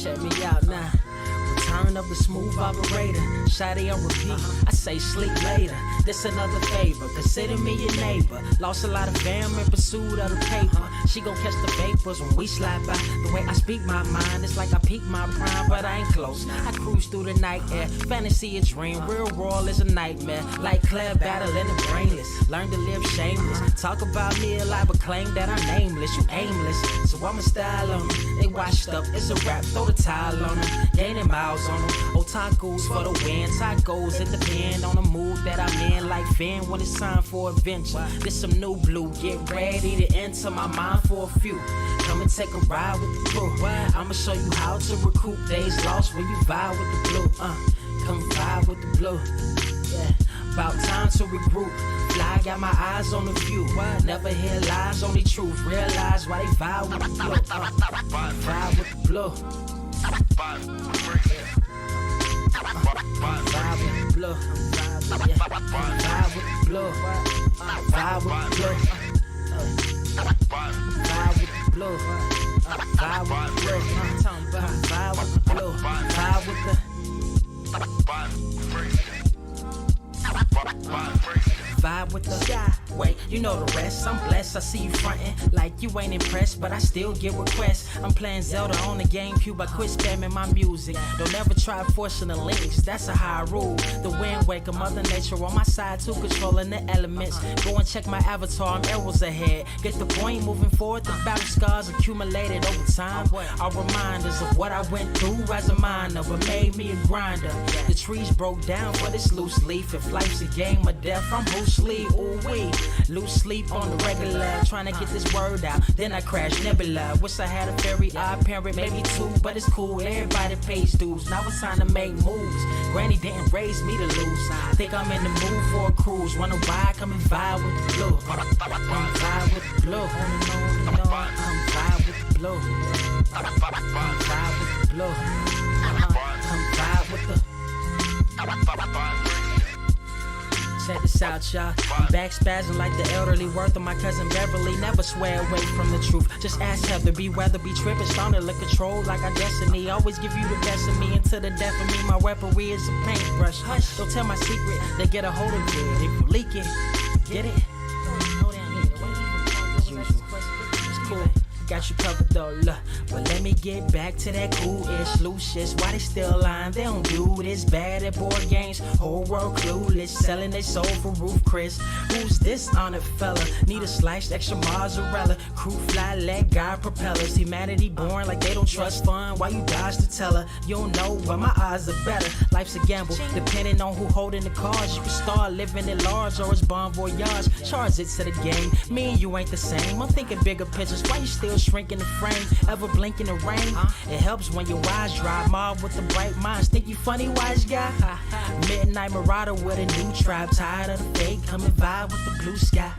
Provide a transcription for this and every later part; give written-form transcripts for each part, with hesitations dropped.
Check me out now. Return of the smooth operator. Shotty on repeat. I say sleep later. This another favor. Consider me your neighbor. Lost a lot of fam in pursuit of the paper. She gon' catch the vapors when we slide by. The way I speak my mind, it's like I peak my prime, but I ain't close. I cruise through the night air. Fantasy a dream. Real world is a nightmare. Like Claire battling the brainless. Learn to live shameless. Talk about me a lie, but claim that I'm nameless. You aimless. So I'm a style on them. They washed up. It's a rap. Throw the towel on them. Gaining miles on them. Otakus for the win. Tacos, it depend on the mood that I'm in. Like Finn when it's time for adventure. This some new blue. Get ready to enter my mind for a few. Come and take a ride with the crew. I'ma show you how to recoup days lost when you vibe with the blue. Come vibe with the blue. Yeah. About time to regroup. Fly, got my eyes on the view. Never hear lies, only truth. Realize why they vibe with the blue. Vibe with the blue. Vibe with the blue. Vibe with the blue. Vibe with the blue. Vibe with the blue. Vibe with the blue. Vibe with the blue. Vibe with the vibe with the sky. Wait, you know the rest. I'm blessed. I see you frontin' like you ain't impressed, but I still get requests. I'm playing Zelda on the GameCube. I quit spamming my music. Don't ever try forcing the links. That's a high rule. The wind waker, Mother Nature on my side too, controlling the elements. Go and check my avatar. I'm arrows ahead. Get the point. Moving forward, the battle scars accumulated over time are reminders of what I went through as a minor, but made me a grinder. The trees broke down for this loose leaf. If life's a game of death, I'm Bruce Lee. Ooh wee. Lose sleep on the regular, trying to get this word out. Then I crash nebula. Wish I had a very odd parent, maybe two, but it's cool. Everybody pays dues. Now it's time to make moves. Granny didn't raise me to lose. I think I'm in the mood for a cruise. Wanna ride? Come and vibe with the blue. Come vibe with the blue. Come vibe with the blue. Come vibe with the blue. Come vibe with the. Check this out, y'all. I'm back spazzing like the elderly worth of my cousin Beverly. Never swear away from the truth. Just ask Heather, be weather, be tripping, starting to control like our destiny. Always give you the best of me until the death of me. My weaponry is a paintbrush. Hush, don't tell my secret. They get a hold of it. If you leak it, get it. It's cool. Got you covered though, look. But let me get back to that cool-ish, loose-ish. Why they still lying? They don't do this. Bad at board games, whole world clueless. Selling their soul for Roof Chris. Who's this honored fella? Need a sliced extra mozzarella. Crew fly, let God propellers. Humanity born like they don't trust fun. Why you dodge the teller? You don't know, but my odds are better. Life's a gamble, depending on who holding the cards. You can start living at large or it's bon voyage. Charge it to the game. Me and you ain't the same. I'm thinking bigger pictures. Why you still shrinking the frame? Ever blink in the rain? It helps when your eyes dry. Mob with the bright minds. Think you funny, wise guy? Midnight marauder with a new tribe. Tired of the fake. Come and vibe with the blue sky.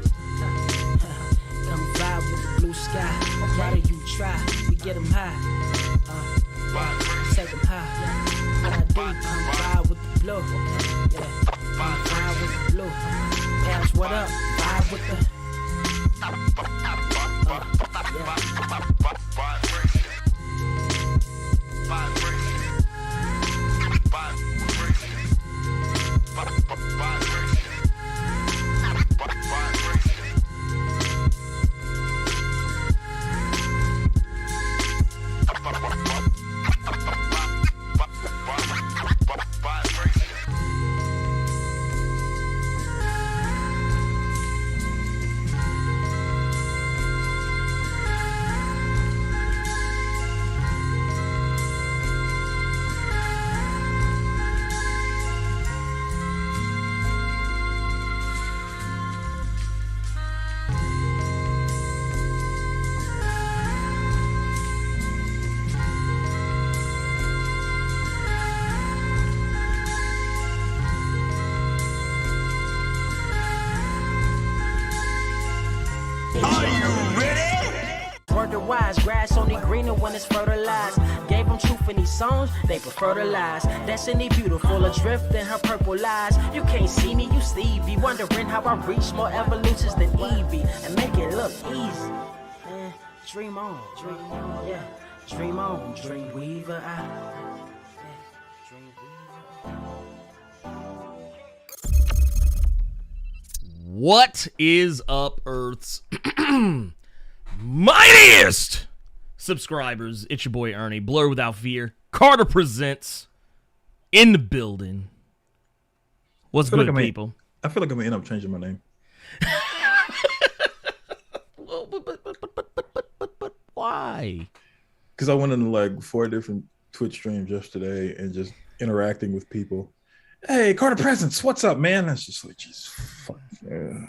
Come vibe with the blue sky. Why do you try? We get them high. Take them high. What I do? Come vibe with the blue. Yeah. Come vibe with the blue. Pass what up? Vibe with the. Wise grass only greener when it's fertilized. Gave them truth in these songs, they prefer to lies. Destiny beautiful, adrift in her purple eyes. You can't see me, you Stevie. Wondering how I reach more evolutions than Evie and make it look easy. Dream on, yeah. Dream on, dream weaver. What is up, Earth's mightiest subscribers? It's your boy Ernie, Blerd Without Fear. Carter presents in the building. What's good, people? I feel like I'm gonna end up changing my name. Well, but why? Because I went into like 4 different Twitch streams yesterday and just interacting with people. Hey, Carter Presents, what's up, man? That's just like, just fuck. Yeah.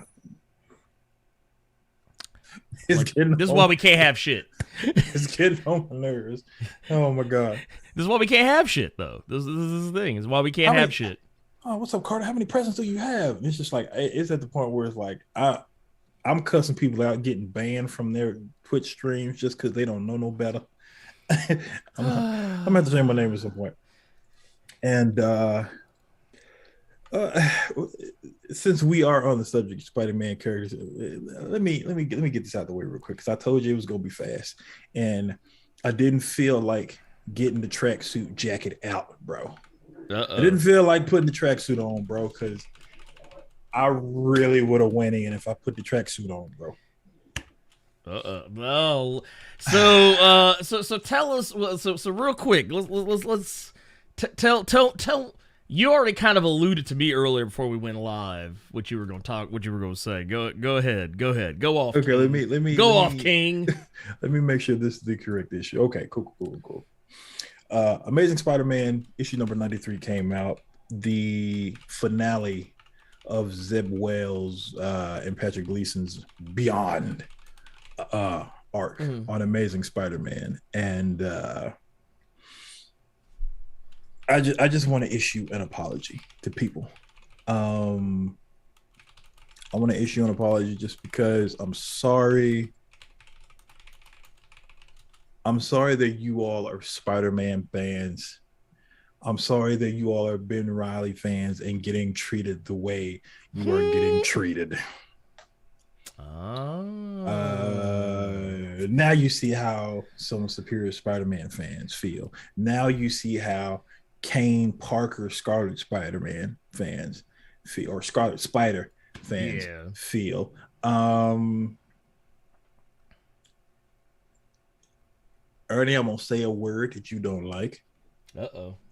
This is why we can't have shit. It's getting on my nerves. Oh my god. This is why we can't have shit, though. This is the thing. This is why we can't have shit. Oh, what's up, Carter? How many presents do you have? And it's just like, it's at the point where it's like, I'm cussing people out, getting banned from their Twitch streams just because they don't know no better. I'm gonna have to change my name at some point. And since we are on the subject of Spider-Man characters, let me get this out of the way real quick, because I told you it was gonna be fast, and I didn't feel like getting the tracksuit jacket out, bro. I didn't feel like putting the tracksuit on, bro, because I really would have went in if I put the tracksuit on, bro. Well, so tell us. So real quick, let's tell. You already kind of alluded to me earlier before we went live what you were going to talk, what you were going to say. Go ahead, go off. Okay, King. let me go let off, me, King. Let me make sure this is the correct issue. Okay, cool. Amazing Spider-Man issue number 93 came out. The finale of Zeb Wells and Patrick Gleason's Beyond arc on Amazing Spider-Man, and I just want to issue an apology to people. I want to issue an apology just because I'm sorry. I'm sorry that you all are Spider-Man fans. I'm sorry that you all are Ben Reilly fans and getting treated the way you are getting treated. Now you see how some Superior Spider-Man fans feel. Now you see how Kane Parker Scarlet Spider-Man fans feel, or Scarlet Spider fans feel. Ernie, I'm gonna say a word that you don't like.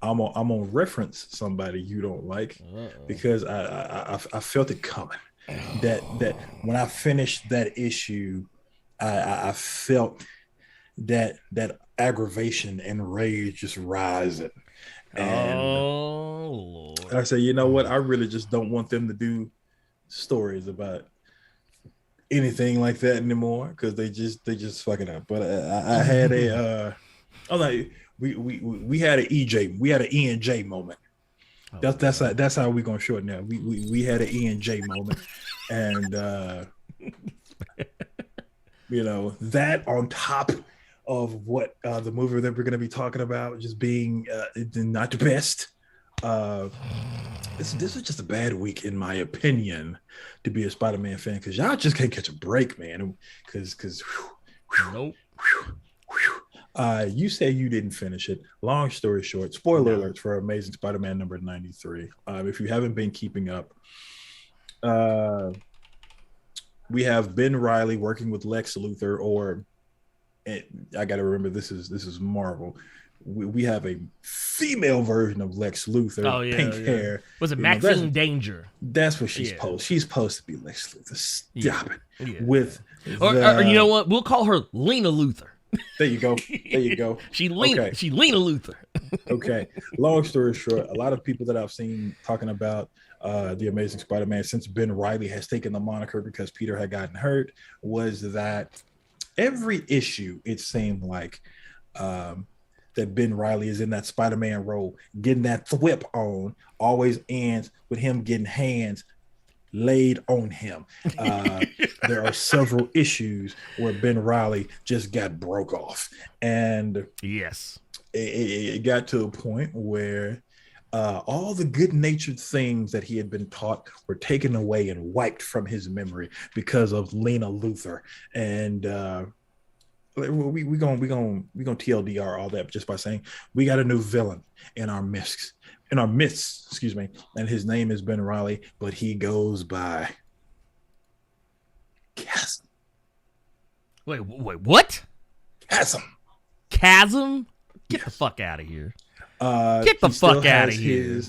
I'm gonna reference somebody you don't like because I felt it coming. That when I finished that issue, I felt that aggravation and rage just rising. And Lord. I said, you know what? I really just don't want them to do stories about anything like that anymore, because they just fuck it up. But I had a we had an ENJ moment. That's how we gonna shorten that. We had an ENJ moment, and you know, that on top of what the movie that we're going to be talking about just being not the best. This is just a bad week, in my opinion, to be a Spider-Man fan, because y'all just can't catch a break, man. Because nope. You say you didn't finish it. Long story short, spoiler alerts for Amazing Spider-Man number 93. If you haven't been keeping up, we have Ben Reilly working with Lex Luthor, or I got to remember, this is Marvel. We have a female version of Lex Luthor, pink hair. Was it Maxine Danger? That's what she's supposed. She's supposed to be Lex Luthor. Stop it. Yeah. With or you know what? We'll call her Lena Luthor. There you go. She Lena Luthor. Okay. Long story short, a lot of people that I've seen talking about the Amazing Spider-Man since Ben Reilly has taken the moniker because Peter had gotten hurt, was that every issue it seemed like that Ben Reilly is in that Spider-Man role, getting that thwip on, always ends with him getting hands laid on him. There are several issues where Ben Reilly just got broke off, and yes, it got to a point where all the good-natured things that he had been taught were taken away and wiped from his memory because of Lena Luthor. And we gonna TLDR all that just by saying we got a new villain in our midst, excuse me, and his name is Ben Reilly, but he goes by Chasm. Wait, what? Chasm. Get the fuck out of here. Get the fuck out of here.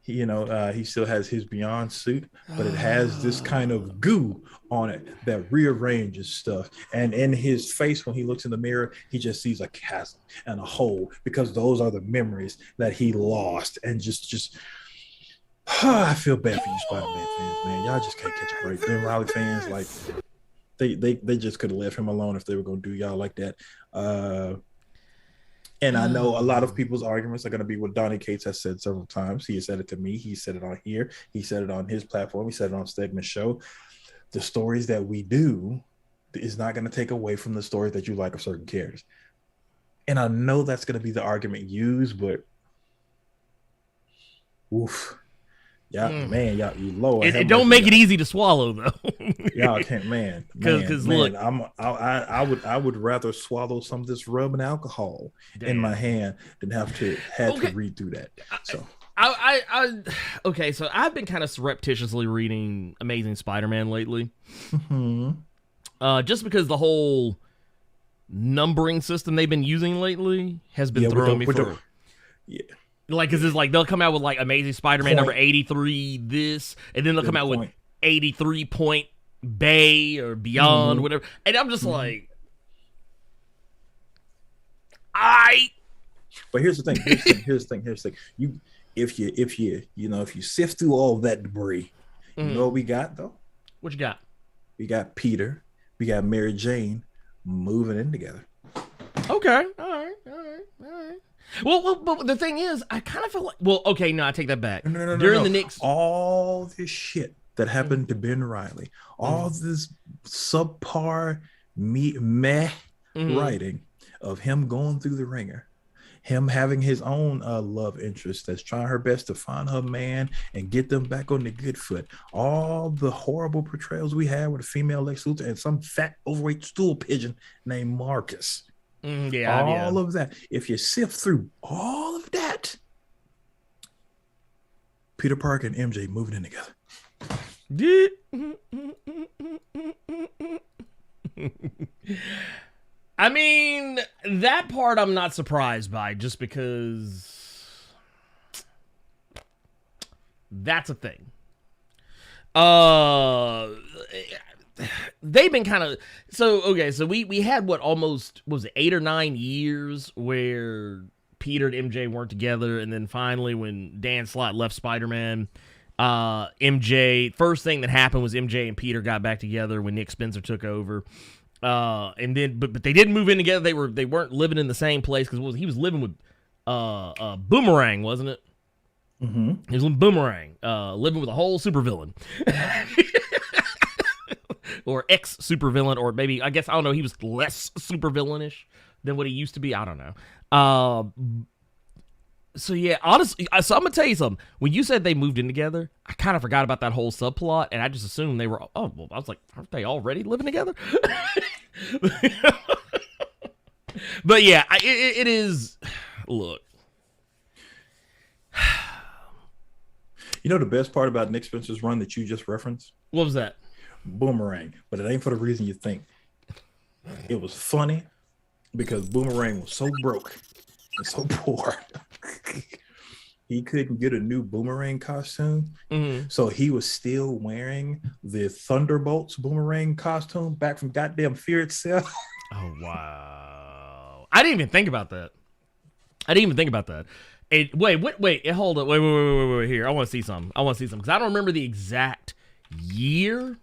He still has his Beyond suit, but it has this kind of goo on it that rearranges stuff. And in his face, when he looks in the mirror, he just sees a chasm and a hole, because those are the memories that he lost. And just I feel bad for you Spider-Man fans, man. Y'all just can't catch a break. Ben Reilly fans, like they just could have left him alone if they were gonna do y'all like that. And I know a lot of people's arguments are going to be what Donnie Cates has said several times. He has said it to me. He said it on here. He said it on his platform. He said it on Stegman's show. The stories that we do is not going to take away from the stories that you like of certain characters. And I know that's going to be the argument used, but oof. Man, y'all, you low. It don't make it easy to swallow though. Y'all can't, man. Because look, I would rather swallow some of this rubbing alcohol in my hand than have to read through that. So okay, so I've been kind of surreptitiously reading Amazing Spider-Man lately, just because the whole numbering system they've been using lately has been throwing me for. Like, cause it's like they'll come out with like Amazing Spider-Man number 83, this, and then they'll come out with 83 point Bay or Beyond, whatever, and I'm just like, But here's the thing. Here's the thing. If you sift through all that debris, you know what we got though? What you got? We got Peter. We got Mary Jane moving in together. Okay, all right. Well, but the thing is, I kind of feel like, I take that back. No. During the Knicks, all this shit that happened to Ben Reilly, all this subpar meh writing of him going through the ringer, him having his own love interest that's trying her best to find her man and get them back on the good foot. All the horrible portrayals we had with a female Lex Luthor and some fat overweight stool pigeon named Marcus. All of that. If you sift through all of that, Peter Parker and MJ moving in together. I mean, that part I'm not surprised by, just because that's a thing. They've been kind of so we had what almost was it 8 or 9 years where Peter and MJ weren't together, and then finally when Dan Slott left Spider-Man, MJ, first thing that happened was MJ and Peter got back together when Nick Spencer took over, and then but they didn't move in together. They weren't living in the same place, because he was living with Boomerang, wasn't it? He was with Boomerang, living with a whole supervillain. Or ex-supervillain, or maybe, I guess, I don't know, he was less supervillainish than what he used to be. I don't know. So, yeah, honestly, so I'm going to tell you something. When you said they moved in together, I kind of forgot about that whole subplot, and I just assumed they were, I was like, aren't they already living together? But, yeah, it is, look. You know the best part about Nick Spencer's run that you just referenced? What was that? Boomerang, but it ain't for the reason you think. It was funny because Boomerang was so broke and so poor. He couldn't get a new Boomerang costume, so he was still wearing the Thunderbolts Boomerang costume back from goddamn Fear itself. Oh wow! I didn't even think about that. Wait, hold up, wait. Here, I want to see something. Because I don't remember the exact year.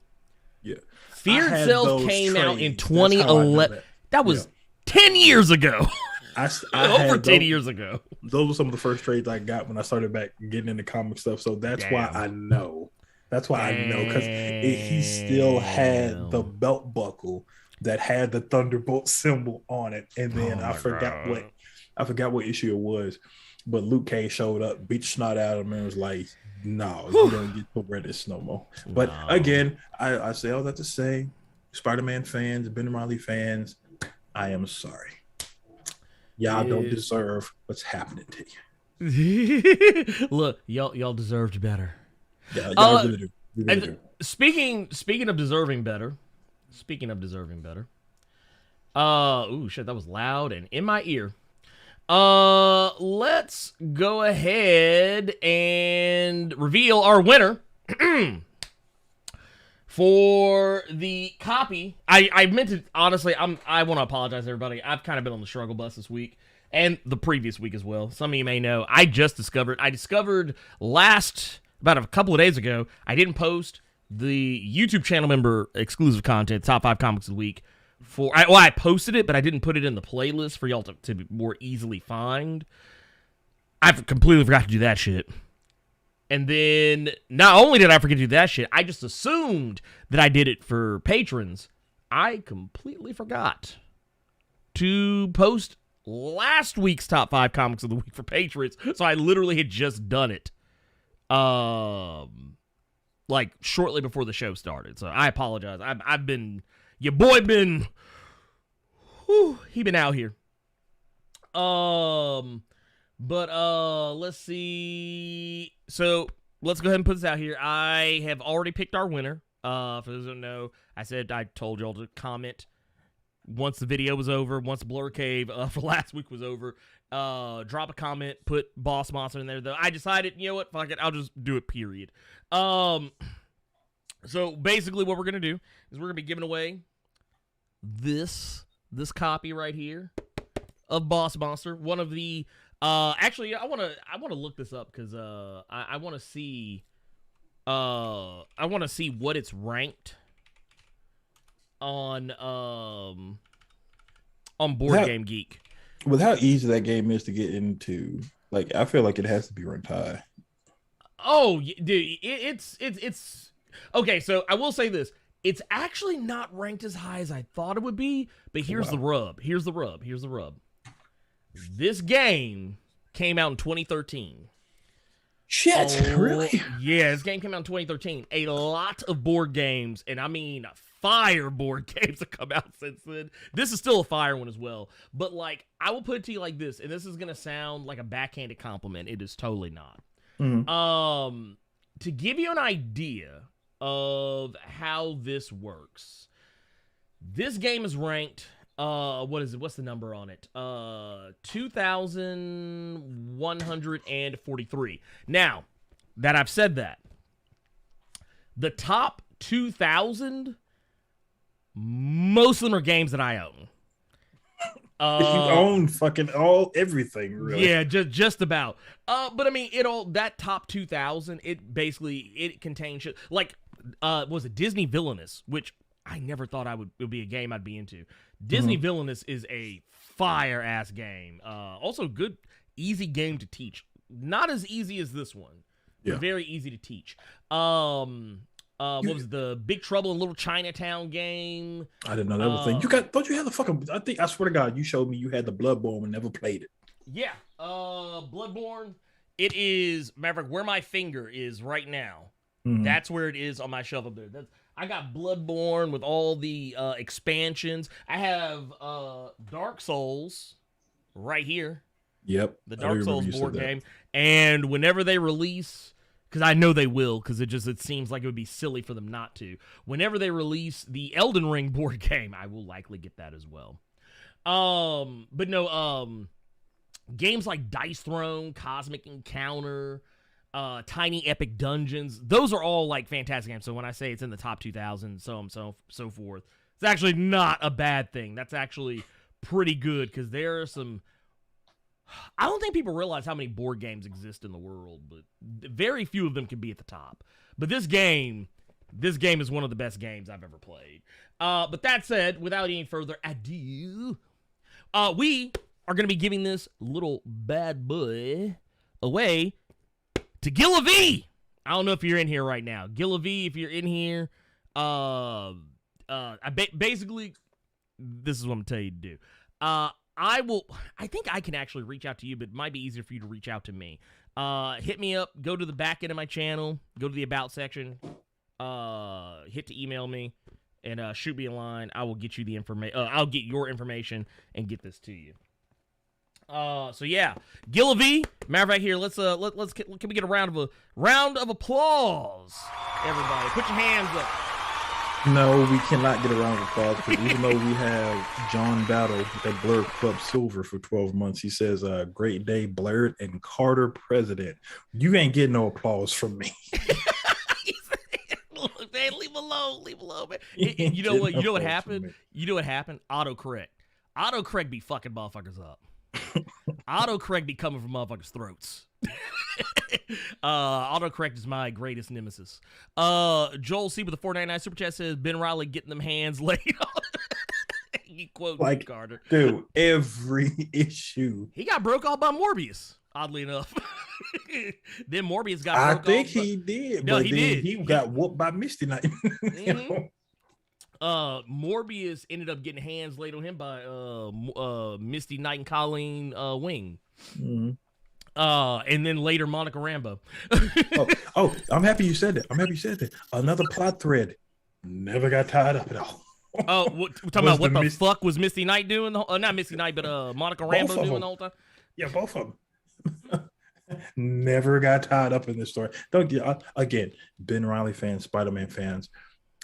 Yeah, Fear itself came out in 2011. That was 10 years ago. Over 10 years ago. Those were some of the first trades I got when I started back getting into comic stuff. So that's why I know. Because he still had the belt buckle that had the Thunderbolt symbol on it, and then I forgot what issue it was. But Luke Cage showed up, beat the snot out of him, and was like, "No, you don't get to wear this no more." But again, I say all that to say, Spider-Man fans, Ben Reilly fans, I am sorry. Y'all don't deserve what's happening to you. Look, y'all deserved better. Yeah, y'all really do. You really do. Speaking of deserving better. Ooh, shit, that was loud and in my ear. Let's go ahead and reveal our winner for the copy. I meant to, honestly, I want to apologize to everybody. I've kind of been on the struggle bus this week and the previous week as well. Some of you may know, I discovered about a couple of days ago, I didn't post the YouTube channel member exclusive content, top 5 comics of the week. I posted it, but I didn't put it in the playlist for y'all to more easily find. I've completely forgot to do that shit. And then, not only did I forget to do that shit, I just assumed that I did it for patrons. I completely forgot to post last week's top 5 comics of the week for patrons, so I literally had just done it. Like, shortly before the show started. So, I apologize. I've been... Your boy been, he been out here. But let's see. So let's go ahead and put this out here. I have already picked our winner. For those who don't know, I told y'all to comment once the video was over, once Blur Cave for last week was over. Drop a comment, put Boss Monster in there. Though I decided, you know what, fuck it, I'll just do it. Period. So basically, what we're gonna do is we're gonna be giving away this copy right here of Boss Monster. One of the actually, I wanna look this up because I wanna see what it's ranked on Board Game Geek. With how easy that game is to get into, like, I feel like it has to be ranked high. Oh, dude, it's okay. So I will say this: it's actually not ranked as high as I thought it would be. But here's the rub. Here's the rub. This game came out in 2013. Shit, really? Yeah, this game came out in 2013. A lot of board games, and I mean fire board games have come out since then. This is still a fire one as well. But, like, I will put it to you like this, and this is going to sound like a backhanded compliment. It is totally not. Mm-hmm. To give you an idea of how this works, this game is ranked, what is it? What's the number on it? 2,143. Now, that I've said that, the top 2,000, most of them are games that I own. You own fucking everything, really. Yeah, just about. But I mean, that top 2,000, it contains shit like was it Disney Villainous, which I never thought it would be a game I'd be into. Disney Villainous is a fire ass game. Also good, easy game to teach. Not as easy as this one, but very easy to teach. What was the Big Trouble in Little Chinatown game? I didn't know that was a thing. Don't you have the fucking? I swear to God, you showed me you had the Bloodborne and never played it. Yeah, Bloodborne. It is, matter of fact, where my finger is right now. That's where it is on my shelf up there. I got Bloodborne with all the expansions. I have Dark Souls right here. Yep, the Dark Souls board game. And whenever they release, because I know they will, because it seems like it would be silly for them not to. Whenever they release the Elden Ring board game, I will likely get that as well. But no, games like Dice Throne, Cosmic Encounter, Tiny Epic Dungeons, those are all like fantastic games. So when I say it's in the top 2,000, so forth, it's actually not a bad thing. That's actually pretty good, because there are some. I don't think people realize how many board games exist in the world, but very few of them can be at the top. But this game is one of the best games I've ever played. But that said, without any further ado, we are going to be giving this little bad boy away to Gilla V. I don't know if you're in here right now. Gilla V, if you're in here, basically, this is what I'm going to tell you to do. I think I can actually reach out to you, but it might be easier for you to reach out to me. Hit me up, go to the back end of my channel, go to the About section, hit to email me, and shoot me a line. I will get you the information. I'll get your information and get this to you. So yeah, Gilla V. Matter of fact, here let's can we get a round of applause, everybody? Put your hands up. No, we cannot get a round of applause because even though we have John Battle at Blerd Club Silver for 12 months, he says, "Great day, Blerd and Carter President." You ain't getting no applause from me. Look, man, leave alone, man. You know what? You know what happened? You know what happened? Autocorrect. Autocorrect be fucking motherfuckers up. Autocorrect be coming from motherfuckers' throats. Autocorrect is my greatest nemesis. Joel C with the 499 super chat says Ben Riley getting them hands laid on. He quotes like Carter. Dude, every issue. He got broke off by Morbius, oddly enough. Then Morbius got I broke think off. he did. No, but he then did. He got whooped by Misty Knight. Mm-hmm. Morbius ended up getting hands laid on him by Misty Knight and Colleen Wing. Mm-hmm. And then later Monica Rambeau. oh, I'm happy you said that. Another plot thread never got tied up at all. Oh, we're talking about what the fuck was Misty Knight doing? Not Misty Knight, but Monica Rambeau doing the whole time? Yeah, both of them. Never got tied up in this story. Don't get again, Ben Riley fans, Spider-Man fans.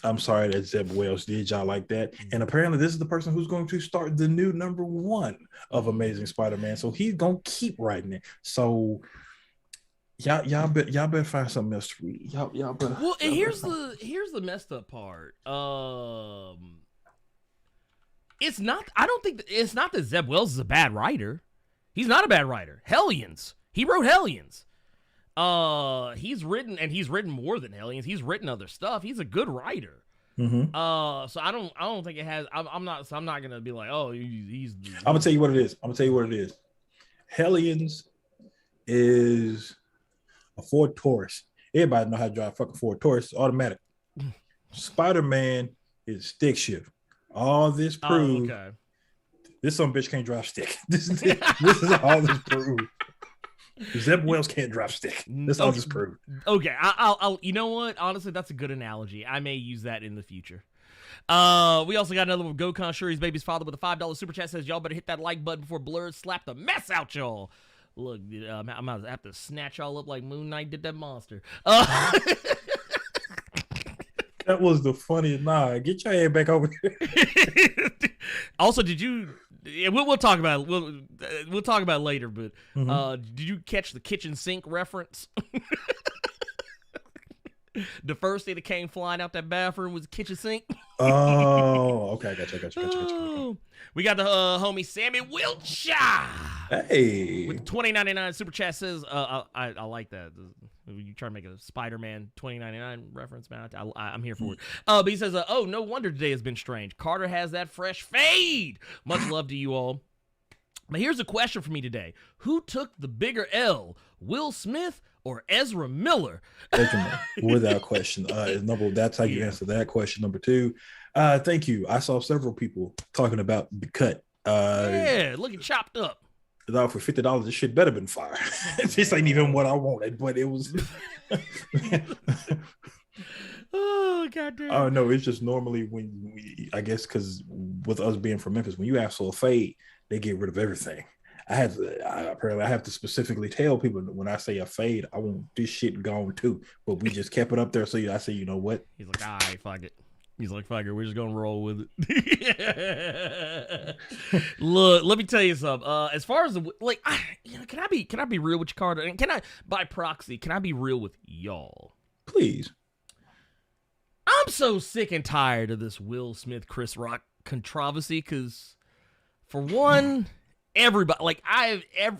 I'm sorry that Zeb Wells did y'all like that. And apparently this is the person who's going to start the new #1 of Amazing Spider-Man. So he's gonna keep writing it. So y'all better find something else to read. Y'all better. Well, and here's the messed up part. It's not that Zeb Wells is a bad writer. He's not a bad writer. Hellions. He wrote Hellions. He's written more than Hellions. He's written other stuff. He's a good writer. Mm-hmm. So I don't think it has. I'm not gonna be like, oh, he's. I'm gonna tell you what it is. Hellions is a Ford Taurus. Everybody know how to drive a fucking Ford Taurus. It's automatic. Spider-Man is stick shift. All this proves. Okay. This some bitch can't drive stick. This is all this proves. Zeb Wells can't drive stick. That's all this proved. Okay, I'll. You know what? Honestly, that's a good analogy. I may use that in the future. We also got another one. Go Khonshu, his baby's father with a $5 super chat says, y'all better hit that like button before Blerd slap the mess out y'all. Look, I'm gonna have to snatch y'all up like Moon Knight did that monster. That was the funniest. Nah, get your head back over here. Also, did you? Yeah, we'll talk about it. We'll talk about it later. But did you catch the kitchen sink reference? The first thing that came flying out that bathroom was the kitchen sink. Oh, okay, I got you. We got the homie Sammy Wiltshire. Hey, with $20.99 super chat says, I like that. You try to make a Spider-Man $20.99 reference, man. I'm here for it. But he says, oh, no wonder today has been strange. Carter has that fresh fade. Much love to you all. But here's a question for me today. Who took the bigger L, Will Smith or Ezra Miller? Without question. That's how you answer that question. Number 2, thank you. I saw several people talking about the cut. Yeah, looking chopped up. For $50, this shit better been fire. This ain't even what I wanted, but it was. Oh, goddamn. Oh, no, it's just normally when I guess because with us being from Memphis, when you ask for a fade, they get rid of everything. I have to specifically tell people that when I say a fade, I want this shit gone too. But we just kept it up there. So I say, you know what? He's like, all right, fuck it. He's like, fuck it, we're just gonna roll with it. Look, let me tell you something. As far as can I be real with you, Carter? And can I, by proxy, can I be real with y'all? Please. I'm so sick and tired of this Will Smith, Chris Rock controversy because, for one, everybody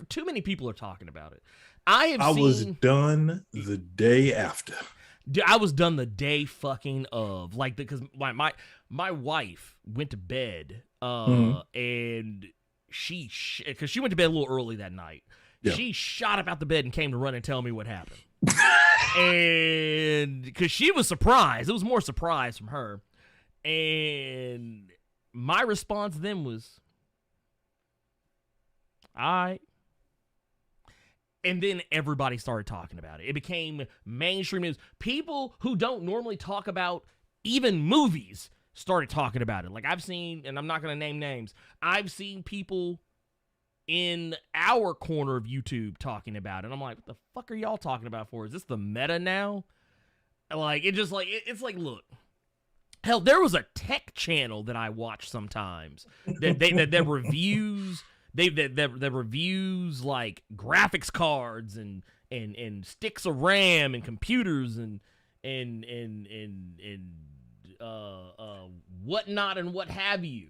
too many people are talking about it. I was done the day after. Dude, I was done the day fucking of because my wife went to bed and because she went to bed a little early that night. Yeah. She shot up out the bed and came to run and tell me what happened. And because she was surprised, it was more surprise from her. And my response then was, all right. And then everybody started talking about it. It became mainstream news. People who don't normally talk about even movies started talking about it. Like I've seen, and I'm not going to name names, I've seen people in our corner of YouTube talking about it. And I'm like, what the fuck are y'all talking about for? Is this the meta now? Like, it just like, it's like, look, hell, there was a tech channel that I watch sometimes that reviews, that reviews like graphics cards and sticks of RAM and computers and whatnot and what have you.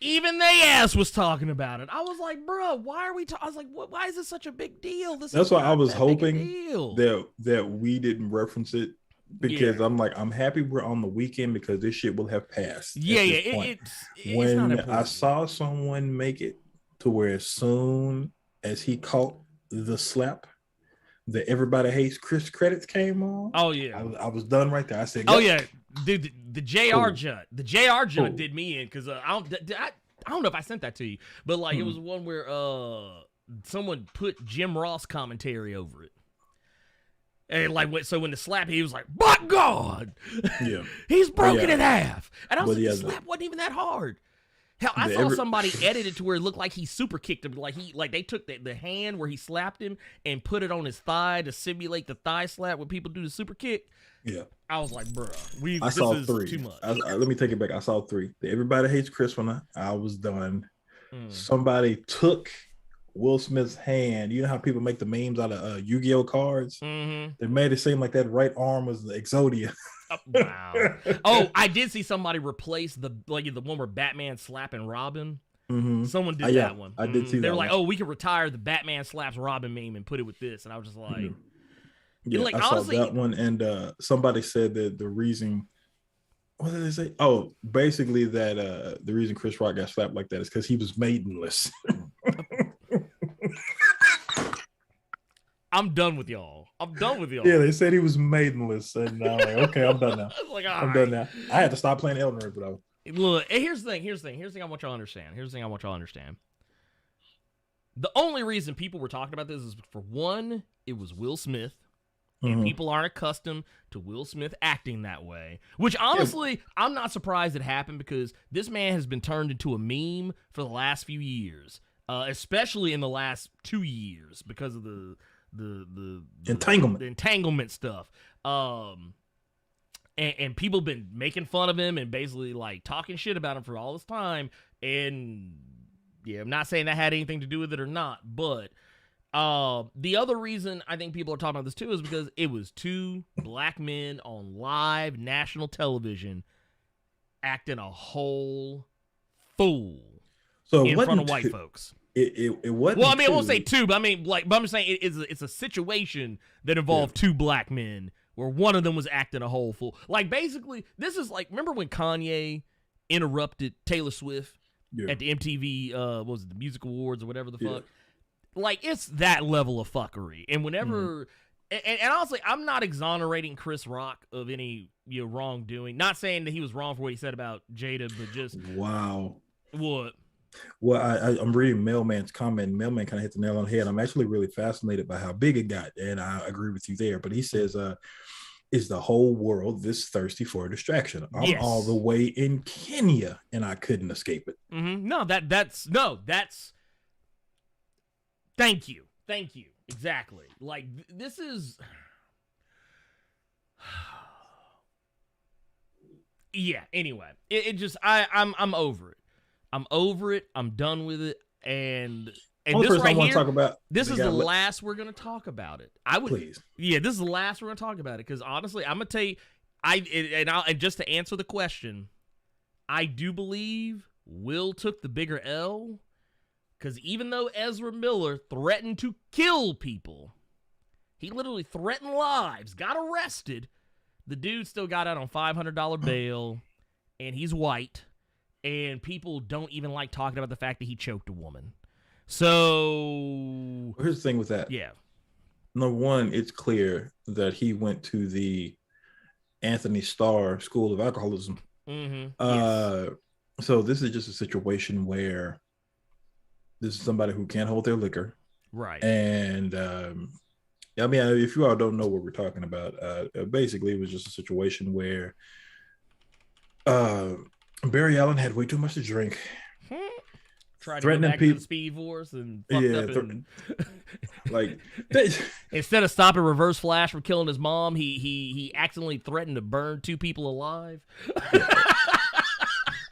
Even they ass was talking about it. I was like, bro, why are we I was like, why is this such a big deal? That's why I was hoping that we didn't reference it, because I'm like, I'm happy we're on the weekend because this shit will have passed. It's when not important. I saw someone make it to where as soon as he caught the slap, the Everybody Hates Chris credits came on. Oh yeah, I was done right there. I said, oh yeah, dude, the JR Cool. jut, the JR jut Cool. did me in because I don't know if I sent that to you, but like it was one where someone put Jim Ross commentary over it. And like, so when the slap, he was like, "But God, yeah, he's broken in half." And I was like, yeah, the slap wasn't even that hard. Hell, I saw somebody edit it to where it looked like he super kicked him. Like they took the hand where he slapped him and put it on his thigh to simulate the thigh slap when people do the super kick. Yeah, I was like, bro, I saw is 3. too much. Let me take it back. I saw 3. The Everybody Hates Chris one. I was done. Somebody took Will Smith's hand. You know how people make the memes out of Yu-Gi-Oh cards? Mm-hmm. They made it seem like that right arm was the Exodia. Wow. Oh, I did see somebody replace the one where Batman slapping Robin. Mm-hmm. Someone did that one. I did see that. They were like, one. "Oh, we could retire the Batman slaps Robin meme and put it with this," and I was just like, Yeah, like, I honestly, saw that one, and somebody said that the reason, what did they say? Oh, basically that the reason Chris Rock got slapped like that is because he was maidenless. I'm done with y'all. Yeah, they said he was maidenless, and I'm like, okay, I'm done now. I was like, I'm done now. I had to stop playing Elden Ring, but Look, and here's the thing I want y'all to understand. The only reason people were talking about this is, for one, it was Will Smith. And people aren't accustomed to Will Smith acting that way. Which, honestly, I'm not surprised it happened, because this man has been turned into a meme for the last few years. Especially in the last 2 years, because of the entanglement stuff. And people have been making fun of him and basically like talking shit about him for all this time. And yeah, I'm not saying that had anything to do with it or not, but the other reason I think people are talking about this too is because it was 2 black men on live national television acting a whole fool in front of white folks. It wasn't. Well, I mean, I won't say 2, but I mean, like, but I'm saying it's a situation that involved 2 black men where one of them was acting a whole fool. Like, basically, this is like, remember when Kanye interrupted Taylor Swift at the MTV, what was it, the Music Awards or whatever the fuck? Like, it's that level of fuckery. And whenever, and honestly, I'm not exonerating Chris Rock of any wrongdoing. Not saying that he was wrong for what he said about Jada, but just wow. What? Well, I'm reading Mailman's comment. Mailman kind of hit the nail on the head. I'm actually really fascinated by how big it got, and I agree with you there. But he says, is the whole world this thirsty for a distraction? I'm all the way in Kenya, and I couldn't escape it. Mm-hmm. No, that's thank you. Exactly. Like, this is... Yeah, anyway. It just... I'm over it. I'm done with it. And this right here, talk about, this is the last we're going to talk about it. Please. Yeah, this is the last we're going to talk about it, because honestly, I'm going to tell you, and just to answer the question, I do believe Will took the bigger L, because even though Ezra Miller threatened to kill people, he literally threatened lives, got arrested, the dude still got out on $500 bail, and he's white. And people don't even like talking about the fact that he choked a woman. So here's the thing with that. Yeah. Number one, it's clear that he went to the Anthony Starr School of Alcoholism. Mm-hmm. So this is just a situation where this is somebody who can't hold their liquor. Right. And I mean, if you all don't know what we're talking about, basically it was just a situation where Uh, Barry Allen had way too much to drink. Tried to go Threatening back to people. the Speed Force and fucked Yeah, up. And like they, instead of stopping Reverse Flash from killing his mom, he accidentally threatened to burn 2 people alive.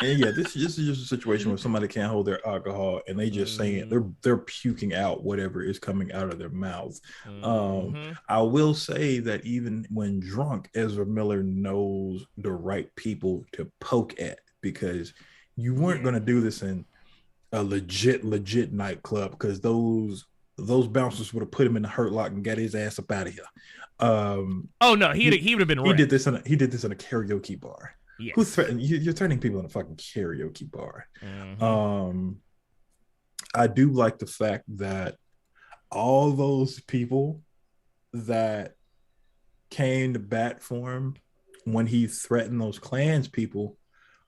and yeah, this is just a situation where somebody can't hold their alcohol and they just saying they're puking out whatever is coming out of their mouth. I will say that even when drunk, Ezra Miller knows the right people to poke at, because you weren't going to do this in a legit nightclub, because those bouncers would have put him in the hurt lock and got his ass up out of here. Oh no, he would have been. He did this in a karaoke bar. Yes. Who threatened you? You're threatening people in a fucking karaoke bar. I do like the fact that all those people that came to bat for him when he threatened those Klans people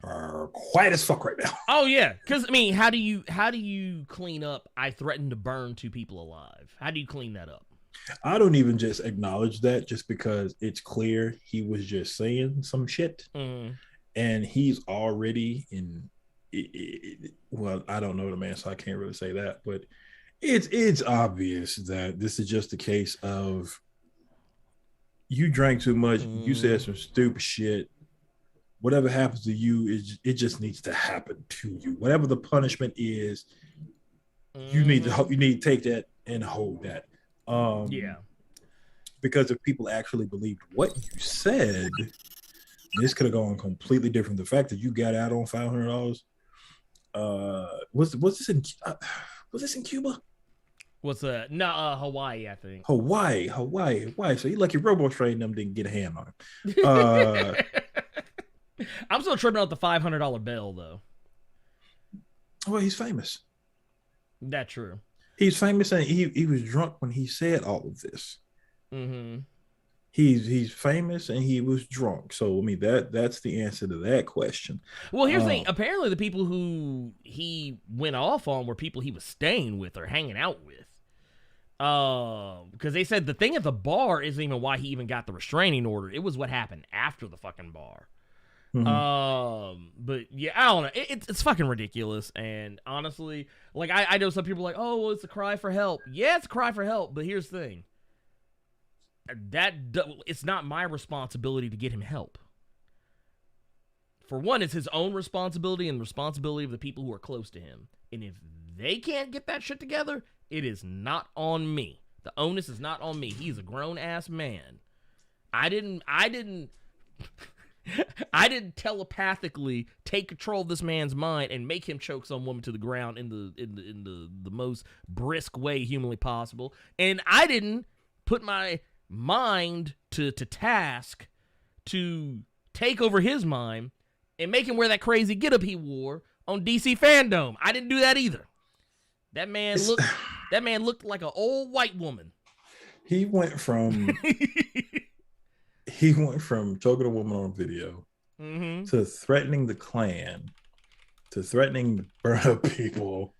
are quiet as fuck right now. Oh yeah, because I mean, how do you clean up? I threatened to burn 2 people alive. How do you clean that up? I don't even just acknowledge that, just because it's clear he was just saying some shit, and he's already in. Well, I don't know the man, so I can't really say that, but it's obvious that this is just a case of you drank too much, you said some stupid shit. Whatever happens to you, it just needs to happen to you. Whatever the punishment is, you need to take that and hold that. Because if people actually believed what you said, this could have gone completely different. The fact that you got out on $500, was this in Cuba? What's that? No, Hawaii, I think. Hawaii. So you lucky Robo Train them didn't get a hand on him. I'm still tripping out the $500 bill though. Well, he's famous. That's true. He's famous, and he was drunk when he said all of this. He's famous and he was drunk. So I mean that's the answer to that question. Well, here's the thing. Apparently, the people who he went off on were people he was staying with or hanging out with. Because they said the thing at the bar isn't even why he even got the restraining order. It was what happened after the fucking bar. But yeah, I don't know. It's fucking ridiculous. And honestly, like I know some people are like, oh, well, it's a cry for help. Yeah, it's a cry for help. But here's the thing. It's not my responsibility to get him help. For one, it's his own responsibility and the responsibility of the people who are close to him. And if they can't get that shit together, it is not on me. The onus is not on me. He's a grown ass man. I didn't telepathically take control of this man's mind and make him choke some woman to the ground in the most brisk way humanly possible. And I didn't put my mind to task to take over his mind and make him wear that crazy getup he wore on DC Fandom. I didn't do that either. That man looked like an old white woman. He went from choking a woman on video to threatening the Klan, to threatening to burn up people,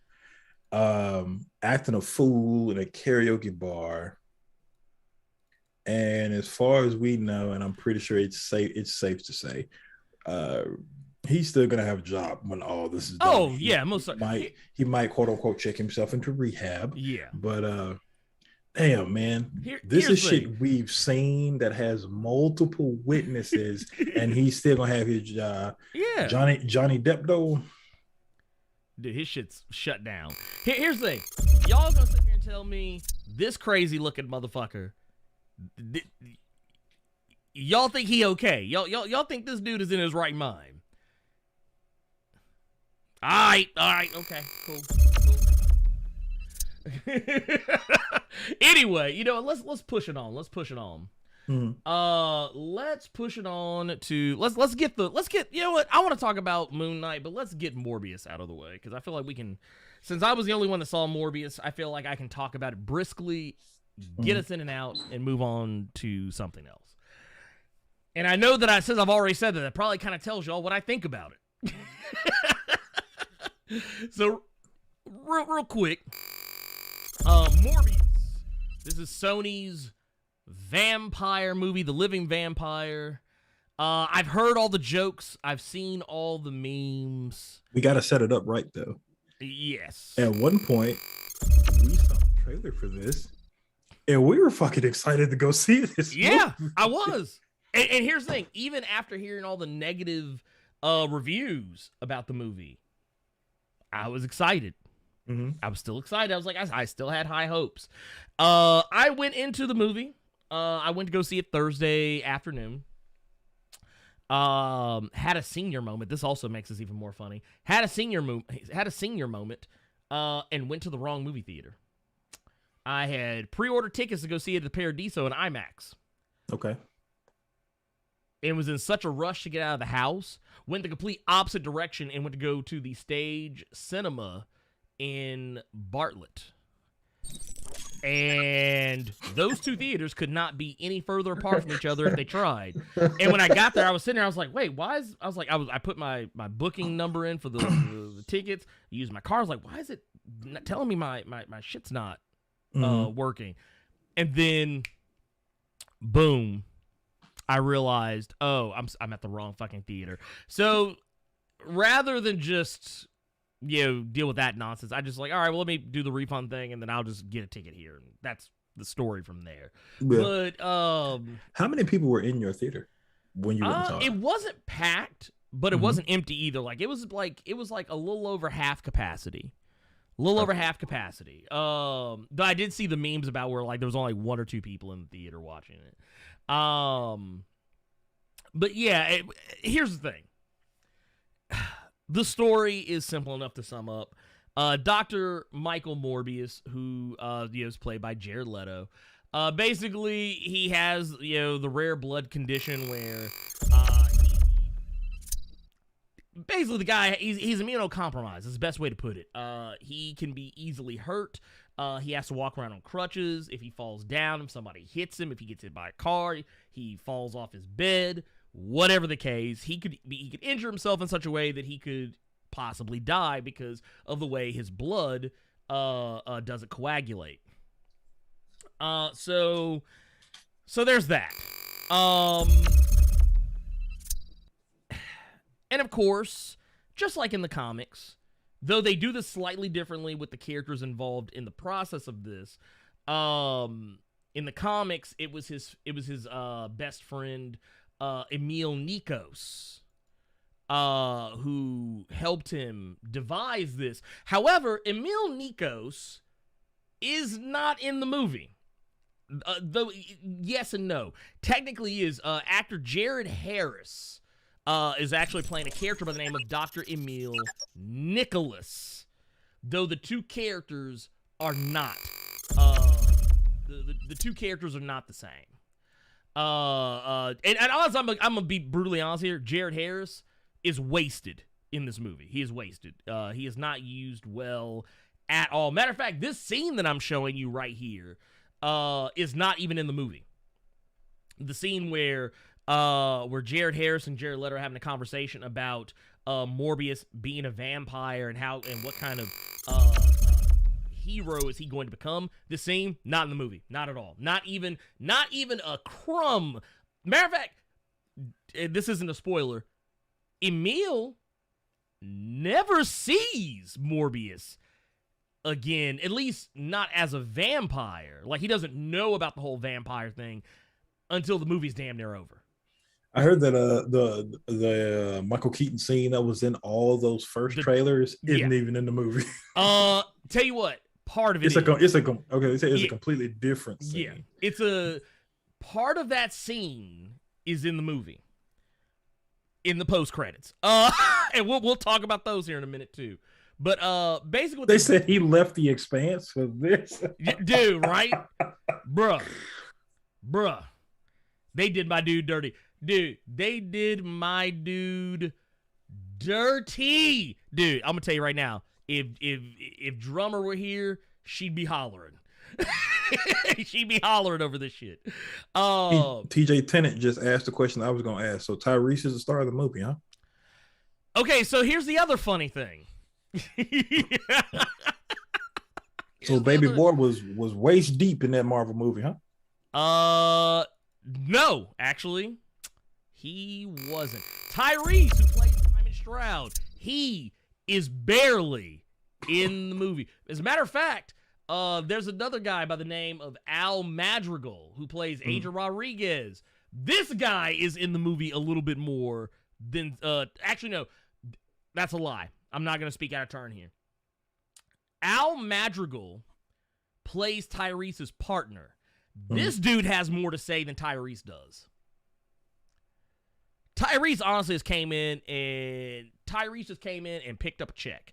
acting a fool in a karaoke bar. And as far as we know, and I'm pretty sure it's safe to say, he's still gonna have a job when all this is done. Oh yeah, most certainly. He might quote unquote check himself into rehab. Yeah, but damn man, this is shit we've seen that has multiple witnesses, and he's still gonna have his job. Yeah, Johnny Depp though, dude, his shit's shut down. Here's the thing, y'all gonna sit here and tell me this crazy looking motherfucker. Y'all think he okay? Y'all think this dude is in his right mind? All right, okay, cool. Anyway, you know, let's push it on. Let's push it on. Let's push it on to let's get you know what, I want to talk about Moon Knight, but let's get Morbius out of the way, because I feel like we can. Since I was the only one that saw Morbius, I feel like I can talk about it briskly. Get us in and out and move on to something else. And I know that since I've already said that probably kind of tells y'all what I think about it. So, real quick, Morbius. This is Sony's vampire movie, The Living Vampire. I've heard all the jokes. I've seen all the memes. We got to set it up right, though. Yes. At one point, we saw the trailer for this, and we were fucking excited to go see this. Yeah, movie. I was. And here's the thing. Even after hearing all the negative reviews about the movie, I was excited. Mm-hmm. I was still excited. I was like, I still had high hopes. I went into the movie. I went to go see it Thursday afternoon. Had a senior moment. This also makes this even more funny. Had a senior moment. And went to the wrong movie theater. I had pre-ordered tickets to go see it at the Paradiso in IMAX. Okay. And was in such a rush to get out of the house. Went the complete opposite direction and went to go to the Stage Cinema in Bartlett. And those two theaters could not be any further apart from each other if they tried. And when I got there, I was sitting there. I was like, "Wait, why is?" I put my booking number in for the tickets. I used my car. I was like, "Why is it not telling me my shit's not working?" And then, boom, I realized, oh, I'm at the wrong fucking theater. So rather than just deal with that nonsense, I just like, all right, well, let me do the refund thing, and then I'll just get a ticket here. And that's the story from there. Yeah. But how many people were in your theater when you went to it wasn't packed, but it wasn't empty either. Like it was like a little over half capacity. Over half capacity. Though I did see the memes about where like there was only one or two people in the theater watching it. But yeah, here's the thing. The story is simple enough to sum up. Dr. Michael Morbius, who is played by Jared Leto, basically he has the rare blood condition where basically the guy he's immunocompromised. Is the best way to put it. He can be easily hurt. He has to walk around on crutches. If he falls down, if somebody hits him, if he gets hit by a car, he falls off his bed. Whatever the case, he could injure himself in such a way that he could possibly die because of the way his blood doesn't coagulate. So there's that. And of course, just like in the comics, though they do this slightly differently with the characters involved in the process of this, in the comics, it was his best friend, Emil Nikos, who helped him devise this. However, Emil Nikos is not in the movie. Though, yes and no. Technically, he is. Actor Jared Harris is actually playing a character by the name of Dr. Emil Nicholas. Though the two characters are not. The two characters are not the same. And honestly, I'm gonna be brutally honest here. Jared Harris is wasted in this movie. He is wasted. He is not used well at all. Matter of fact, this scene that I'm showing you right here is not even in the movie. The scene where Jared Harris and Jared Leto are having a conversation about Morbius being a vampire and what kind of hero is he going to become. This scene, not in the movie. Not at all. Not even a crumb. Matter of fact, this isn't a spoiler. Emil never sees Morbius again, at least not as a vampire. Like, he doesn't know about the whole vampire thing until the movie's damn near over. I heard that the Michael Keaton scene that was in all those first trailers isn't even in the movie. Tell you what, part of it it's a completely different scene. Yeah, it's a part of that scene is in the movie, in the post credits. And we'll talk about those here in a minute too. But basically, they said he left the Expanse for this, dude. Right, bruh. They did my dude dirty. Dude, they did my dude dirty. Dude, I'm gonna tell you right now, if Drummer were here, she'd be hollering. She'd be hollering over this shit. TJ Tennant just asked the question I was gonna ask. So Tyrese is the star of the movie, huh? Okay, so here's the other funny thing. So Baby Boy was waist deep in that Marvel movie, huh? No, actually, He wasn't. Tyrese, who plays Simon Stroud, he is barely in the movie. As a matter of fact, there's another guy by the name of Al Madrigal who plays Adrian Rodriguez. This guy is in the movie a little bit more than... actually, no. That's a lie. I'm not going to speak out of turn here. Al Madrigal plays Tyrese's partner. This dude has more to say than Tyrese does. Tyrese honestly just came in and picked up a check.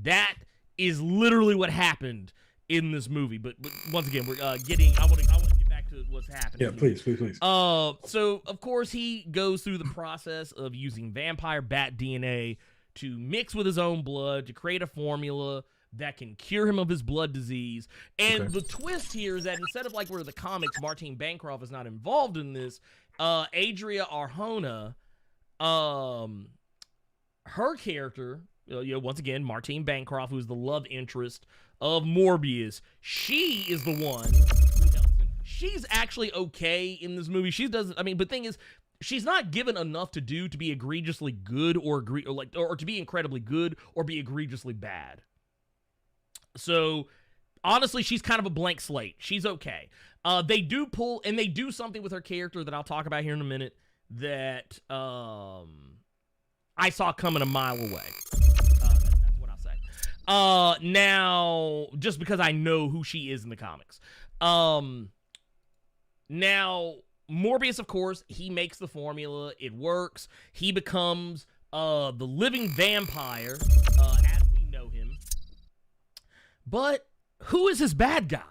That is literally what happened in this movie. But once again, we're I want to get back to what's happening. Yeah, please. So of course he goes through the process of using vampire bat DNA to mix with his own blood to create a formula that can cure him of his blood disease. And the twist here is that instead of like where the comics, Martine Bancroft is not involved in this, Adria Arjona, her character, once again, Martine Bancroft, who's the love interest of Morbius, she is the one who helps him. She's actually okay in this movie. She doesn't, I mean, but the thing is, she's not given enough to do to be egregiously good or to be incredibly good or be egregiously bad. So honestly, she's kind of a blank slate. She's okay. They do something with her character that I'll talk about here in a minute that I saw coming a mile away. That's what I'll say. Now, just because I know who she is in the comics. Now, Morbius, of course, he makes the formula. It works. He becomes the living vampire as we know him. But who is his bad guy?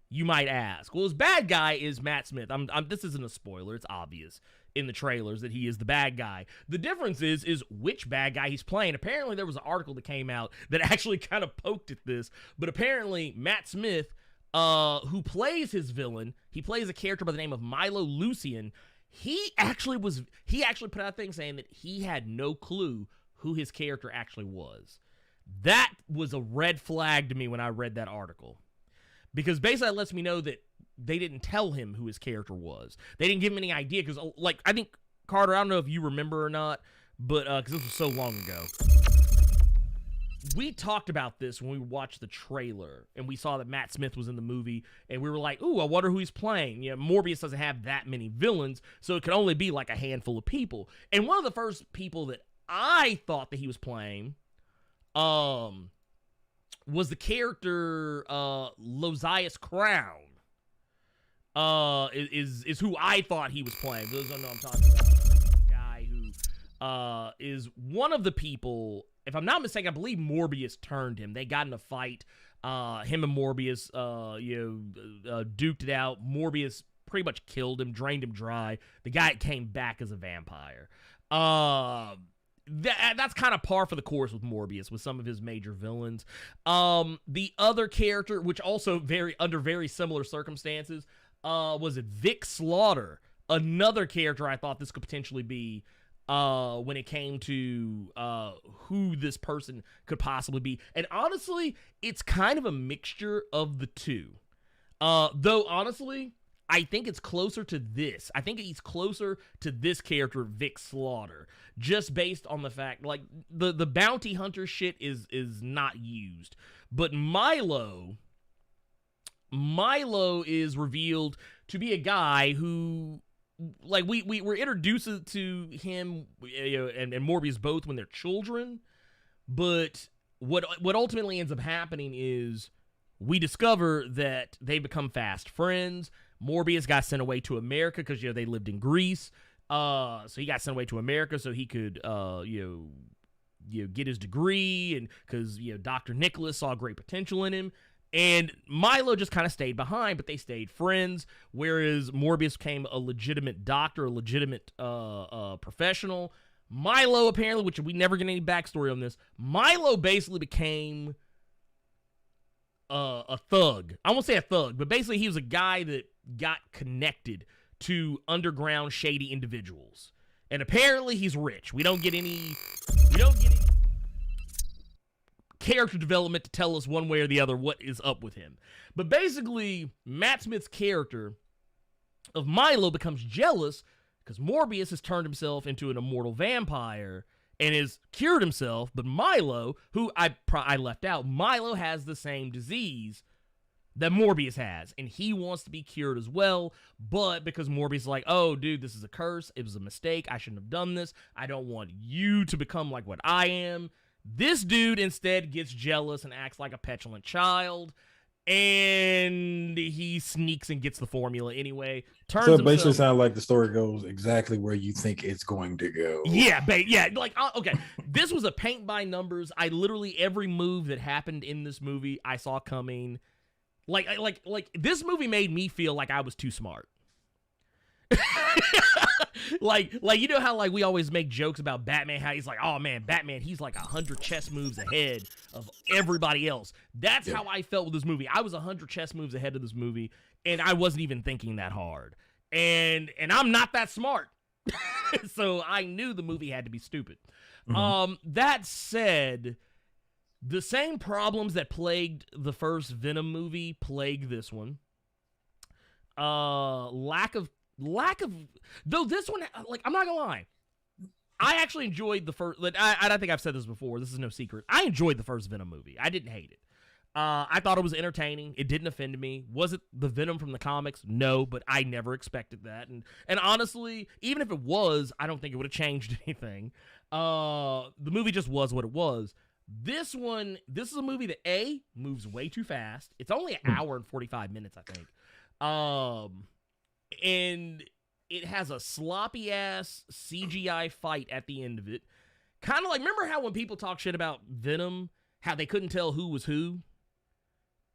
You might ask. Well, his bad guy is Matt Smith. This isn't a spoiler. It's obvious in the trailers that he is the bad guy. The difference is which bad guy he's playing. Apparently, there was an article that came out that actually kind of poked at this. But apparently, Matt Smith, who plays his villain, he plays a character by the name of Milo Lucian. He actually put out a thing saying that he had no clue who his character actually was. That was a red flag to me when I read that article. Because basically that lets me know that they didn't tell him who his character was. They didn't give him any idea. Because, I think, Carter, I don't know if you remember or not, but because this was so long ago. We talked about this when we watched the trailer, and we saw that Matt Smith was in the movie, and we were like, ooh, I wonder who he's playing. Morbius doesn't have that many villains, so it could only be like a handful of people. And one of the first people that I thought that he was playing... was the character Losias Crown. Is who I thought he was playing. Those don't know I'm talking about. A guy who is one of the people, if I'm not mistaken, I believe Morbius turned him. They got in a fight. Him and Morbius duked it out. Morbius pretty much killed him, drained him dry. The guy came back as a vampire. That's kind of par for the course with Morbius, with some of his major villains. The other character, which also under very similar circumstances, was it Vic Slaughter, another character I thought this could potentially be when it came to who this person could possibly be. And honestly, it's kind of a mixture of the two. Though, honestly, I think it's closer to this. I think he's closer to this character, Vic Slaughter, just based on the fact, like, the bounty hunter shit is not used. But Milo is revealed to be a guy who, like, we were introduced to him and Morbius both when they're children. But what ultimately ends up happening is we discover that they become fast friends. Morbius got sent away to America because they lived in Greece. So he got sent away to America so he could get his degree, and because Dr. Nicholas saw great potential in him. And Milo just kind of stayed behind, but they stayed friends. Whereas Morbius became a legitimate doctor, a legitimate professional. Milo apparently, which we never get any backstory on this, Milo basically became a thug. I won't say a thug, but basically he was a guy that got connected to underground shady individuals. And apparently he's rich. We don't get any character development to tell us one way or the other what is up with him. But basically, Matt Smith's character of Milo becomes jealous because Morbius has turned himself into an immortal vampire and has cured himself, but Milo, who I left out, Milo has the same disease that Morbius has, and he wants to be cured as well, but because Morbius is like, oh, dude, this is a curse, it was a mistake, I shouldn't have done this, I don't want you to become like what I am, this dude instead gets jealous and acts like a petulant child, and he sneaks and gets the formula anyway. So it basically sounds like the story goes exactly where you think it's going to go. Yeah, like, okay, this was a paint by numbers. I literally, every move that happened in this movie, I saw coming. Like this movie made me feel like I was too smart. like you know how like we always make jokes about Batman, how he's like, oh man, Batman, he's like 100 chess moves ahead of everybody else. That's how I felt with this movie. I was 100 chess moves ahead of this movie, and I wasn't even thinking that hard. And I'm not that smart. So I knew the movie had to be stupid. That said, the same problems that plagued the first Venom movie plague this one. Lack of though this one, like, I'm not gonna lie, I actually enjoyed the first. I don't think I've said this before. This is no secret. I enjoyed the first Venom movie. I didn't hate it. I thought it was entertaining. It didn't offend me. Was it the Venom from the comics? No, but I never expected that. And honestly, even if it was, I don't think it would have changed anything. The movie just was what it was. This is a movie that moves way too fast. It's only an hour and 45 minutes, I think. And it has a sloppy ass CGI fight at the end of it. Kind of like, remember how when people talk shit about Venom, how they couldn't tell who was who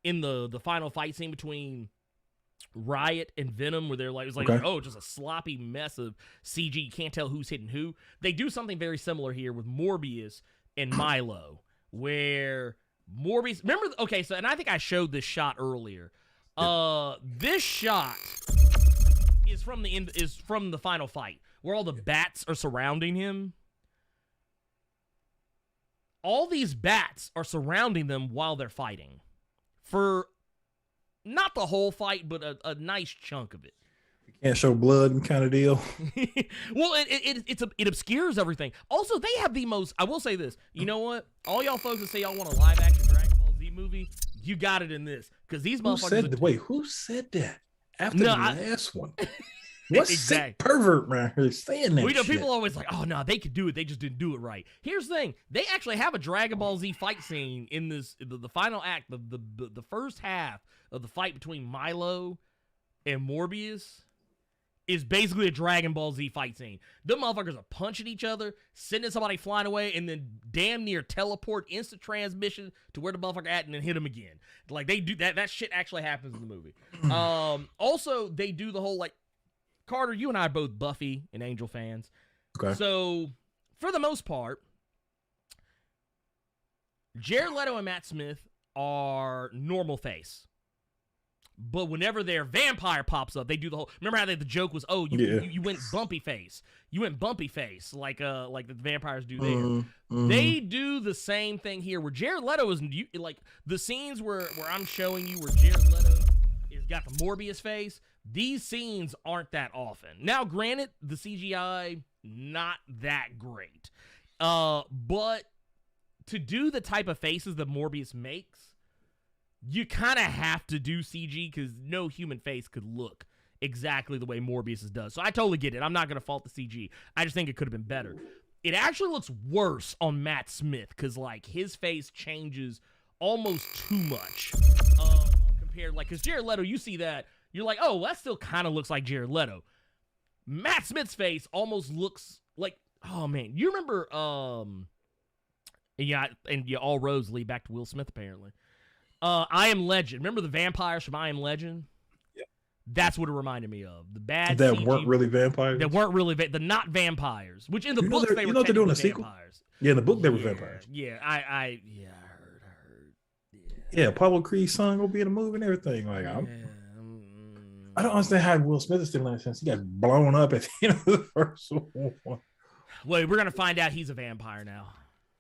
in the final fight scene between Riot and Venom, where they're like, it was like, oh, just a sloppy mess of CG. You can't tell who's hitting who. They do something very similar here with Morbius and Milo, where Morbius, remember, okay, so, and I think I showed this shot earlier. This shot is from the final fight, where all the bats are surrounding him. All these bats are surrounding them while they're fighting. For not the whole fight, but a nice chunk of it. Can't show blood and kind of deal. Well, it obscures everything. Also, they have the most, I will say this, you know what? All y'all folks that say y'all want a live action Dragon Ball Z movie, you got it in this. Because these motherfuckers. Who said that? After the last one. What sick pervert man is saying that? Know, people are always like, oh no, they could do it, they just didn't do it right. Here's the thing, they actually have a Dragon Ball Z fight scene in this, the final act, the first half of the fight between Milo and Morbius is basically a Dragon Ball Z fight scene. The motherfuckers are punching each other, sending somebody flying away, and then damn near teleport, instant transmission to where the motherfucker at, and then hit him again. Like, they do that shit actually happens in the movie. Also, they do the whole, like, Carter, you and I are both Buffy and Angel fans. Okay. So, for the most part, Jared Leto and Matt Smith are normal face. But whenever their vampire pops up, they do the whole. Remember how the joke was, oh, you went bumpy face. You went bumpy face, like the vampires do there. They do the same thing here, where Jared Leto is like the scenes where I'm showing you where Jared Leto is got the Morbius face. These scenes aren't that often. Now, granted, the CGI not that great, but to do the type of faces that Morbius makes, you kind of have to do CG because no human face could look exactly the way Morbius does. So I totally get it. I'm not going to fault the CG. I just think it could have been better. It actually looks worse on Matt Smith because, like, his face changes almost too much compared, like, because Jared Leto, you see that, you're like, oh, that still kind of looks like Jared Leto. Matt Smith's face almost looks like, oh, man. You remember, all roads lead back to Will Smith, apparently. I Am Legend. Remember the vampires from I Am Legend? Yeah. That's what it reminded me of. The bad that CG, weren't really vampires. That weren't really the not vampires. Which in the books they were they're doing a sequel. Vampires. Yeah, in the book they were vampires. Yeah, I heard. Yeah, Pablo Creed's son will be in the movie and everything. Like, I don't understand how Will Smith is still in a sense. He got blown up at the end of the first one. Well, we're gonna find out he's a vampire now.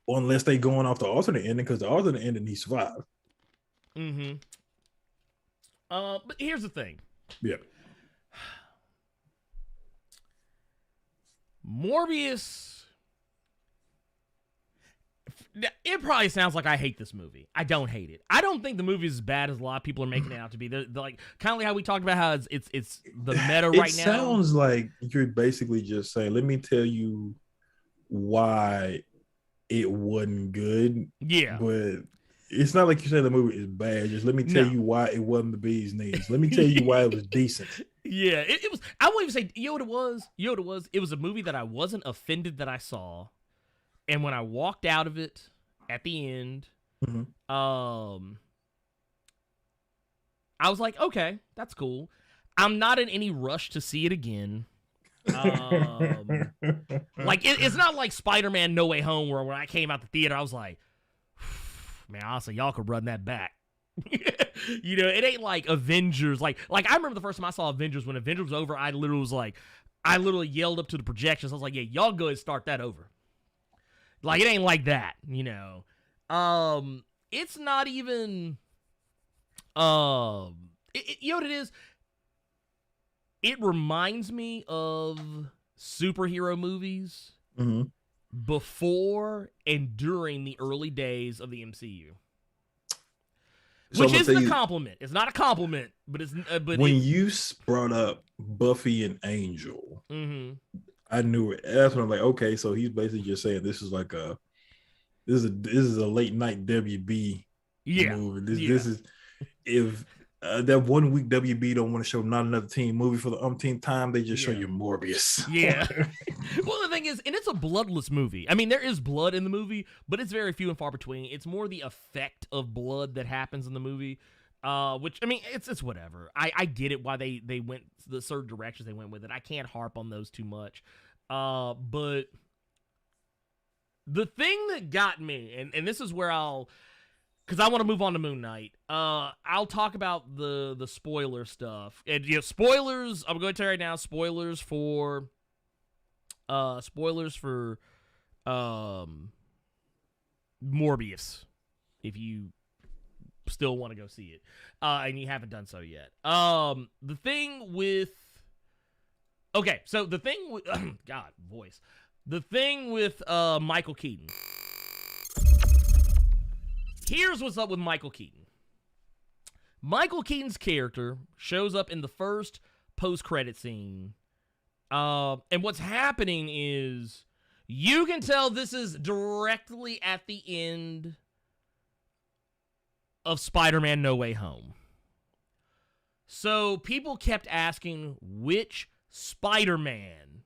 Well, unless they going off the alternate ending, because the alternate ending he survived. But here's the thing. Yeah. Morbius. It probably sounds like I hate this movie. I don't hate it. I don't think the movie is as bad as a lot of people are making it out to be. They're like kind of like how we talked about how it's the meta right now. It sounds like you're basically just saying, "Let me tell you why it wasn't good." Yeah, but it's not like you said the movie is bad. Just let me tell you why it wasn't the bee's knees. Let me tell you why it was decent. Yeah, it was. I won't even say. You know what it was? You know what it was? It was a movie that I wasn't offended that I saw. And when I walked out of it at the end, I was like, okay, that's cool. I'm not in any rush to see it again. Like, it's not like Spider-Man No Way Home where when I came out the theater, I was like, man, honestly, y'all could run that back. You know, it ain't like Avengers. Like I remember the first time I saw Avengers, when Avengers was over, I literally yelled up to the projections. I was like, yeah, y'all go ahead and start that over. Like, it ain't like that, you know. It's not even, you know what it is? It reminds me of superhero movies before and during the early days of the MCU. Which isn't a compliment. It's not a compliment, but it's... but when you brought up Buffy and Angel... I knew it. That's when I'm like, okay, so he's basically just saying this is like this is a late night WB movie. This is if that 1 week WB don't want to show Not Another Teen movie for the umpteenth time, they just show you Morbius. Yeah. Well, the thing is, and it's a bloodless movie. I mean, there is blood in the movie, but it's very few and far between. It's more the effect of blood that happens in the movie. Which, I mean, it's whatever. I get it why they went the certain directions they went with it. I can't harp on those too much. But the thing that got me, and this is where because I want to move on to Moon Knight. I'll talk about the spoiler stuff. And spoilers, I'm going to tell you right now, spoilers for Morbius, if you still want to go see it, and you haven't done so yet. The thing with Michael Keaton. Here's what's up with Michael Keaton. Michael Keaton's character shows up in the first post-credit scene, and what's happening is you can tell this is directly at the end of Spider-Man No Way Home. So people kept asking which Spider-Man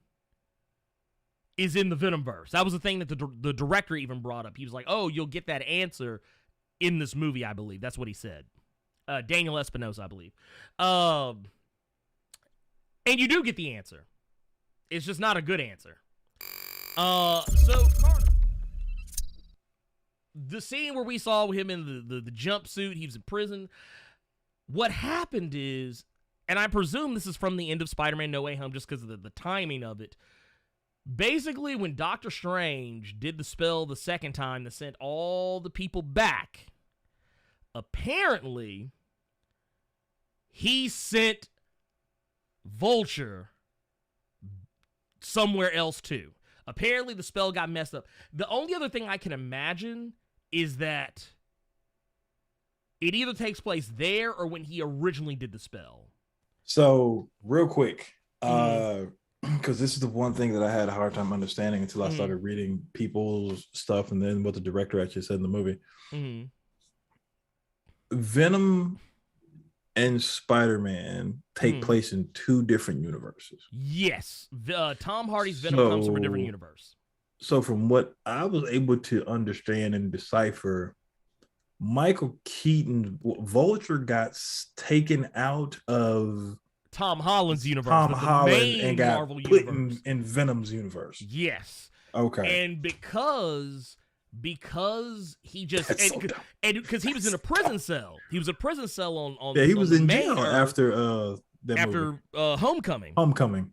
is in the Venomverse. That was the thing that the director even brought up. He was like, oh, you'll get that answer in this movie, I believe. That's what he said. Daniel Espinosa, I believe. And you do get the answer. It's just not a good answer. So the scene where we saw him in the jumpsuit, he was in prison. What happened is, and I presume this is from the end of Spider-Man No Way Home just because of the timing of it. Basically, when Doctor Strange did the spell the second time that sent all the people back, apparently, he sent Vulture somewhere else too. Apparently, the spell got messed up. The only other thing I can imagine is that it either takes place there or when he originally did the spell. So, real quick, because this is the one thing that I had a hard time understanding until I started reading people's stuff and then what the director actually said in the movie. Venom and Spider-Man take place in two different universes. Yes. Tom Hardy's Venom comes from a different universe. So from what I was able to understand and decipher, Michael Keaton, Vulture got taken out of Tom Holland's universe. Tom Holland and got Marvel put universe. in Venom's universe. Yes. Okay. And because he just because he was in a prison cell. He was a prison cell on he was in jail after movie. Homecoming.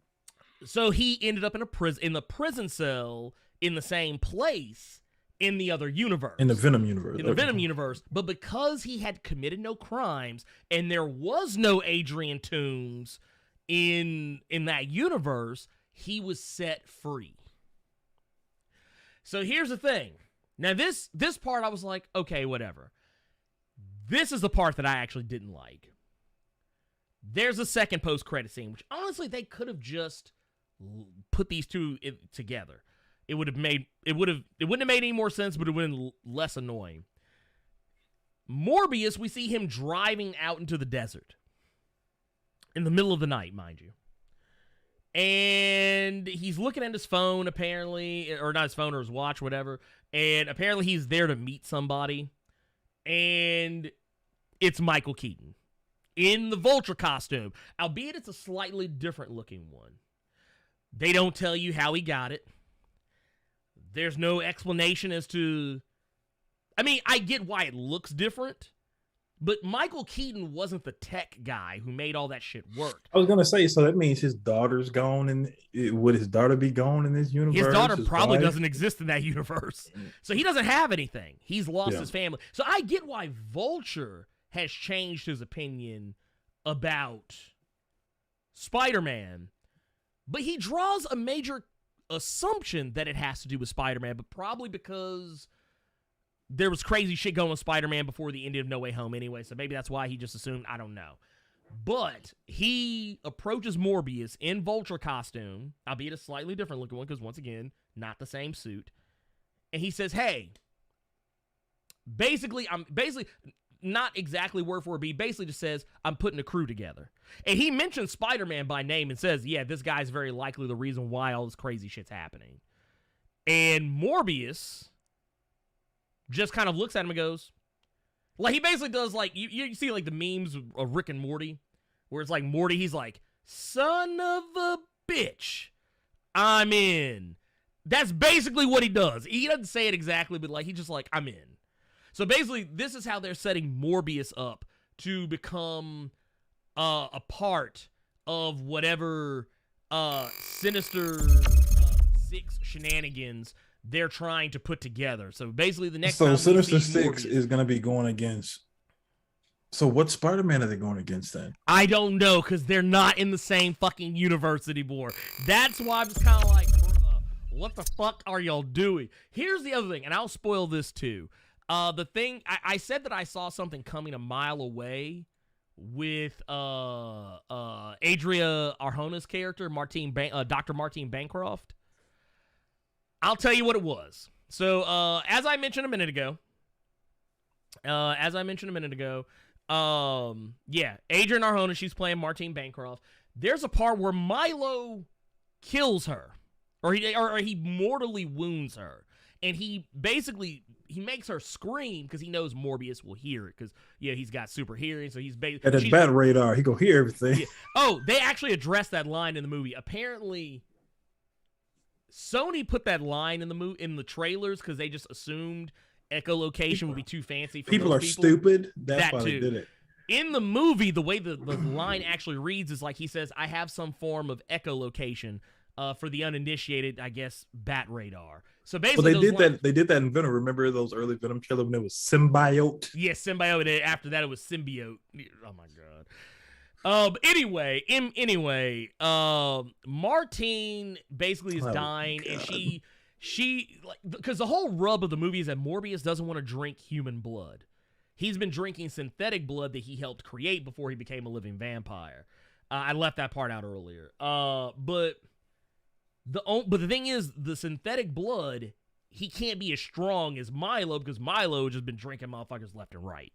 So he ended up in the prison cell in the same place in the other universe. In the Venom universe. In the Venom universe. But because he had committed no crimes and there was no Adrian Toomes in that universe, he was set free. So here's the thing. Now this part I was like, okay, whatever. This is the part that I actually didn't like. There's a second post-credit scene, which honestly they could have just put these two together. It wouldn't have made any more sense, but it would have been less annoying. Morbius, we see him driving out into the desert. In the middle of the night, mind you. And he's looking at his phone, apparently, or not his phone or his watch, whatever. And apparently he's there to meet somebody. And it's Michael Keaton in the Vulture costume, albeit it's a slightly different looking one. They don't tell you how he got it. There's no explanation as to... I mean, I get why it looks different, but Michael Keaton wasn't the tech guy who made all that shit work. I was going to say, so that means his daughter's gone, and would his daughter be gone in this universe? His daughter probably wife? doesn't exist in that universe. So he doesn't have anything. He's lost his family. So I get why Vulture has changed his opinion about Spider-Man, but he draws a major assumption that it has to do with Spider-Man, but probably because there was crazy shit going with Spider-Man before the ending of No Way Home anyway, so maybe that's why he just assumed, I don't know. But he approaches Morbius in Vulture costume, albeit a slightly different looking one, because once again, not the same suit. And he says, hey, basically, not exactly word for word, but he basically just says, I'm putting a crew together. And he mentions Spider-Man by name and says, yeah, this guy's very likely the reason why all this crazy shit's happening. And Morbius just kind of looks at him and goes, like, he basically does, like, you see, like, the memes of Rick and Morty, where it's like Morty, he's like, son of a bitch, I'm in. That's basically what he does. He doesn't say it exactly, but, like, he's just like, I'm in. So basically, this is how they're setting Morbius up to become a part of whatever Sinister Six shenanigans they're trying to put together. So basically, the next time Sinister Six is going to be going against. So what Spider-Man are they going against then? I don't know, because they're not in the same fucking universe anymore. That's why I'm just kind of like, bruh, what the fuck are y'all doing? Here's the other thing, and I'll spoil this too. The thing I said that I saw something coming a mile away with Adria Arjona's character, Dr. Martine Bancroft. I'll tell you what it was. So, as I mentioned a minute ago, Adrian Arjona, she's playing Martine Bancroft. There's a part where Milo kills her, or he mortally wounds her, and he makes her scream because he knows Morbius will hear it because he's got super hearing, so he's basically at his bat radar. He gonna hear everything. Yeah. Oh, they actually addressed that line in the movie. Apparently, Sony put that line in the trailers because they just assumed echolocation would be too fancy for people. Stupid. That's why they did it. In the movie, the way the line actually reads is like he says, I have some form of echolocation for the uninitiated, I guess, bat radar. So basically, they did that in Venom. Remember those early Venom trailers when it was symbiote? Yeah, symbiote. And after that, it was symbiote. Oh my god. Anyway, Martine basically is dying, and she like, because the whole rub of the movie is that Morbius doesn't want to drink human blood. He's been drinking synthetic blood that he helped create before he became a living vampire. I left that part out earlier. But the thing is, the synthetic blood, he can't be as strong as Milo because Milo has just been drinking motherfuckers left and right.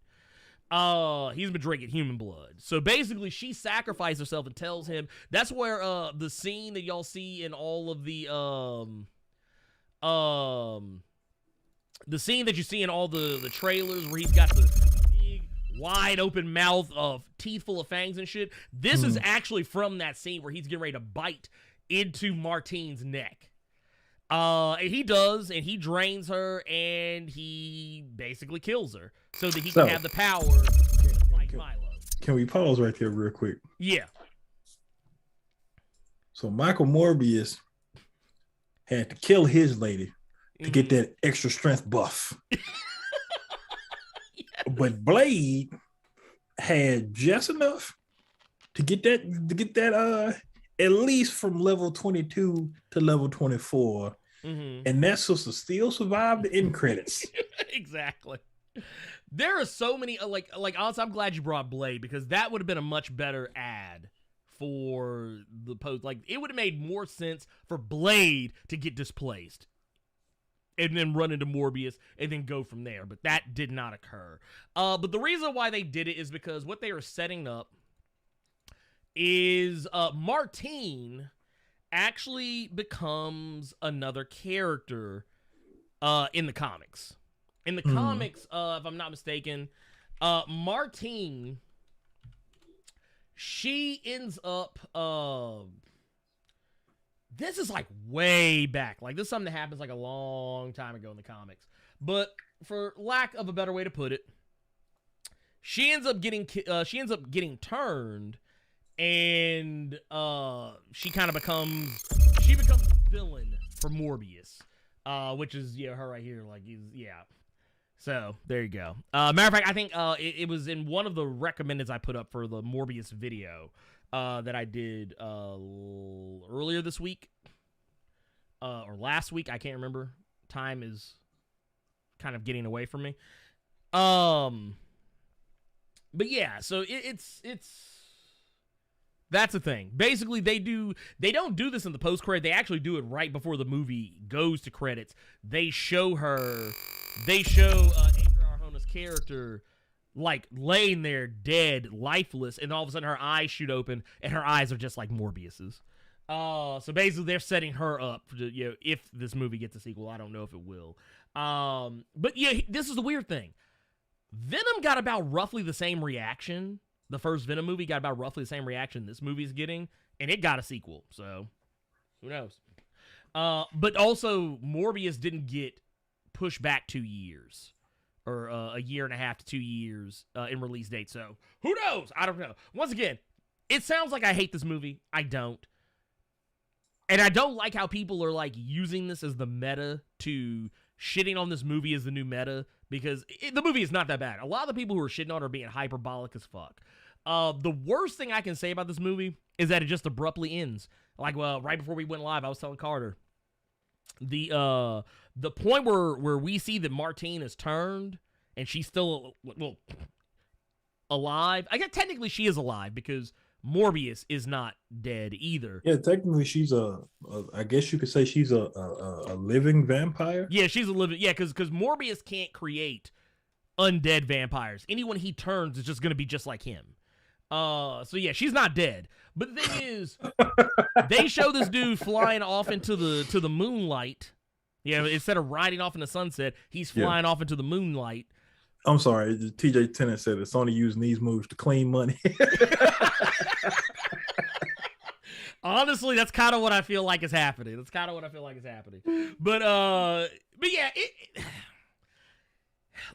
He's been drinking human blood. So basically, she sacrificed herself and tells him. That's where the scene that y'all see in all of the scene that you see in all the trailers where he's got the big, wide open mouth of teeth full of fangs and shit. This is actually from that scene where he's getting ready to bite into Martine's neck. And he does, and he drains her, and he basically kills her so that he can have the power to fight Milo. Can we pause right there real quick? Yeah. So Michael Morbius had to kill his lady to get that extra strength buff. But Blade had just enough to get that at least from level 22 to level 24 and that sister still survived the end credits. Exactly. There are so many like honestly, I'm glad you brought Blade, because that would have been a much better ad for the post. Like, it would have made more sense for Blade to get displaced and then run into Morbius and then go from there. But that did not occur. But the reason why they did it is because what they are setting up is Martine actually becomes another character in the comics. In the comics, if I'm not mistaken, Martine, she ends up, this is like way back. Like, this is something that happens like a long time ago in the comics. But for lack of a better way to put it, she ends up getting turned, and she becomes a villain for Morbius, which is her right here. Like, So there you go. Matter of fact, I think it was in one of the recommendeds I put up for the Morbius video that I did earlier this week or last week. I can't remember. Time is kind of getting away from me. But yeah, so it's that's the thing. Basically, they don't do this in the post credit. They actually do it right before the movie goes to credits. They show Adria Arjona's character like laying there dead, lifeless, and all of a sudden her eyes shoot open, and her eyes are just like Morbius's. So basically, they're setting her up for if this movie gets a sequel. I don't know if it will. But yeah, this is the weird thing. Venom got about roughly the same reaction. The first Venom movie got about roughly the same reaction this movie's getting, and it got a sequel. So who knows? But also, Morbius didn't get pushed back 2 years, or a year and a half to 2 years in release date. So who knows? I don't know. Once again, it sounds like I hate this movie. I don't. And I don't like how people are like using this as the meta to shitting on this movie as the new meta, because the movie is not that bad. A lot of the people who are shitting on it are being hyperbolic as fuck. The worst thing I can say about this movie is that it just abruptly ends. Like, well, right before we went live, I was telling Carter, the point where we see that Martine is turned and she's still alive. I guess technically she is alive because Morbius is not dead either. Yeah, technically she's I guess you could say she's a living vampire. Yeah, she's a living. Yeah, because Morbius can't create undead vampires. Anyone he turns is just gonna be just like him. So yeah, she's not dead. But the thing is, they show this dude flying off into the moonlight. Yeah, instead of riding off in the sunset, he's flying off into the moonlight. I'm sorry, TJ Tennant said it's only using these moves to clean money. Honestly, that's kind of what I feel like is happening. But yeah,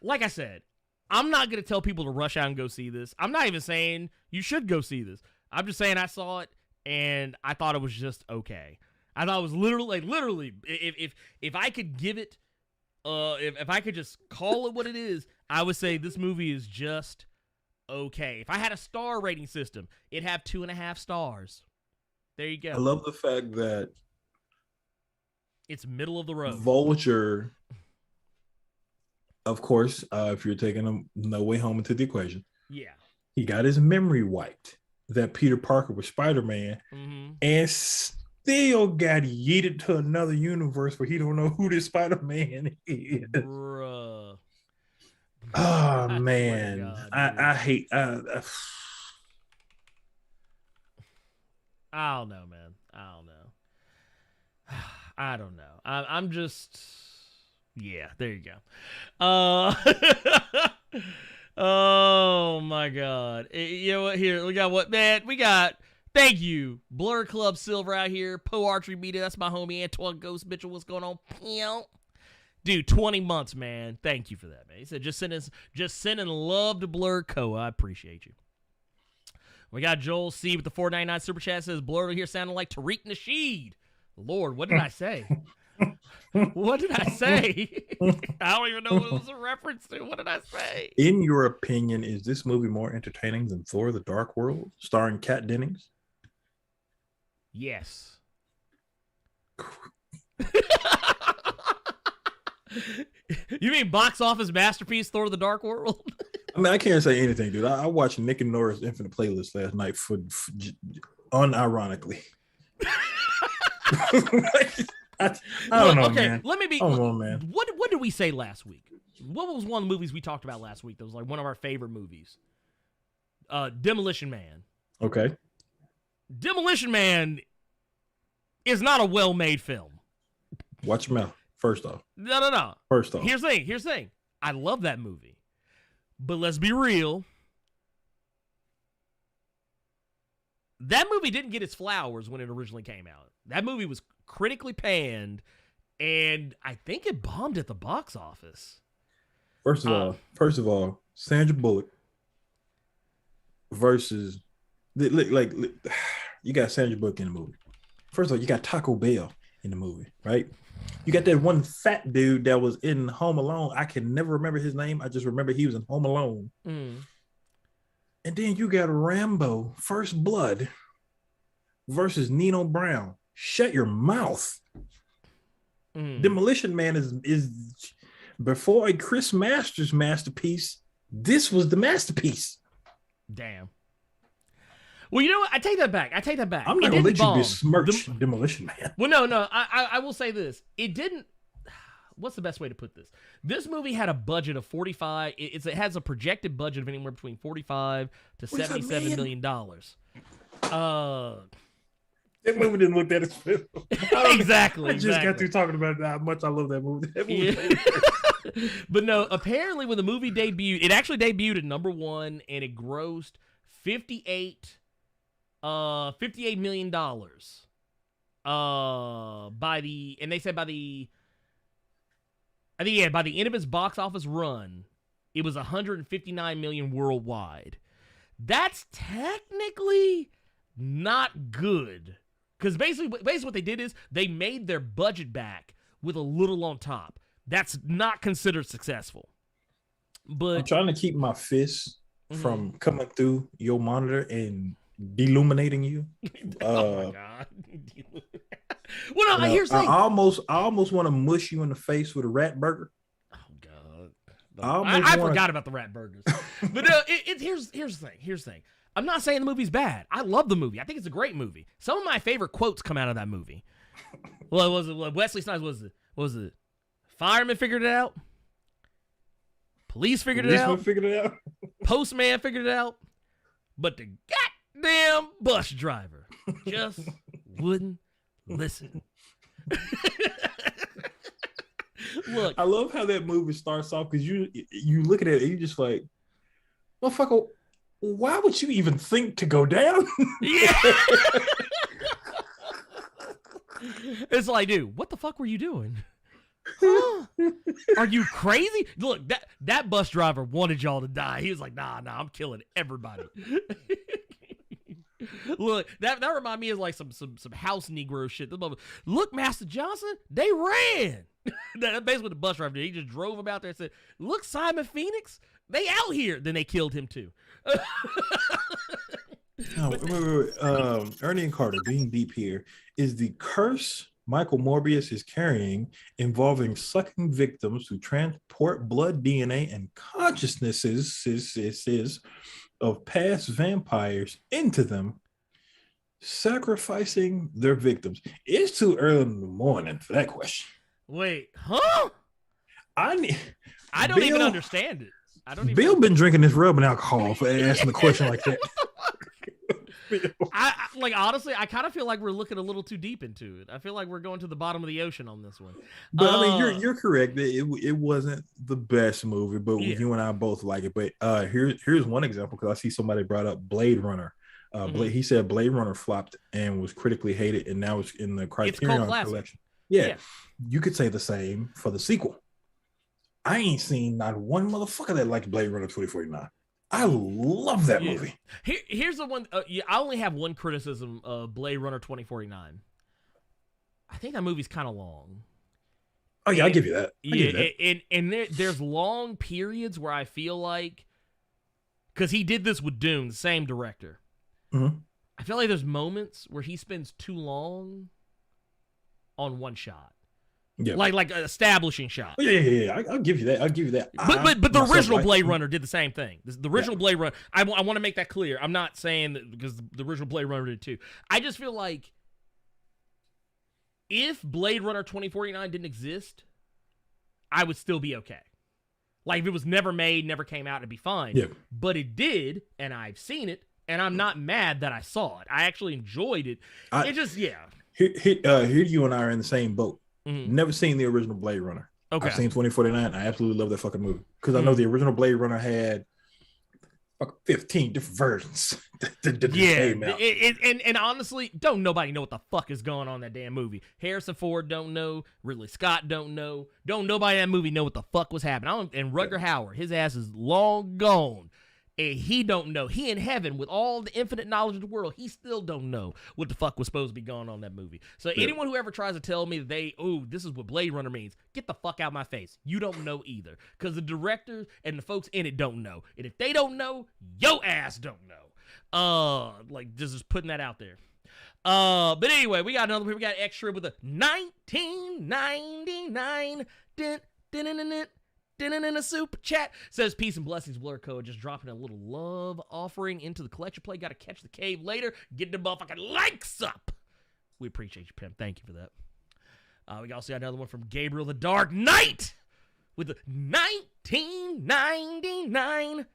like I said, I'm not going to tell people to rush out and go see this. I'm not even saying you should go see this. I'm just saying I saw it and I thought it was just okay. I thought it was literally, if I could give it, if I could just call it what it is, I would say this movie is just okay. If I had a star rating system, it'd have 2.5 stars. There you go. I love the fact that it's middle of the road. Vulture, of course, if you're taking No Way Home into the equation, he got his memory wiped that Peter Parker was Spider-Man, and still got yeeted to another universe where he don't know who this Spider-Man is. Bruh. Oh man, I hate. I don't know, man. I don't know. I'm just. Yeah, there you go. Oh my God. You know what? Here we got what, man? We got. Thank you, Blerd Club Silver out here. Poe Archery Media. That's my homie Antoine Ghost Mitchell. What's going on? Dude, 20 months, man. Thank you for that, man. He said, just sending love to Blerd Co. I appreciate you. We got Joel C with the $4.99 super chat. Says Blerd here sounding like Tariq Nasheed. Lord, what did I say? What did I say? I don't even know what it was a reference to. What did I say? In your opinion, is this movie more entertaining than Thor: The Dark World, starring Kat Dennings? Yes. You mean box office masterpiece Thor: The Dark World? I mean, I can't say anything, dude. I watched Nick and Nora's Infinite Playlist last night unironically. I don't know, okay, man. let me be. I don't know, man. What did we say last week? What was one of the movies we talked about last week that was like one of our favorite movies? Demolition Man. Okay. Demolition Man is not a well-made film. Watch your mouth. First off. No. First off. Here's the thing. I love that movie. But let's be real. That movie didn't get its flowers when it originally came out. That movie was critically panned, and I think it bombed at the box office. First of all, Sandra Bullock versus you got Sandra Bullock in the movie. First of all, you got Taco Bell in the movie, right? You got that one fat dude that was in Home Alone. I can never remember his name. I just remember he was in Home Alone. Mm. And then you got Rambo, First Blood versus Nino Brown. Shut your mouth. Mm. Demolition Man is before a Chris Masters masterpiece. This was the masterpiece. Damn. Well, you know what? I take that back. I'm not going to let you besmirch Demolition Man. Well, no. I will say this. It didn't. What's the best way to put this? This movie had a budget of 45. It has a projected budget of anywhere between 45 to 77 million dollars. That movie didn't look that expensive. Exactly. I just got through talking about how much I love that movie. But no, apparently when the movie debuted, it actually debuted at number 1 and it grossed $58 million. By the end of its box office run, it was 159 million worldwide. That's technically not good. Because basically what they did is they made their budget back with a little on top. That's not considered successful. But I'm trying to keep my fists from coming through your monitor and deluminating you. Oh my god! Well, no, here's the thing. I almost want to mush you in the face with a rat burger. Oh god! I forgot about the rat burgers. But no, here's the thing. I'm not saying the movie's bad. I love the movie. I think it's a great movie. Some of my favorite quotes come out of that movie. Well, was it Wesley Snipes? Was it fireman figured it out? Police figured it out. Postman figured it out. But the goddamn bus driver just wouldn't listen. Look, I love how that movie starts off because you look at it and you just like, motherfucker, why would you even think to go down? Yeah. It's like, dude, what the fuck were you doing? Huh? Are you crazy? Look, that bus driver wanted y'all to die. He was like, nah, I'm killing everybody. Look, that remind me of like some house Negro shit. Look, Master Johnson, they ran. That's basically what the bus driver did. He just drove him out there and said, look, Simon Phoenix, they out here. Then they killed him too. Ernie and Carter, being deep here, is the curse Michael Morbius is carrying involving sucking victims to transport blood, DNA, and consciousnesses of past vampires into them, sacrificing their victims. It's too early in the morning for that question. Wait, huh? I don't even understand it. Bill been drinking this rubbing alcohol for asking a question like that. I like honestly, I kind of feel like we're looking a little too deep into it. I feel like we're going to the bottom of the ocean on this one. But I mean, you're correct. It wasn't the best movie, but you and I both like it. But here's one example because I see somebody brought up Blade Runner. He said Blade Runner flopped and was critically hated, and now it's in the Criterion collection. Yeah, you could say the same for the sequel. I ain't seen not one motherfucker that liked Blade Runner 2049. I love that movie. Here's the one. I only have one criticism of Blade Runner 2049. I think that movie's kind of long. Oh yeah, I'll give you that. And there's long periods where I feel like, because he did this with Dune, the same director. Mm-hmm. I feel like there's moments where he spends too long on one shot. Yeah. Like an establishing shot. Oh, yeah. I'll give you that. I'll give you that. But the original Blade Runner did the same thing. The original Blade Runner. I want to make that clear. I'm not saying that because the original Blade Runner did too. I just feel like if Blade Runner 2049 didn't exist, I would still be okay. Like if it was never made, never came out, it'd be fine. Yeah. But it did, and I've seen it, and I'm not mad that I saw it. I actually enjoyed it. It just Here you and I are in the same boat. Mm-hmm. Never seen the original Blade Runner. Okay. I've seen 2049. I absolutely love that fucking movie because I know the original Blade Runner had 15 different versions that came out. And honestly, don't nobody know what the fuck is going on in that damn movie. Harrison Ford don't know. Ridley Scott don't know. Don't nobody in that movie know what the fuck was happening. And Rutger Hauer, his ass is long gone. And he don't know. He in heaven with all the infinite knowledge of the world. He still don't know what the fuck was supposed to be going on in that movie. So anyone who ever tries to tell me that this is what Blade Runner means, get the fuck out of my face. You don't know either. Because the directors and the folks in it don't know. And if they don't know, yo ass don't know. Just putting that out there. But anyway, we got another one. We got extra with a 1999 in a super chat. Says peace and blessings, Blerd Code. Just dropping a little love offering into the collection play. Gotta catch the cave later. Get the motherfucking likes up. We appreciate you, Pimp. Thank you for that. We also got another one from Gabriel the Dark Knight with the 1999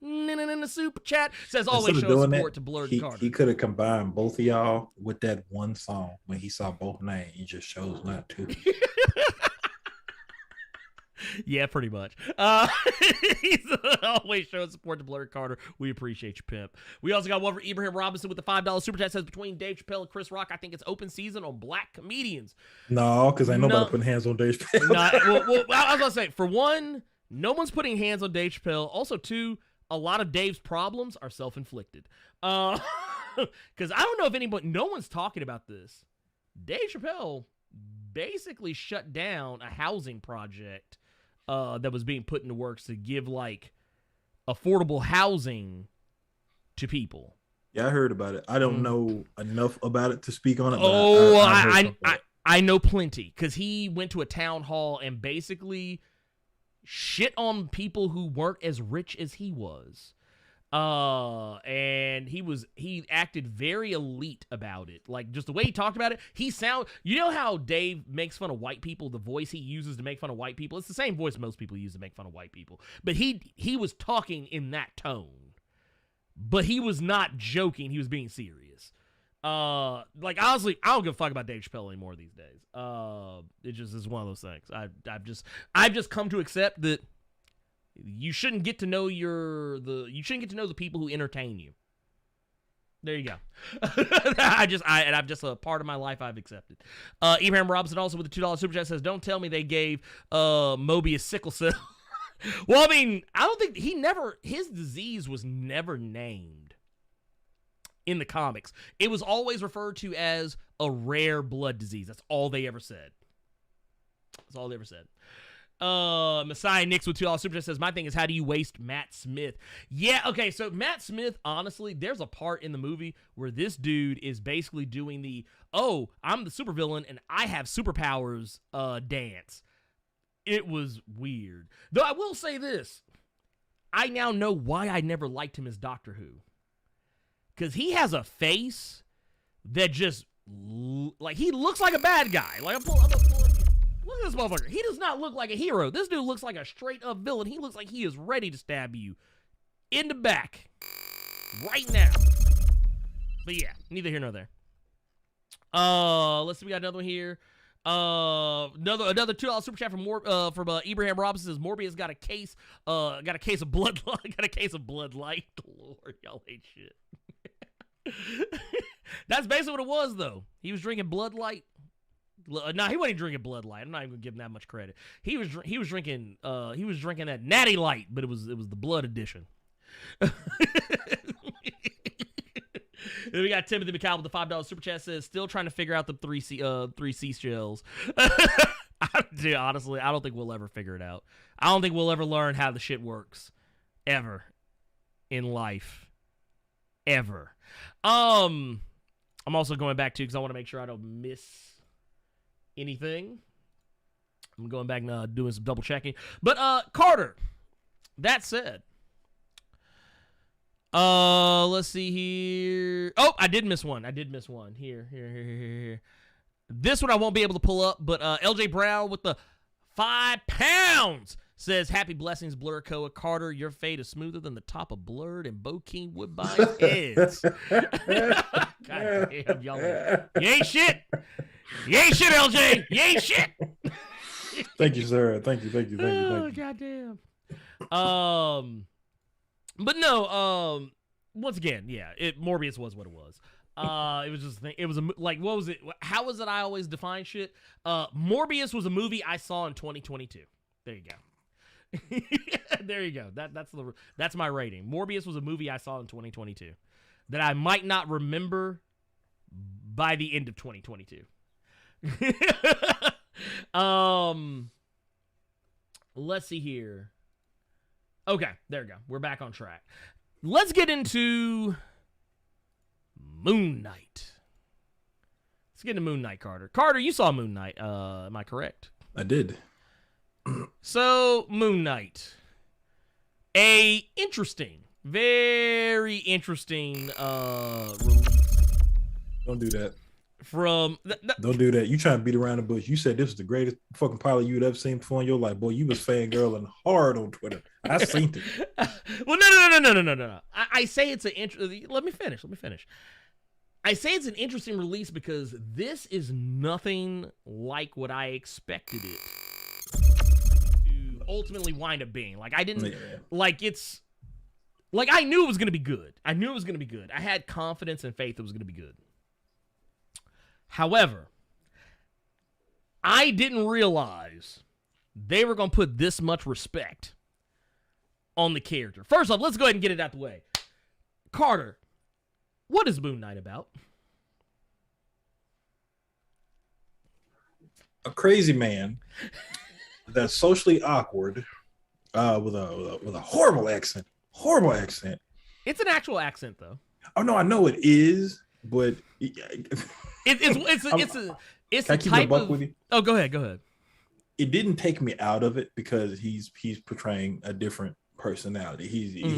in the super chat. Says always show support to Blerd Carter. He could have combined both of y'all with that one song when he saw both names. He just chose not to. Yeah, pretty much. He's always showing support to Blerd Carter. We appreciate you, Pimp. We also got one for Ibrahim Robinson with the $5 super chat. Says between Dave Chappelle and Chris Rock, I think it's open season on black comedians. No, because ain't nobody putting hands on Dave Chappelle. Well, I was gonna say, for one, no one's putting hands on Dave Chappelle. Also, two, a lot of Dave's problems are self-inflicted. Because I don't know if no one's talking about this. Dave Chappelle basically shut down a housing project that was being put into works to give affordable housing to people. Yeah, I heard about it. I don't know enough about it to speak on it. But I know plenty because he went to a town hall and basically shit on people who weren't as rich as he was. And he acted very elite about it. Like just the way he talked about it, you know how Dave makes fun of white people, the voice he uses to make fun of white people, it's the same voice most people use to make fun of white people. But he was talking in that tone. But he was not joking, he was being serious. Honestly, I don't give a fuck about Dave Chappelle anymore these days. It just is one of those things. I've just come to accept that you shouldn't get to know the people who entertain you. There you go. I've just a part of my life I've accepted. Ibrahim Robinson also with the $2 super chat says, "Don't tell me they gave Mobius sickle cell." Well, I mean, I don't think his disease was never named in the comics. It was always referred to as a rare blood disease. That's all they ever said. Messiah Nix with $2 super chat says, "My thing is, how do you waste Matt Smith?" Yeah, okay, so Matt Smith, honestly, there's a part in the movie where this dude is basically doing the, I'm the supervillain and I have superpowers dance. It was weird. Though I will say this, I now know why I never liked him as Doctor Who. Because he has a face that just, he looks like a bad guy. Look at this motherfucker. He does not look like a hero. This dude looks like a straight-up villain. He looks like he is ready to stab you in the back right now. But yeah, neither here nor there. Let's see. We got another one here. Another $2 super chat from Ibrahim Robinson says, "Morbius got a case of blood light." Lord, y'all hate shit. That's basically what it was, though. He was drinking Blood Light. No, he wasn't drinking Blood Light. I'm not even gonna give him that much credit. He was drinking that Natty Light, but it was the blood edition. Then we got Timothy McCall with the $5 super chat says, "Still trying to figure out the three seashells." Dude, honestly, I don't think we'll ever figure it out. I don't think we'll ever learn how the shit works, ever, in life, ever. I'm also going back to because I want to make sure I don't miss anything. I'm going back now, doing some double checking. But Carter, that said, let's see here. Oh, I did miss one. Here. This one I won't be able to pull up, but LJ Brown with the £5 says, happy blessings, Blerd Koa. Carter, your fate is smoother than the top of Blerd and Bokeem Woodbine's heads. God damn, y'all. You ain't shit. You ain't shit, LJ. You ain't shit. Thank you, sir. Thank you. Oh, goddamn. But no, once again, yeah, Morbius was what it was. It was just, it was like, what was it? How was it I always define shit? Morbius was a movie I saw in 2022. There you go. There you go. That's my rating. Morbius was a movie I saw in 2022 that I might not remember by the end of 2022. Let's see here. Okay, there we go. We're back on track. Let's get into Moon Knight. Let's get into Moon Knight, Carter. Carter, you saw Moon Knight. Am I correct? I did. So, Moon Knight. Very interesting release. Don't do that. Don't do that. You trying to beat around the bush. You said this was the greatest fucking pilot you'd ever seen before in your life. Boy, you was fangirling hard on Twitter. I seen it. Well, no. I say it's let me finish. I say it's an interesting release because this is nothing like what I expected it to ultimately wind up being. Like, I didn't, I knew it was going to be good. I had confidence and faith it was going to be good. However, I didn't realize they were going to put this much respect on the character. First off, let's go ahead and get it out the way. Carter, what is Moon Knight about? A crazy man that's socially awkward with a horrible accent. It's an actual accent, though. Oh no, I know it is, but it's a type of. With you? Oh, go ahead. It didn't take me out of it because he's portraying a different personality.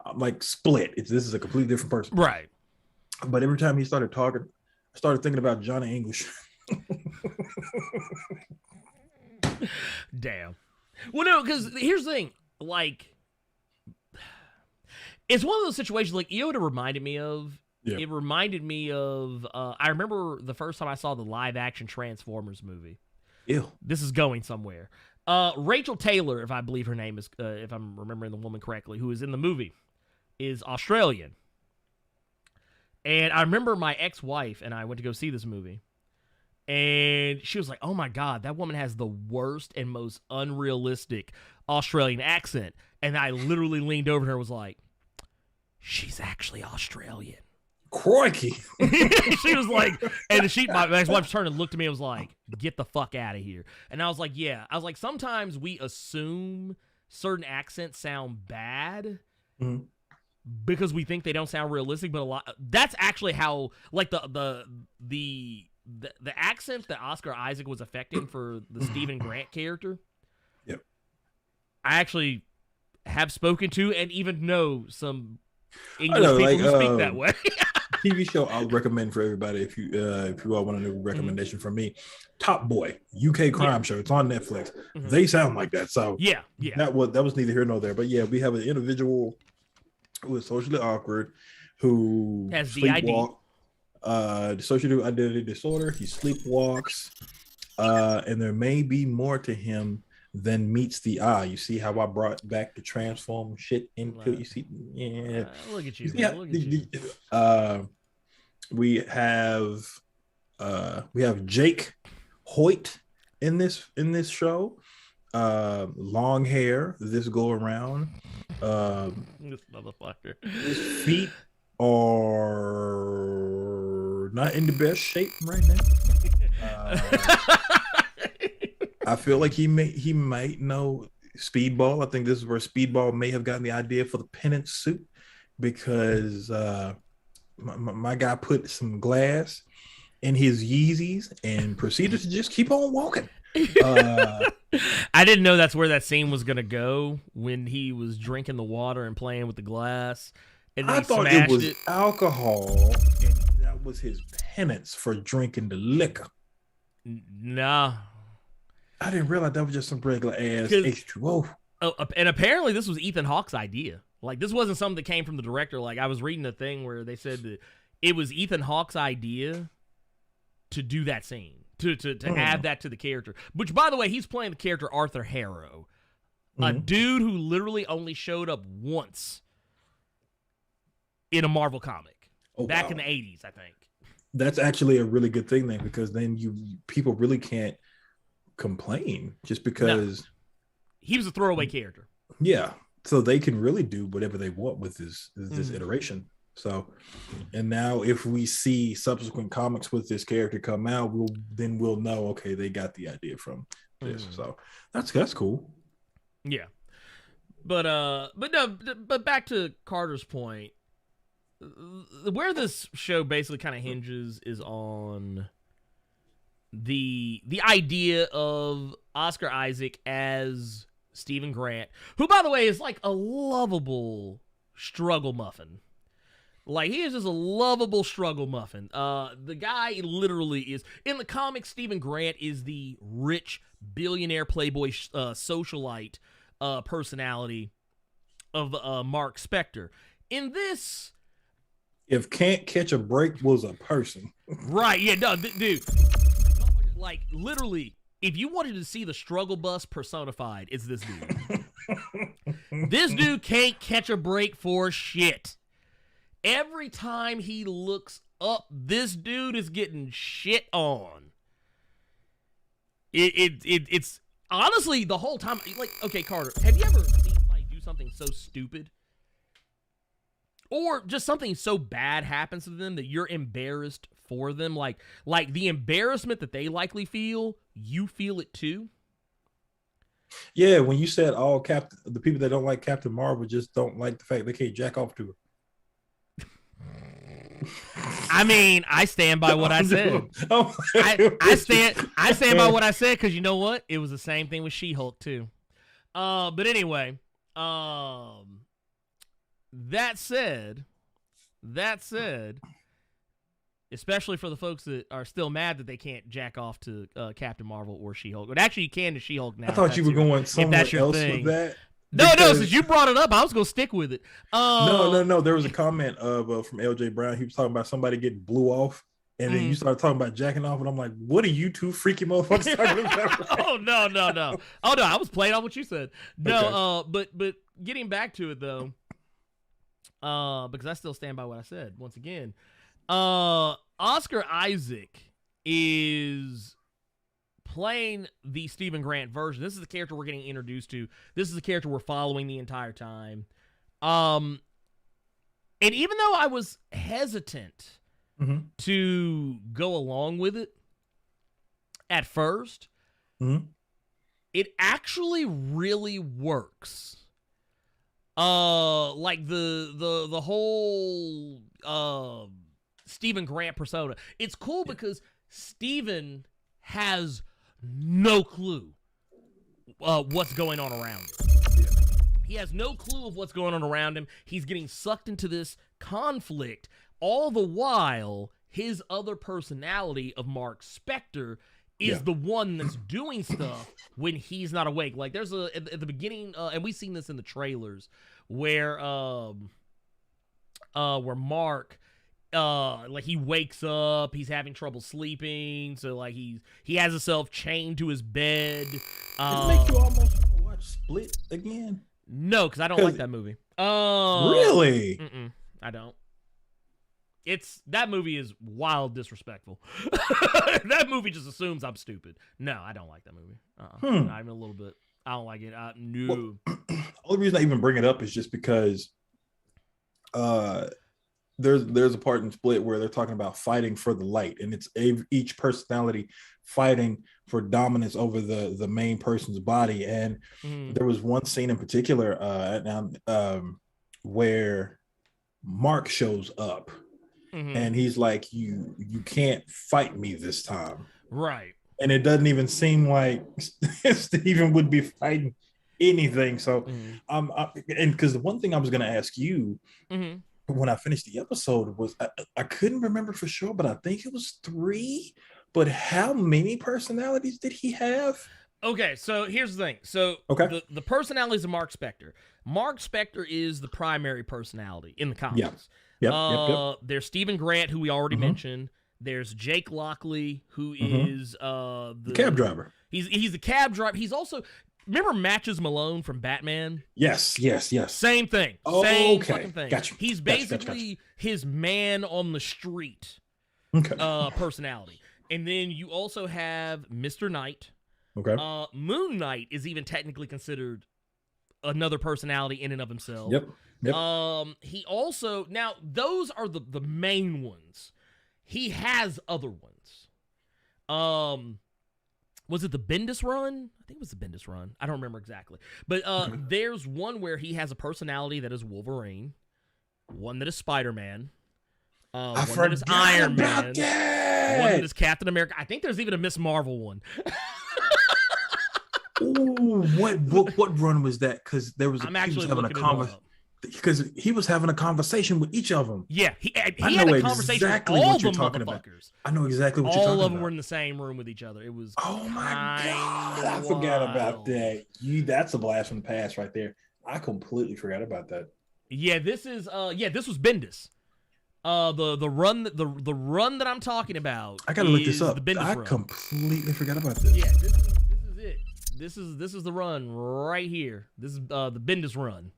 I'm like Split. This is a completely different person, right? But every time he started talking, I started thinking about Johnny English. Damn. Well, no, because here's the thing. Like, it's one of those situations. Like, you know what it reminded me of? Yeah. It reminded me of, I remember the first time I saw the live action Transformers movie. Ew. This is going somewhere. Rachel Taylor, if I believe her name is, if I'm remembering the woman correctly, who is in the movie, is Australian. And I remember my ex-wife and I went to go see this movie. And she was like, oh my God, that woman has the worst and most unrealistic Australian accent. And I literally leaned over to her and was like, she's actually Australian. Crikey. She was like, and my ex-wife turned and looked at me and was like, get the fuck out of here. And I was like, yeah. I was like, sometimes we assume certain accents sound bad because we think they don't sound realistic, but that's actually how, like, the accent that Oscar Isaac was affecting for the Stephen Grant character. Yep. I actually have spoken to and even know some English people who speak that way. TV show I'll recommend for everybody if you all want a new recommendation from me. Top Boy, UK crime show. It's on Netflix. They sound like that. So yeah. That was neither here nor there. But yeah, we have an individual who is socially awkward, who has DID. Dissociative identity disorder. He sleepwalks, and there may be more to him than meets the eye. You see how I brought back the transform shit into it? You see, yeah. Look at you. We have Jake Hoyt in this show. Long hair this go around. This motherfucker. His feet are not in the best shape right now. I feel like he might know Speedball. I think this is where Speedball may have gotten the idea for the pennant suit, because my guy put some glass in his Yeezys and proceeded to just keep on walking. I didn't know that's where that scene was gonna go when he was drinking the water and playing with the glass. And I thought it was alcohol, and that was his penance for drinking the liquor. Nah, I didn't realize that was just some regular ass H2O. Oh, and apparently this was Ethan Hawke's idea. Like, this wasn't something that came from the director. Like, I was reading a thing where they said that it was Ethan Hawke's idea to do that scene, to add that to the character. Which, by the way, he's playing the character Arthur Harrow, a dude who literally only showed up once in a Marvel comic back in the 80s, I think. That's actually a really good thing then, because then people really can't complain just because he was a throwaway character. Yeah, so they can really do whatever they want with this iteration. So, and now if we see subsequent comics with this character come out, we'll know, okay, they got the idea from this. So that's cool. Yeah, but back to Carter's point. Where this show basically kind of hinges is on the idea of Oscar Isaac as Stephen Grant, who, by the way, is like a lovable struggle muffin. Like, he is just a lovable struggle muffin. The guy literally is, in the comics, Stephen Grant is the rich billionaire playboy socialite personality of Mark Spector. In this, if Can't Catch a Break was a person. Right, yeah, no, dude. Like, literally, if you wanted to see the struggle bus personified, it's this dude. This dude can't catch a break for shit. Every time he looks up, this dude is getting shit on. It's honestly the whole time. Like, okay, Carter, have you ever seen somebody do something so stupid? Or just something so bad happens to them that you're embarrassed for them? Like the embarrassment that they likely feel, you feel it too? Yeah, when you said the people that don't like Captain Marvel just don't like the fact they can't jack off to her. I mean, I stand by what I said. I stand by what I said, because you know what? It was the same thing with She-Hulk too. But anyway, that said, especially for the folks that are still mad that they can't jack off to Captain Marvel or She-Hulk. But actually, you can to She-Hulk now. I thought you were going somewhere else with that. No, since you brought it up, I was going to stick with it. No. There was a comment from LJ Brown. He was talking about somebody getting blew off. And then you started talking about jacking off. And I'm like, what are you two freaky motherfuckers talking about? Oh, no. Oh, no, I was playing on what you said. No, okay. But getting back to it, though, because I still stand by what I said, once again, Oscar Isaac is playing the Stephen Grant version. This is the character we're getting introduced to. This is the character we're following the entire time. And even though I was hesitant to go along with it at first, it actually really works. Like the whole Stephen Grant persona. It's cool because Stephen has no clue what's going on around him. Yeah. He has no clue of what's going on around him. He's getting sucked into this conflict. All the while, his other personality of Mark Spector is the one that's doing stuff when he's not awake. Like, there's at the beginning, and we've seen this in the trailers, where Mark, like, he wakes up, he's having trouble sleeping, so like he has himself chained to his bed. Does it make you almost want to watch Split again? No, because I don't like that movie. Really? I don't. That movie is wild disrespectful. That movie just assumes I'm stupid. No, I don't like that movie. Not even a little bit. I don't like it. No. Well, the only reason I even bring it up is just because there's a part in Split where they're talking about fighting for the light, and it's each personality fighting for dominance over the main person's body. And there was one scene in particular where Mark shows up, and he's like, you can't fight me this time. Right. And it doesn't even seem like Steven would be fighting anything. So and because the one thing I was going to ask you when I finished the episode was I couldn't remember for sure, but I think it was 3. But how many personalities did he have? Okay, so here's the thing. So the personalities of Mark Spector. Mark Spector is the primary personality in the comics. Yep. There's Stephen Grant, who we already mentioned. There's Jake Lockley, who is the cab driver. He's the cab driver. He's also, remember Matches Malone from Batman? Yes. Same thing. Oh, Same okay. fucking thing. Gotcha. He's basically his man on the street personality. And then you also have Mr. Knight. Okay. Moon Knight is even technically considered another personality in and of himself. Yep. He also, now those are the main ones. He has other ones. Was it the Bendis run? I think it was the Bendis run. I don't remember exactly. But there's one where he has a personality that is Wolverine, one that is Spider-Man, one that is Iron Man, one that is Captain America. I think there's even a Miss Marvel one. Ooh, what run was that? Because there was I'm actually having a conversation. Because he was having a conversation with each of them. Yeah, he had a conversation with all the motherfuckers. I know exactly what you're talking about. All of them were in the same room with each other. It was oh my god, I forgot about that. That's a blast from the past right there. I completely forgot about that. Yeah, this was Bendis. The run that I'm talking about. I gotta look this up. I completely forgot about this. Yeah, this is it. This is the run right here. This is the Bendis run.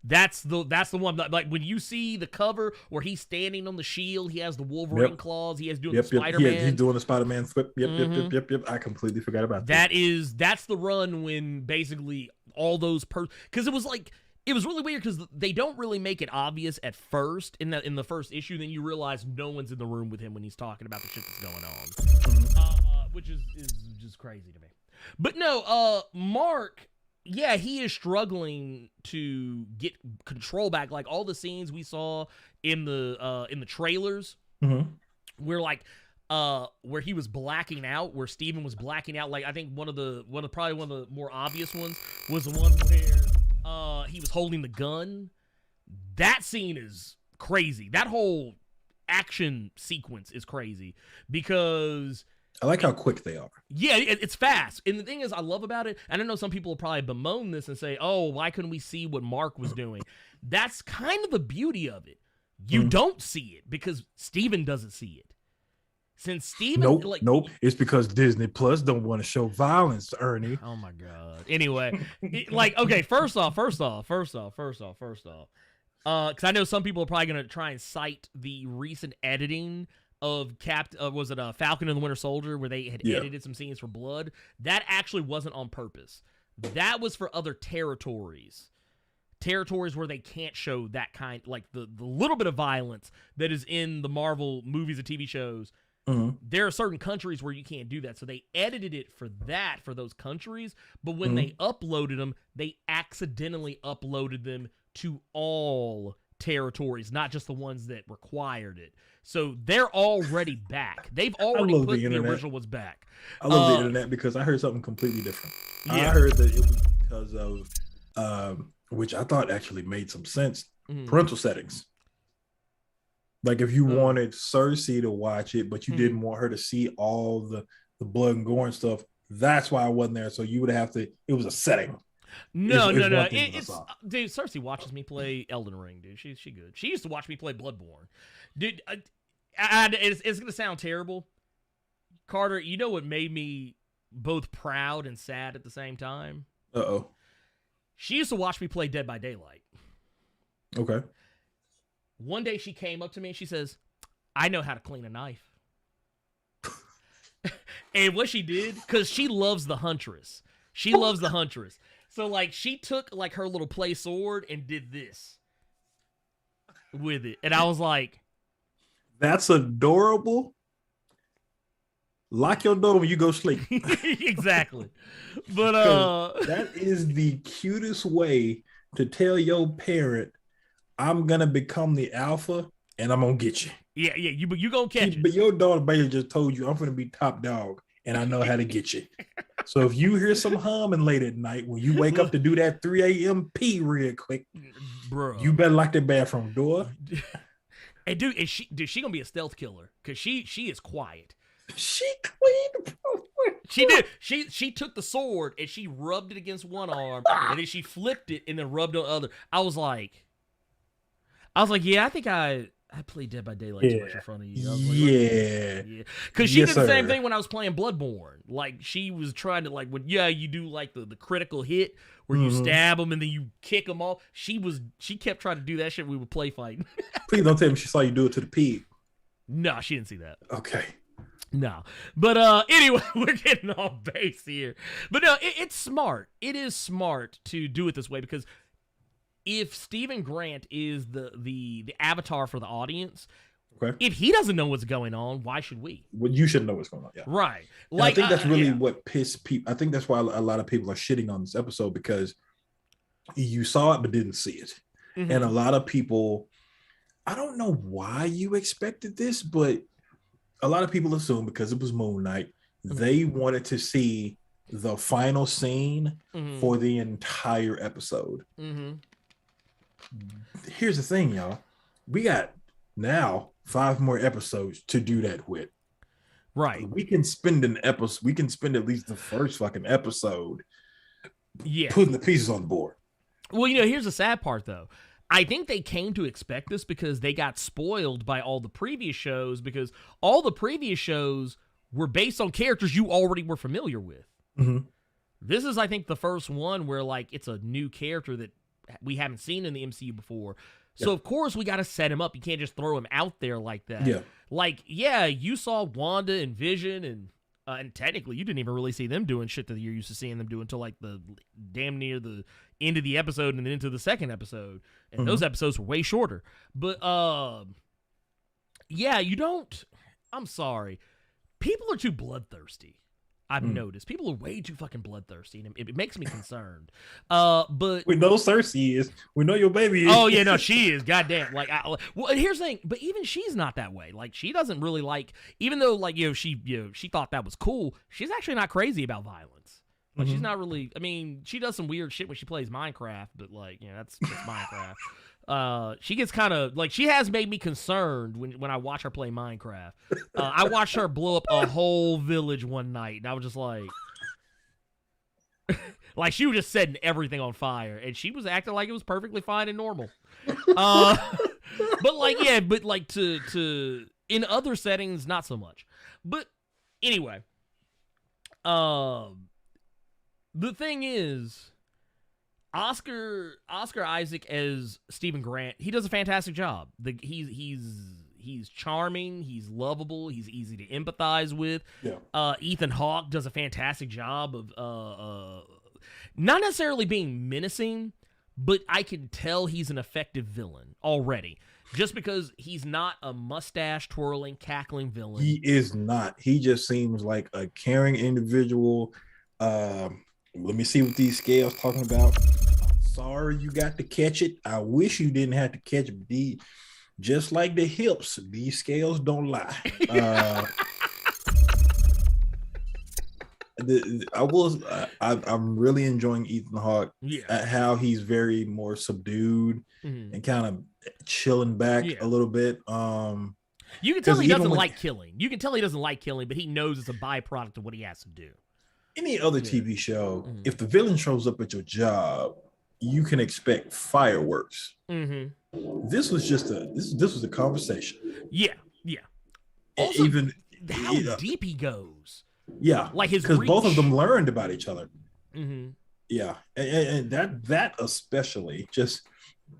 That's the one that, like, when you see the cover where he's standing on the shield, he has the Wolverine claws, he has doing the Spider-Man. He's doing the Spider-Man flip. Yep. I completely forgot about that. That's the run when basically all those because it was really weird because they don't really make it obvious at first in the first issue. Then you realize no one's in the room with him when he's talking about the shit that's going on, which is just crazy to me. But no, Mark. Yeah, he is struggling to get control back. Like all the scenes we saw in the trailers, where he was blacking out, where Steven was blacking out. Like I think one of the more obvious ones was the one where he was holding the gun. That scene is crazy. That whole action sequence is crazy because I like how quick they are. Yeah, it's fast. And the thing is, I love about it, and I know some people will probably bemoan this and say, oh, why couldn't we see what Mark was doing? That's kind of the beauty of it. You don't see it because Steven doesn't see it. Since Steven... Nope. It's because Disney Plus don't want to show violence, Ernie. Oh, my God. Anyway, okay, first off. Because I know some people are probably going to try and cite the recent editing of Falcon and the Winter Soldier, where they had edited some scenes for blood. That actually wasn't on purpose. That was for other territories where they can't show that kind, like the little bit of violence that is in the Marvel movies and TV shows. There are certain countries where you can't do that, so they edited it for those countries. But when they uploaded them, they accidentally uploaded them to all territories, not just the ones that required it. So they're already back. They've already put the original ones back. I love the internet because I heard something completely different. Yeah. I heard that it was because of, which I thought actually made some sense, parental settings. Like if you wanted Cersei to watch it, but you didn't want her to see all the blood and gore and stuff, that's why I wasn't there. So you would have to, it was a setting. No. It's dude. Cersei watches me play Elden Ring, dude. She good. She used to watch me play Bloodborne, dude. It's gonna sound terrible, Carter. You know what made me both proud and sad at the same time? She used to watch me play Dead by Daylight. Okay. One day she came up to me and she says, "I know how to clean a knife." And what she did, because she loves the Huntress. She loves the Huntress. So, like, she took, like, her little play sword and did this with it. And I was like... That's adorable. Lock your door when you go sleep. Exactly. But, that is the cutest way to tell your parent, I'm gonna become the alpha, and I'm gonna get you. Yeah, you gonna catch it. But your daughter basically just told you I'm gonna be top dog, and I know how to get you. So if you hear some humming late at night when you wake up to do that 3 a.m. pee real quick, bro, you better lock the bathroom door. And dude, she gonna be a stealth killer because she is quiet. She cleaned. She did. She took the sword and she rubbed it against one arm, and then she flipped it and then rubbed on the other. I was like, yeah, I think I played Dead by Daylight too much in front of you. I was like, yeah. Because she did the same thing when I was playing Bloodborne. Like she was trying to you do like the critical hit where you stab them and then you kick them off. She kept trying to do that shit. We would play fighting. Please don't tell me she saw you do it to the pig. No, she didn't see that. Okay. No, but anyway, we're getting off base here. But no, it's smart. It is smart to do it this way because if Stephen Grant is the avatar for the audience, okay, if he doesn't know what's going on, why should we? Well, you should know what's going on. Yeah, right. Like, I think that's really what pissed people. I think that's why a lot of people are shitting on this episode because you saw it but didn't see it, and a lot of people. I don't know why you expected this, but a lot of people assume because it was Moon Knight, they wanted to see the final scene for the entire episode. Here's the thing, y'all. We got now 5 more episodes to do that with. Right. We can spend an episode. We can spend at least the first fucking episode putting the pieces on the board. Well, here's the sad part, though. I think they came to expect this because they got spoiled by all the previous shows because all the previous shows were based on characters you already were familiar with. This is, I think, the first one where, it's a new character that we haven't seen in the MCU before. So, of course, we got to set him up. You can't just throw him out there like that. Yeah. You saw Wanda and Vision, and technically, you didn't even really see them doing shit that you're used to seeing them do until, the damn near the end of the episode and then into the second episode. And those episodes were way shorter. But, you don't... I'm sorry. People are too bloodthirsty. I've noticed. People are way too fucking bloodthirsty, and it makes me concerned. But we know Cersei is. We know your baby is. Oh, yeah, no, she is. Goddamn. Well, here's the thing. But even she's not that way. She doesn't really even though, she thought that was cool, she's actually not crazy about violence. She's not really, she does some weird shit when she plays Minecraft, but, that's Minecraft. She gets kind of, she has made me concerned when I watch her play Minecraft. I watched her blow up a whole village one night, and I was just she was just setting everything on fire, and she was acting like it was perfectly fine and normal. But to in other settings, not so much. But anyway, the thing is, Oscar Isaac as Stephen Grant, he does a fantastic job. He's charming, he's lovable, he's easy to empathize with. Yeah. Ethan Hawke does a fantastic job of not necessarily being menacing, but I can tell he's an effective villain already. Just because he's not a mustache twirling, cackling villain. He is not. He just seems like a caring individual. Let me see what these scales talking about. Sorry you got to catch it. I wish you didn't have to catch it. Just like the hips, these scales don't lie. I'm really enjoying Ethan Hawke. At how he's very more subdued and kind of chilling back a little bit. You can tell he doesn't like killing. You can tell he doesn't like killing, but he knows it's a byproduct of what he has to do. Any other TV show, if the villain shows up at your job, you can expect fireworks. This was just this was a conversation. Yeah. Also, even how deep he goes. Yeah, because both of them learned about each other. Yeah, and that especially just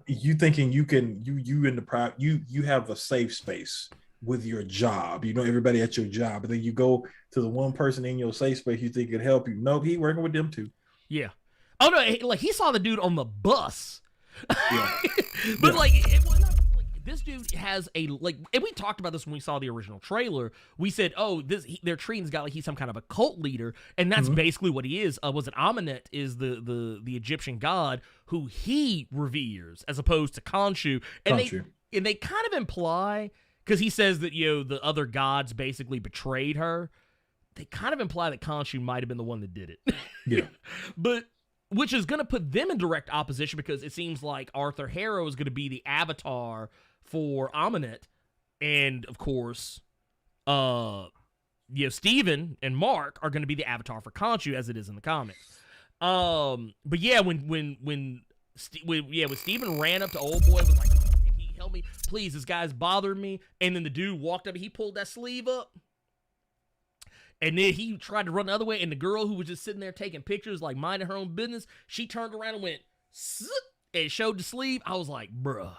you thinking you can you in the you have a safe space with your job. Everybody at your job, and then you go to the one person in your safe space you think could help you. Nope, he working with them too. Yeah. Oh no, he saw the dude on the bus. Yeah. But this dude has a and we talked about this when we saw the original trailer. We said, oh, they're treating this guy like he's some kind of a cult leader, and that's basically what he is. Was it Amenet is the Egyptian god who he reveres, as opposed to Khonshu, and they kind of imply, because he says that the other gods basically betrayed her. They kind of imply that Khonshu might have been the one that did it. Yeah, but. Which is going to put them in direct opposition, because it seems like Arthur Harrow is going to be the avatar for Amenet. And, of course, Steven and Mark are going to be the avatar for Khonshu, as it is in the comics. But yeah, when Steven ran up to old boy and was like, oh, can he help me? Please, this guy's bothering me. And then the dude walked up and he pulled that sleeve up. And then he tried to run the other way, and the girl who was just sitting there taking pictures, like minding her own business, she turned around and went, and showed the sleeve. I was like, bruh.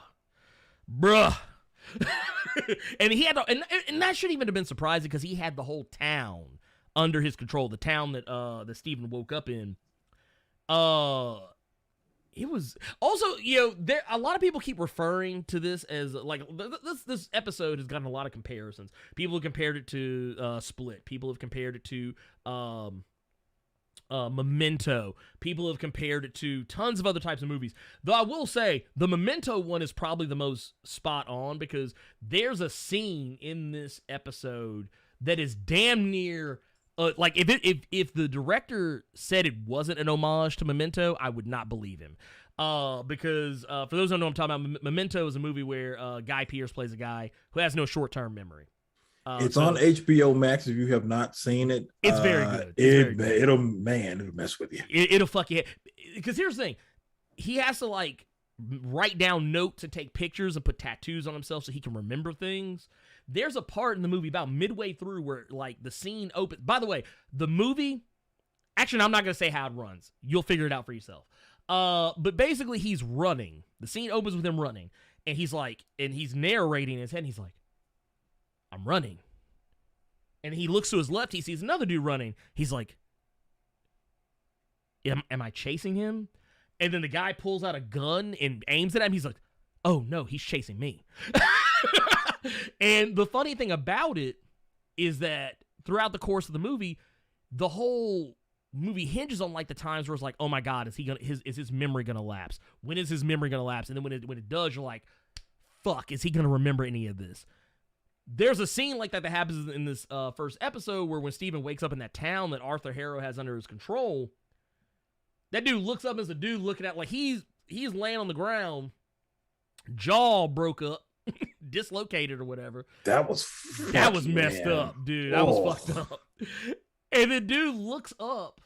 And he had, and that shouldn't even have been surprising, because he had the whole town under his control, the town that Steven woke up in. It was also, there a lot of people keep referring to this as like this episode has gotten a lot of comparisons. People have compared it to Split. People have compared it to Memento. People have compared it to tons of other types of movies. Though I will say the Memento one is probably the most spot on, because there's a scene in this episode that is damn near. Like if the director said it wasn't an homage to Memento, I would not believe him. Because for those who don't know what I'm talking about, Memento is a movie where Guy Pearce plays a guy who has no short-term memory. It's on HBO Max. If you have not seen it, it's very good. It'll mess with you. It'll fuck you. Because here's the thing, he has to like write down notes and take pictures and put tattoos on himself so he can remember things. There's a part in the movie about midway through where like the scene opens. By the way, the movie, actually, I'm not going to say how it runs. You'll figure it out for yourself. But basically he's running. The scene opens with him running, and he's like, and he's narrating in his head, and he's like, I'm running. And he looks to his left, he sees another dude running. He's like, am I chasing him? And then the guy pulls out a gun and aims at him. He's like, oh no, he's chasing me. And the funny thing about it is that throughout the course of the movie, the whole movie hinges on like the times where it's like, oh my God, is his memory gonna lapse? When is his memory gonna lapse? And then when it does, you're like, fuck, is he gonna remember any of this? There's a scene like that happens in this first episode where when Steven wakes up in that town that Arthur Harrow has under his control, that dude looks up as a dude looking at, like, he's laying on the ground, jaw broke up, dislocated or whatever. That was messed up, dude. That was fucked up. And the dude looks up,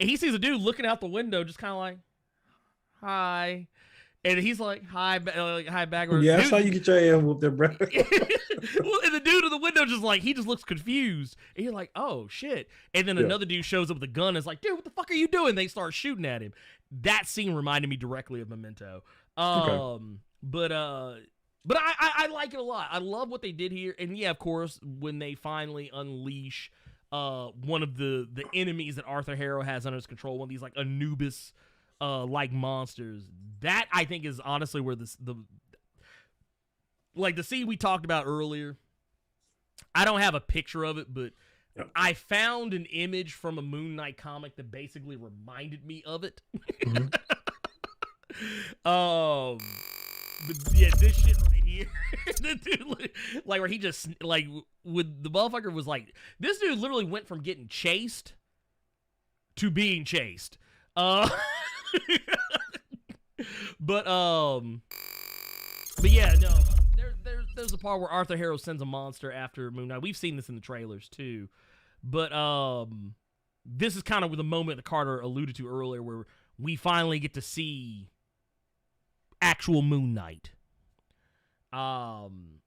and he sees a dude looking out the window, just kind of like, hi. And he's like, hi back. Yeah, that's how you get your ass whooped there, bro. Well, and the dude in the window just like, he just looks confused. And you're like, oh, shit. And then another dude shows up with a gun and is like, dude, what the fuck are you doing? They start shooting at him. That scene reminded me directly of Memento. But I like it a lot. I love what they did here. And yeah, of course, when they finally unleash one of the enemies that Arthur Harrow has under his control, one of these like Anubis like monsters, that I think is honestly where the scene we talked about earlier. I don't have a picture of it, but I found an image from a Moon Knight comic that basically reminded me of it. Mm-hmm. But yeah, this shit right here, the dude, like where he just like with the motherfucker was like, this dude literally went from getting chased to being chased. But yeah, no. There's a part where Arthur Harrow sends a monster after Moon Knight. We've seen this in the trailers too, but this is kind of the moment that Carter alluded to earlier, where we finally get to see actual Moon Knight. And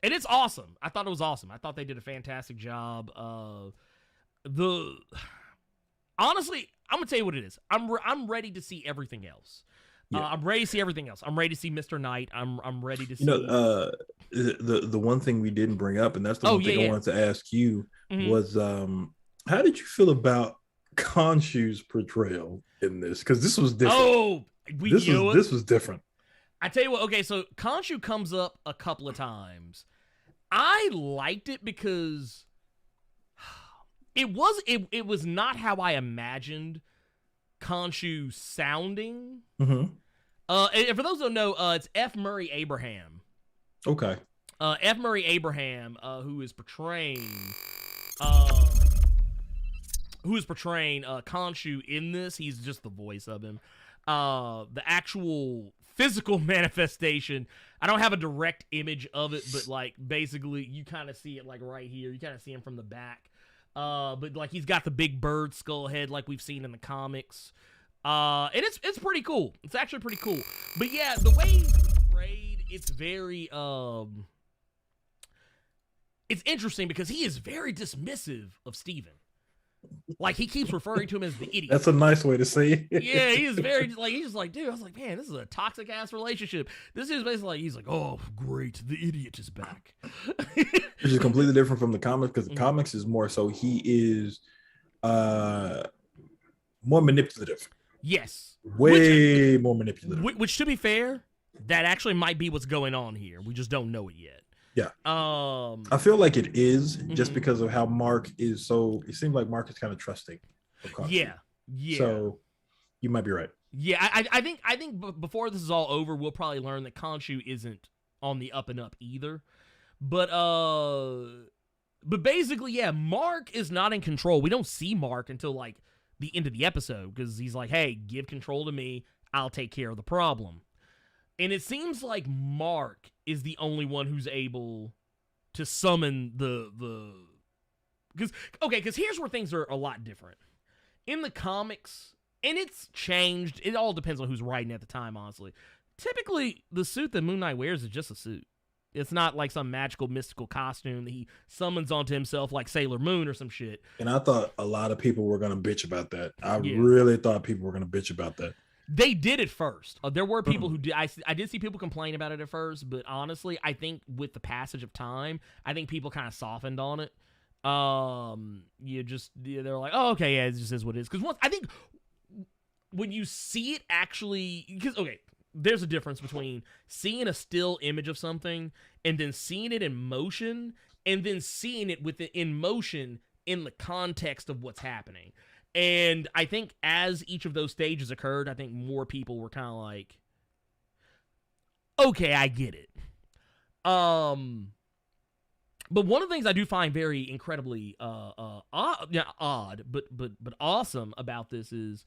it's awesome. I thought it was awesome. I thought they did a fantastic job. Honestly, I'm gonna tell you what it is. I'm ready to see everything else. Yeah. I'm ready to see everything else. I'm ready to see Mr. Knight. I'm ready to see. The one thing we didn't bring up, and that's the one thing I wanted to ask you, was how did you feel about Khonshu's portrayal in this? Because this was different. Oh, this was different. I tell you what, okay, so Khonshu comes up a couple of times. I liked it because it was not how I imagined Khonshu sounding. Mm-hmm. And for those who don't know, it's F. Murray Abraham. Okay. F. Murray Abraham, who is portraying Khonshu in this. He's just the voice of him. The actual physical manifestation, I don't have a direct image of it, but like basically you kind of see it like right here. You kind of see him from the back. But like he's got the big bird skull head like we've seen in the comics. And it's pretty cool. It's actually pretty cool. But yeah, the way he's portrayed, it's very it's interesting because he is very dismissive of Steven. Like, he keeps referring to him as the idiot. That's a nice way to say it. Yeah, he is very, like, he's just like, dude, I was like, man, this is a toxic-ass relationship. This is basically like, he's like, oh, great, the idiot is back. Which is completely different from the comics, because the comics is more so he is more manipulative. Yes. Way more manipulative. Which, to be fair, that actually might be what's going on here. We just don't know it yet. Yeah. I feel like it is just because of how Mark is so, it seems like Mark is kind of trusting of Khonshu. Yeah. Yeah. So you might be right. Yeah, I think before this is all over, we'll probably learn that Khonshu isn't on the up and up either. But basically, yeah, Mark is not in control. We don't see Mark until like the end of the episode because he's like, hey, give control to me. I'll take care of the problem. And it seems like Mark is the only one who's able to summon the because here's where things are a lot different. In the comics, and it's changed, it all depends on who's writing at the time, honestly. Typically, the suit that Moon Knight wears is just a suit. It's not like some magical, mystical costume that he summons onto himself like Sailor Moon or some shit. And I thought a lot of people were going to bitch about that. I really thought people were going to bitch about that. They did it first. There were people who did. I did see people complain about it at first, but honestly, I think with the passage of time, I think people kind of softened on it. They're like, oh, okay, yeah, it just is what it is. Because I think when you see it actually, because okay, there's a difference between seeing a still image of something and then seeing it in motion and then seeing it in motion in the context of what's happening. And I think as each of those stages occurred, I think more people were kind of like, okay, I get it. But one of the things I do find very incredibly odd, but awesome about this is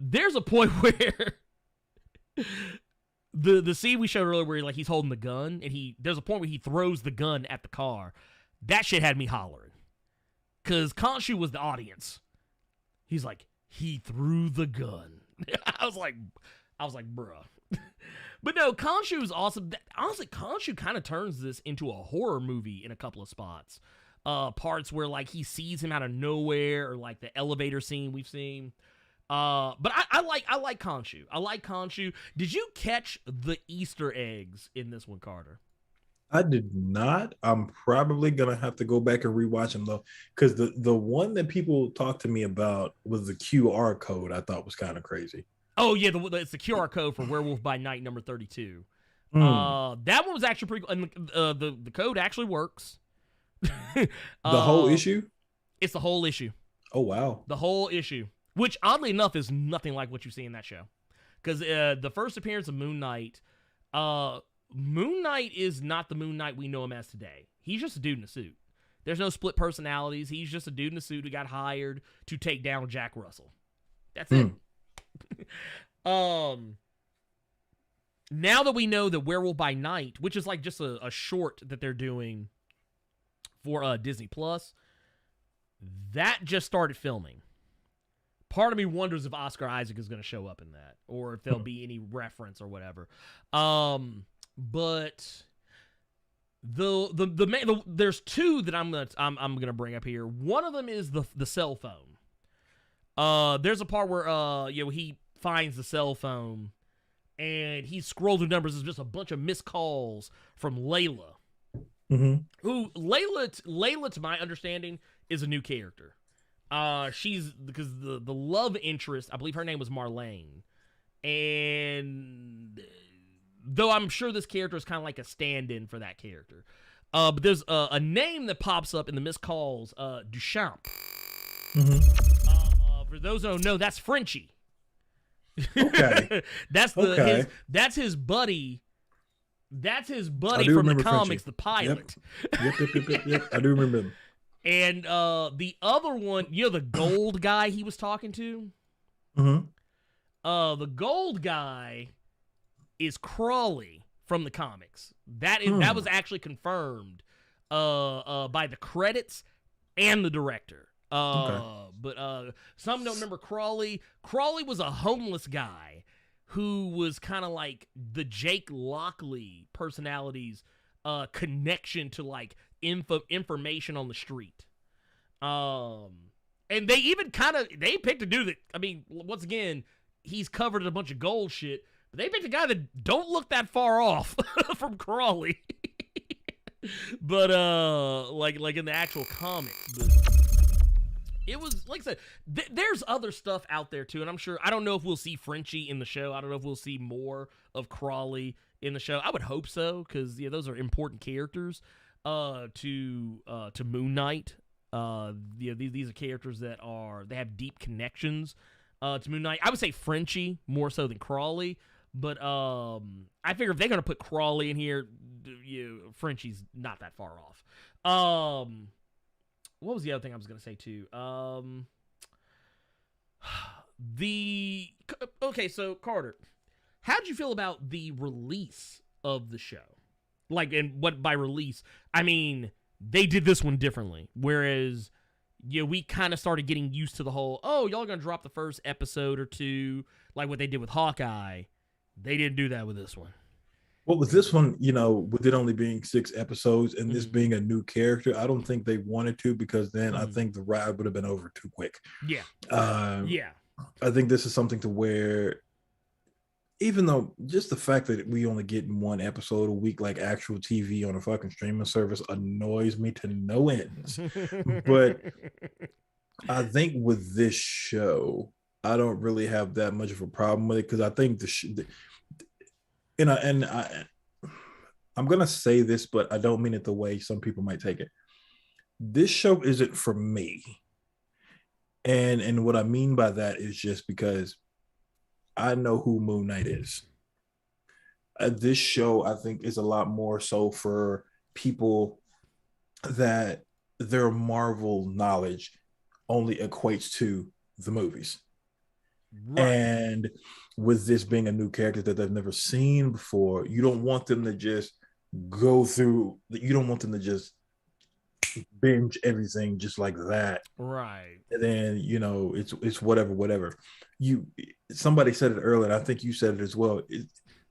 there's a point where the scene we showed earlier where he's holding the gun and there's a point where he throws the gun at the car. That shit had me hollering. Because Khonshu was the audience. He's like, he threw the gun. I was like, bruh. But no, Khonshu is awesome. Honestly, Khonshu kind of turns this into a horror movie in a couple of spots. Parts where like he sees him out of nowhere, or like the elevator scene we've seen. But I like Khonshu. I like Khonshu. Did you catch the Easter eggs in this one, Carter? I did not. I'm probably gonna have to go back and rewatch them though, because the one that people talked to me about was the QR code. I thought was kind of crazy. Oh yeah, it's the QR code for Werewolf by Night number 32. That one was actually pretty cool, and the code actually works. The whole issue? It's the whole issue. Oh wow, the whole issue, which oddly enough is nothing like what you see in that show, because the first appearance of Moon Knight, Moon Knight is not the Moon Knight we know him as today. He's just a dude in a suit. There's no split personalities. He's just a dude in a suit who got hired to take down Jack Russell. That's it. Now that we know that Werewolf by Night, which is like just a short that they're doing for Disney Plus, that just started filming. Part of me wonders if Oscar Isaac is going to show up in that, or if there'll be any reference or whatever. But there's two that I'm gonna bring up here. One of them is the cell phone. There's a part where he finds the cell phone and he scrolls through numbers. There's just a bunch of missed calls from Layla. Who Layla, to my understanding, is a new character. She's because the love interest, I believe her name was Marlene. And though I'm sure this character is kind of like a stand-in for that character. But there's a name that pops up in the missed calls, Duchamp. For those who don't know, that's Frenchie. Okay. That's his buddy. That's his buddy from the comics, Frenchie. the pilot. Yep. I do remember him. And the other one, the gold guy he was talking to? The gold guy is Crawley from the comics. That was actually confirmed by the credits and the director. But some don't remember Crawley. Crawley was a homeless guy who was kind of like the Jake Lockley personality's connection to like information on the street. And they even they picked a dude that, I mean, once again, he's covered in a bunch of gold shit, but they picked a guy that don't look that far off from Crawley. But like in the actual comics, but it was, like I said, there's other stuff out there too, and I'm sure, I don't know if we'll see Frenchie in the show. I don't know if we'll see more of Crawley in the show. I would hope so, because those are important characters to Moon Knight. These are characters that they have deep connections to Moon Knight. I would say Frenchie more so than Crawley, but I figure if they're gonna put Crawley in here, Frenchie's not that far off. What was the other thing I was going to say, too? Okay, so, Carter, how'd you feel about the release of the show? Like, and what by release, I mean, they did this one differently. Whereas, we kind of started getting used to the whole, y'all are going to drop the first episode or two, like what they did with Hawkeye. They didn't do that with this one. Well, with this one, with it only being 6 episodes and this being a new character, I don't think they wanted to, because then I think the ride would have been over too quick. Yeah. I think this is something to where, even though just the fact that we only get 1 episode a week, like actual TV on a fucking streaming service, annoys me to no ends. But I think with this show, I don't really have that much of a problem with it, because I think I'm gonna say this, but I don't mean it the way some people might take it. This show isn't for me, and what I mean by that is just because I know who Moon Knight is. This show, I think, is a lot more so for people that their Marvel knowledge only equates to the movies. Right. And with this being a new character that they've never seen before, you don't want them to just go through, you don't want them to just binge everything just like that. Right. And then, it's whatever. Somebody said it earlier, and I think you said it as well.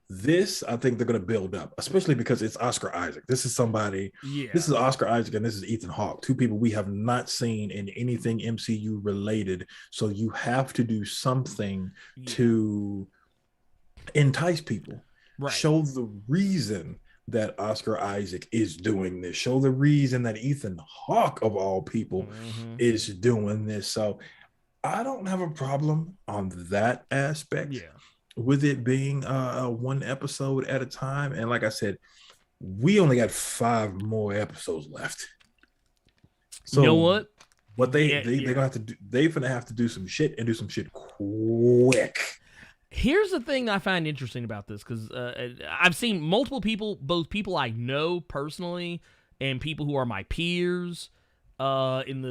This, I think they're going to build up, especially because it's Oscar Isaac. This is somebody, This is Oscar Isaac, and this is Ethan Hawke, 2 people we have not seen in anything MCU related. So you have to do something to entice people. Right. Show the reason that Oscar Isaac is doing this. Show the reason that Ethan Hawke, of all people, is doing this. So I don't have a problem on that aspect. Yeah. With it being 1 episode at a time. And like I said, we only got 5 more episodes left. So you know what? What they're gonna have to do, they're gonna have to do some shit, and do some shit quick. Here's the thing I find interesting about this, because I've seen multiple people, both people I know personally and people who are my peers in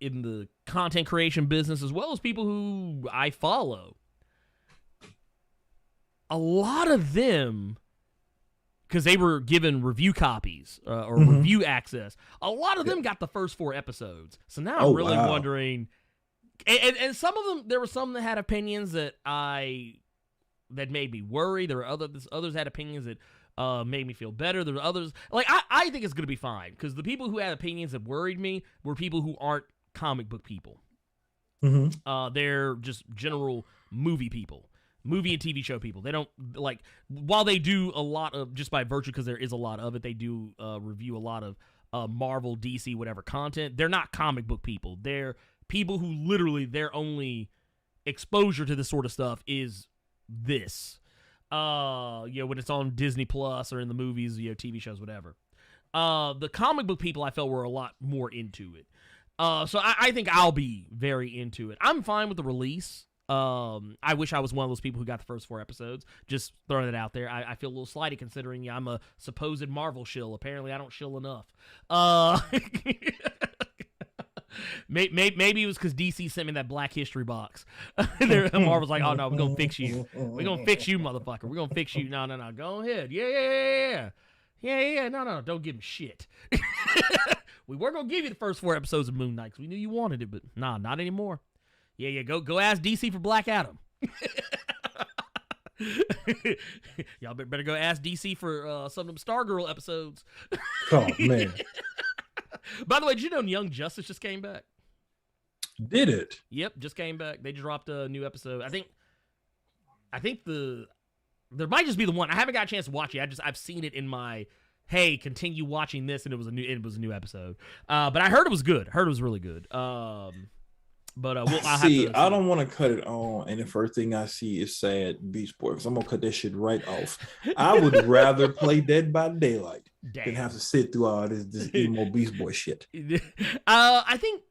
the content creation business, as well as people who I follow. A lot of them, because they were given review copies or review access, a lot of them got the first 4 episodes. So now I'm really wondering, and some of them, there were some that had opinions that made me worry. There were others had opinions that made me feel better. There were others, like, I think it's going to be fine, because the people who had opinions that worried me were people who aren't comic book people. They're just general movie people. Movie and TV show people. They don't, like, while they do a lot of, just by virtue, because there is a lot of it, they do review a lot of Marvel, DC, whatever content. They're not comic book people. They're people who literally their only exposure to this sort of stuff is this. When it's on Disney Plus or in the movies, TV shows, whatever. The comic book people I felt were a lot more into it. So I think I'll be very into it. I'm fine with the release. I wish I was one of those people who got the first 4 episodes. Just throwing it out there. I feel a little slighted considering I'm a supposed Marvel shill. Apparently, I don't shill enough. Maybe it was because DC sent me that Black History box. Marvel's like, oh no, we're gonna fix you. We're gonna fix you, motherfucker. We're gonna fix you. No. Go ahead. Yeah. No. Don't give him shit. We were gonna give you the first 4 episodes of Moon Knight because we knew you wanted it, but nah, not anymore. Yeah. Go ask DC for Black Adam. Y'all better go ask DC for some of them Stargirl episodes. Oh man. By the way, did you know Young Justice just came back? Did it? Yep, just came back. They dropped a new episode. I think there might just be the one. I haven't got a chance to watch it. I've seen it in my continue watching this, and it was a new episode. But I heard it was good. Heard it was really good. I'll see. I don't want to cut it on, and the first thing I see is sad Beast Boy because I'm gonna cut that shit right off. I would rather play Dead by Daylight than have to sit through all this emo Beast Boy shit. I think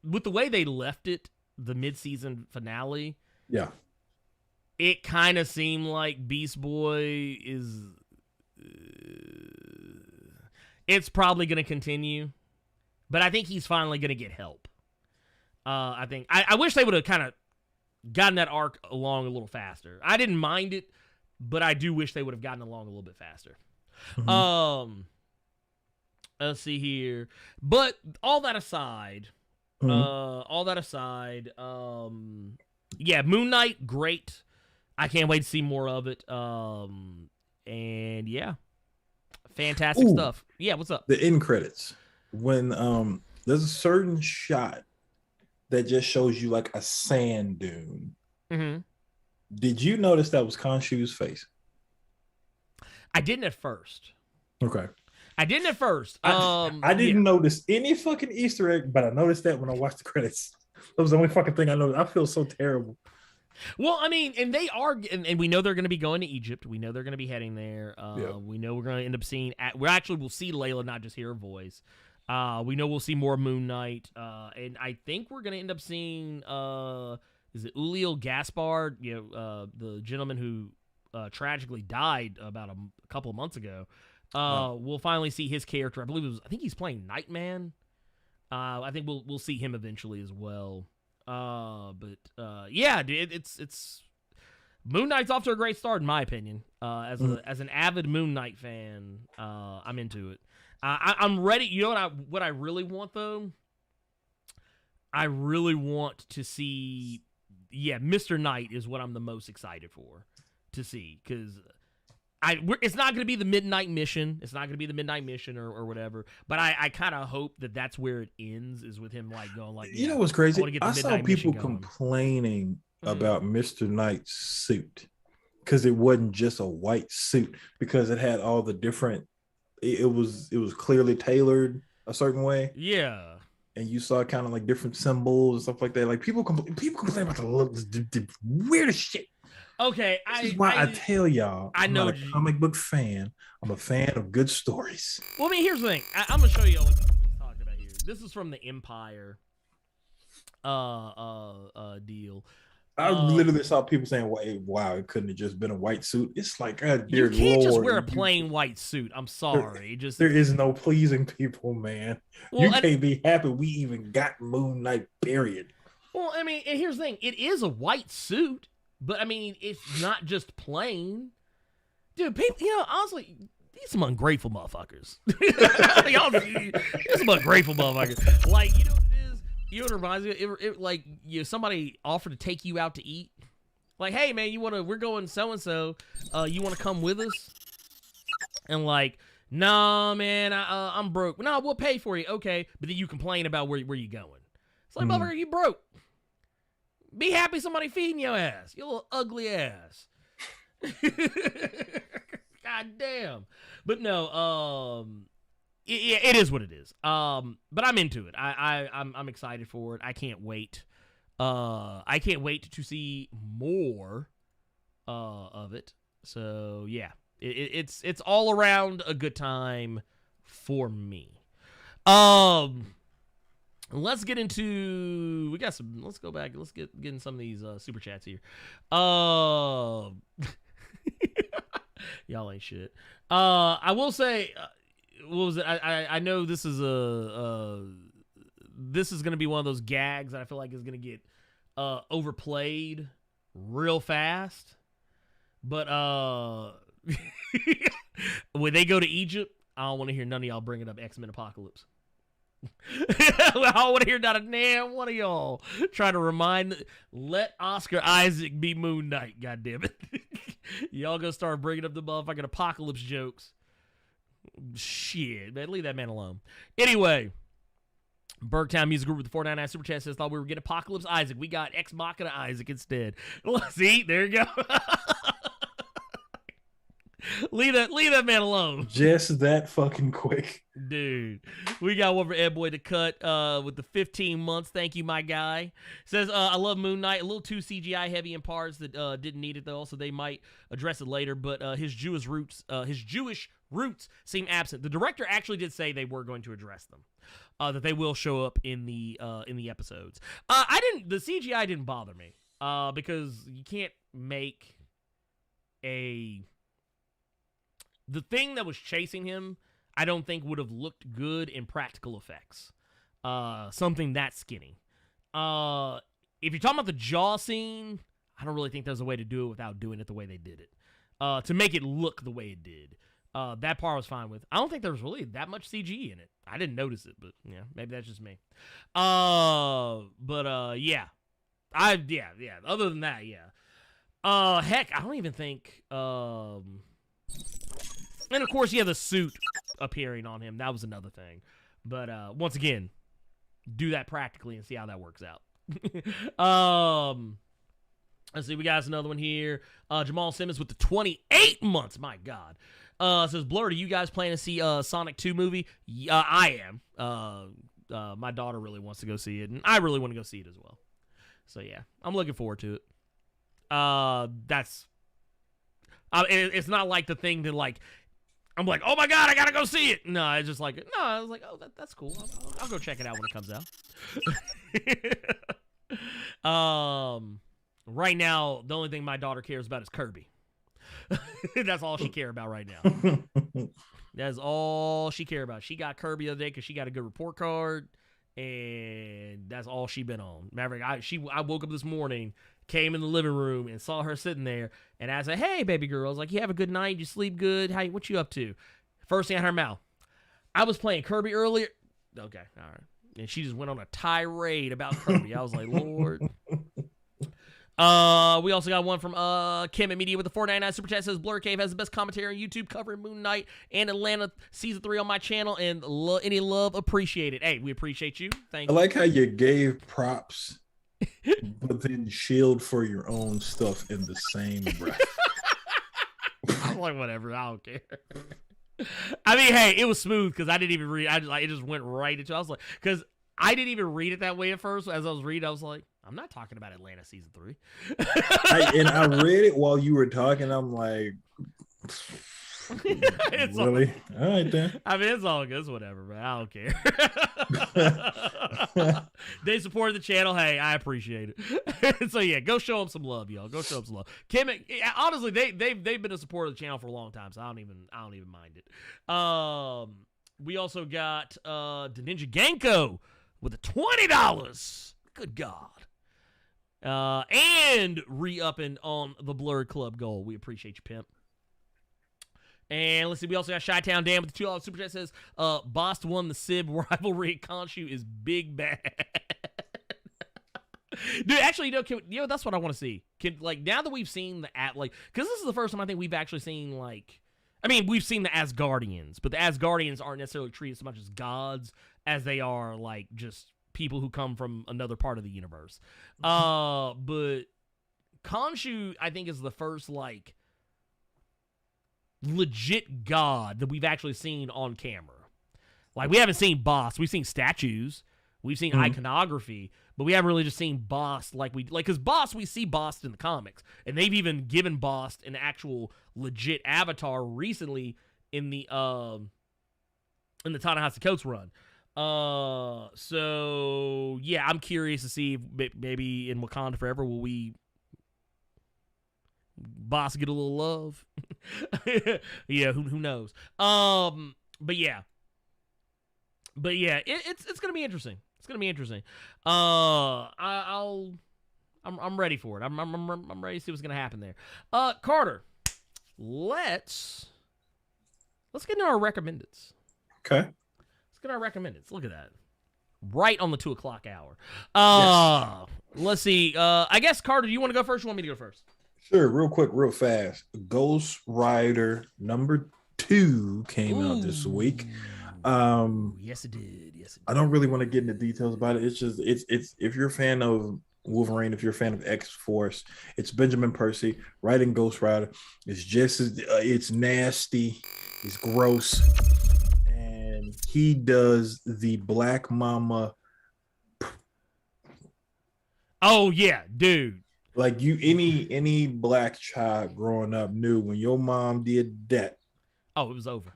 with the way they left it, the mid-season finale, yeah, it kind of seemed like Beast Boy is. It's probably going to continue, but I think he's finally going to get help. I wish they would have kind of gotten that arc along a little faster. I didn't mind it, but I do wish they would have gotten along a little bit faster. Mm-hmm. Let's see here. But all that aside, Moon Knight, great. I can't wait to see more of it. And yeah, fantastic stuff. Yeah, what's up? The end credits. When there's a certain shot that just shows you like a sand dune. Mm-hmm. Did you notice that was Khonshu's face? I didn't at first. Okay. I didn't at first. I didn't notice any fucking Easter egg, but I noticed that when I watched the credits. That was the only fucking thing I noticed. I feel so terrible. Well, I mean, and they are, and we know they're going to be going to Egypt. We know they're going to be heading there. We know we're going to end up seeing, we'll see Layla, not just hear her voice. We know we'll see more Moon Knight. And I think we're going to end up seeing, is it Ulil Gaspard, the gentleman who tragically died about a couple of months ago. We'll finally see his character. I think he's playing Nightman. I think we'll see him eventually as well. Yeah, dude, it's Moon Knight's off to a great start in my opinion. As an avid Moon Knight fan, I'm into it. I'm ready. You know what I really want though? I really want to see. Yeah, Mr. Knight is what I'm the most excited for to see because. It's not going to be the Midnight Mission. It's not going to be the Midnight Mission or whatever. But I kind of hope that that's where it ends, is with him like going like. You know what's crazy? I saw people complaining about Mr. Knight's suit because it wasn't just a white suit because it had all the different. It was clearly tailored a certain way. Yeah. And you saw kind of like different symbols and stuff like that. Like people complain about the weirdest shit. Okay, this is why I tell y'all, I'm not a comic book fan. I'm a fan of good stories. Well, I mean, here's the thing. I'm gonna show you what he's talking about here. This is from the Empire deal. I literally saw people saying, "Wow, it couldn't have just been a white suit." It's like, you can't just wear a plain white suit. I'm sorry, there is no pleasing people, man. Well, you can't be happy we even got Moon Knight. Period. Well, I mean, and here's the thing. It is a white suit. But, I mean, it's not just plain. Dude, people, honestly, these some ungrateful motherfuckers. Y'all, these some ungrateful motherfuckers. Like, you know what it is? You know what it reminds me of? Somebody offered to take you out to eat. Like, hey, man, we're going so-and-so. You want to come with us? And like, nah, man, I'm broke. No, we'll pay for you. Okay. But then you complain about where you going. It's like, motherfucker, you broke. Be happy somebody feeding your ass. You little ugly ass. God damn. But no, it is what it is. But I'm into it. I'm excited for it. I can't wait. I can't wait to see more of it. So yeah, it's all around a good time for me. Let's get into let's go back. Let's get in some of these super chats here. Y'all ain't shit. I will say, what was it? I know this is this is gonna be one of those gags that I feel like is gonna get overplayed real fast. But when they go to Egypt, I don't want to hear none of y'all bringing up X-Men Apocalypse. I don't want to hear not a damn one of y'all try to let Oscar Isaac be Moon Knight, goddammit. Y'all gonna start bringing up the motherfucking apocalypse jokes. Shit, man, leave that man alone. Anyway, Bergtown Music Group with the 499 Super Chat says, thought we were getting Apocalypse Isaac. We got Ex Machina Isaac instead. See, there you go. Leave that man alone. Just that fucking quick. Dude, we got one for Ed Boy to cut with the 15 months. Thank you, my guy. Says, I love Moon Knight. A little too CGI heavy in parts that didn't need it, though, so they might address it later. But his Jewish roots seem absent. The director actually did say they were going to address them, that they will show up in the episodes. The CGI didn't bother me because you can't make the thing that was chasing him, I don't think would have looked good in practical effects. Something that skinny. If you're talking about the jaw scene, I don't really think there's a way to do it without doing it the way they did it. To make it look the way it did. That part I was fine with. I don't think there was really that much CG in it. I didn't notice it, but yeah, maybe that's just me. Yeah. Yeah. Other than that, yeah. Heck, I don't even think, and of course, yeah, the suit appearing on him. That was another thing. But once again, do that practically and see how that works out. Let's see. We got another one here. Jamal Simmons with the 28 months. My God. Says, Blerd, are you guys planning to see Sonic 2 movie? I am. My daughter really wants to go see it, and I really want to go see it as well. So, yeah. I'm looking forward to it. It's not like the thing that, like, I'm like, oh my God, I gotta go see it. No, it's just like, no, I was like, oh, that's cool. I'll go check it out when it comes out. Right now, the only thing my daughter cares about is Kirby. That's all she cares about right now. That's all she cares about. She got Kirby the other day because she got a good report card, and that's all she been on. Maverick, I woke up this morning, came in the living room, and saw her sitting there, and I said, hey, baby girl. I was like, you have a good night? You sleep good? What you up to? First thing out of her mouth, I was playing Kirby earlier. Okay, all right. And she just went on a tirade about Kirby. I was like, Lord. We also got one from Kim at Media with the 499 Super Chat. Says, Blerd Cave has the best commentary on YouTube covering Moon Knight and Atlanta Season 3 on my channel, and any love appreciated. Hey, we appreciate you. Thank you. I like how you gave props but then shield for your own stuff in the same breath. I'm like, whatever, I don't care. I mean, hey, it was smooth because I didn't even read. It just went right into. I was like, because I didn't even read it that way at first. As I was reading, I was like, I'm not talking about Atlanta Season 3. I read it while you were talking. I'm like, really? All right, then. I mean, it's all good. It's whatever, but I don't care. They supported the channel. Hey, I appreciate it. So yeah, go show them some love, y'all. Go show them some love. Kim, honestly, they've been a supporter of the channel for a long time, so I don't even mind it. We also got the Ninja Genko with the $20. Good God. And re-upping on the Blerd Club goal. We appreciate you, pimp. And let's see, we also got Chi-Town Dan with the $2 Super Chat. Says, Boss won the Sib rivalry. Khonshu is big bad. Dude, actually, that's what I want to see. Now that we've seen the because this is the first time I think we've actually seen we've seen the Asgardians, but the Asgardians aren't necessarily treated so much as gods as they are just people who come from another part of the universe. But Khonshu, I think, is the first legit god that we've actually seen on camera. We haven't seen Boss. We've seen statues. We've seen iconography, but we haven't really just seen Bost because Bost, we see Bost in the comics, and they've even given Bost an actual legit avatar recently in the Ta-Nehisi Coates run. So yeah, I'm curious to see if maybe in Wakanda Forever will we Bost get a little love. Yeah, who knows? But yeah, it's gonna be interesting. It's gonna be interesting. I'm ready for it. I'm ready to see what's gonna happen there. Carter, let's get into our recommendeds. Okay. Let's get our recommendeds. Look at that. Right on the 2:00 hour. Yes. Let's see. I guess Carter, do you want to go first? Or you want me to go first? Sure, real quick, real fast. Ghost Rider #2 came out this week. Yes, it did. I don't really want to get into details about it. It's just it's if you're a fan of Wolverine, if you're a fan of X-Force, it's Benjamin Percy writing Ghost Rider. It's just it's nasty, it's gross, and he does the Black Mama. Oh yeah, dude. Like any black child growing up knew when your mom did that. Oh, it was over.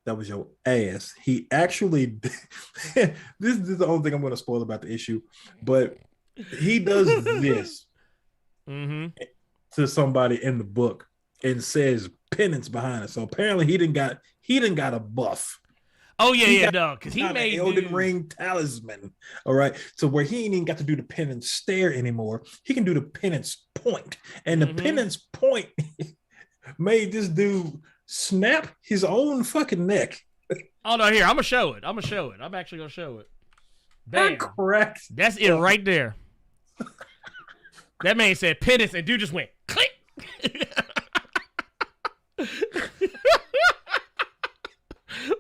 That was your ass. He actually, this is the only thing I'm going to spoil about the issue, but he does this to somebody in the book and says penance behind it. So apparently he didn't got a buff. Oh yeah, no, because he made Elden Ring talisman. All right, so where he ain't even got to do the penance stare anymore, he can do the penance point, and the penance point made this dude snap his own fucking neck. Oh no, here I'm gonna show it. I'm actually gonna show it. Bam. Correct. That's it right there. That man said penance, and dude just went click.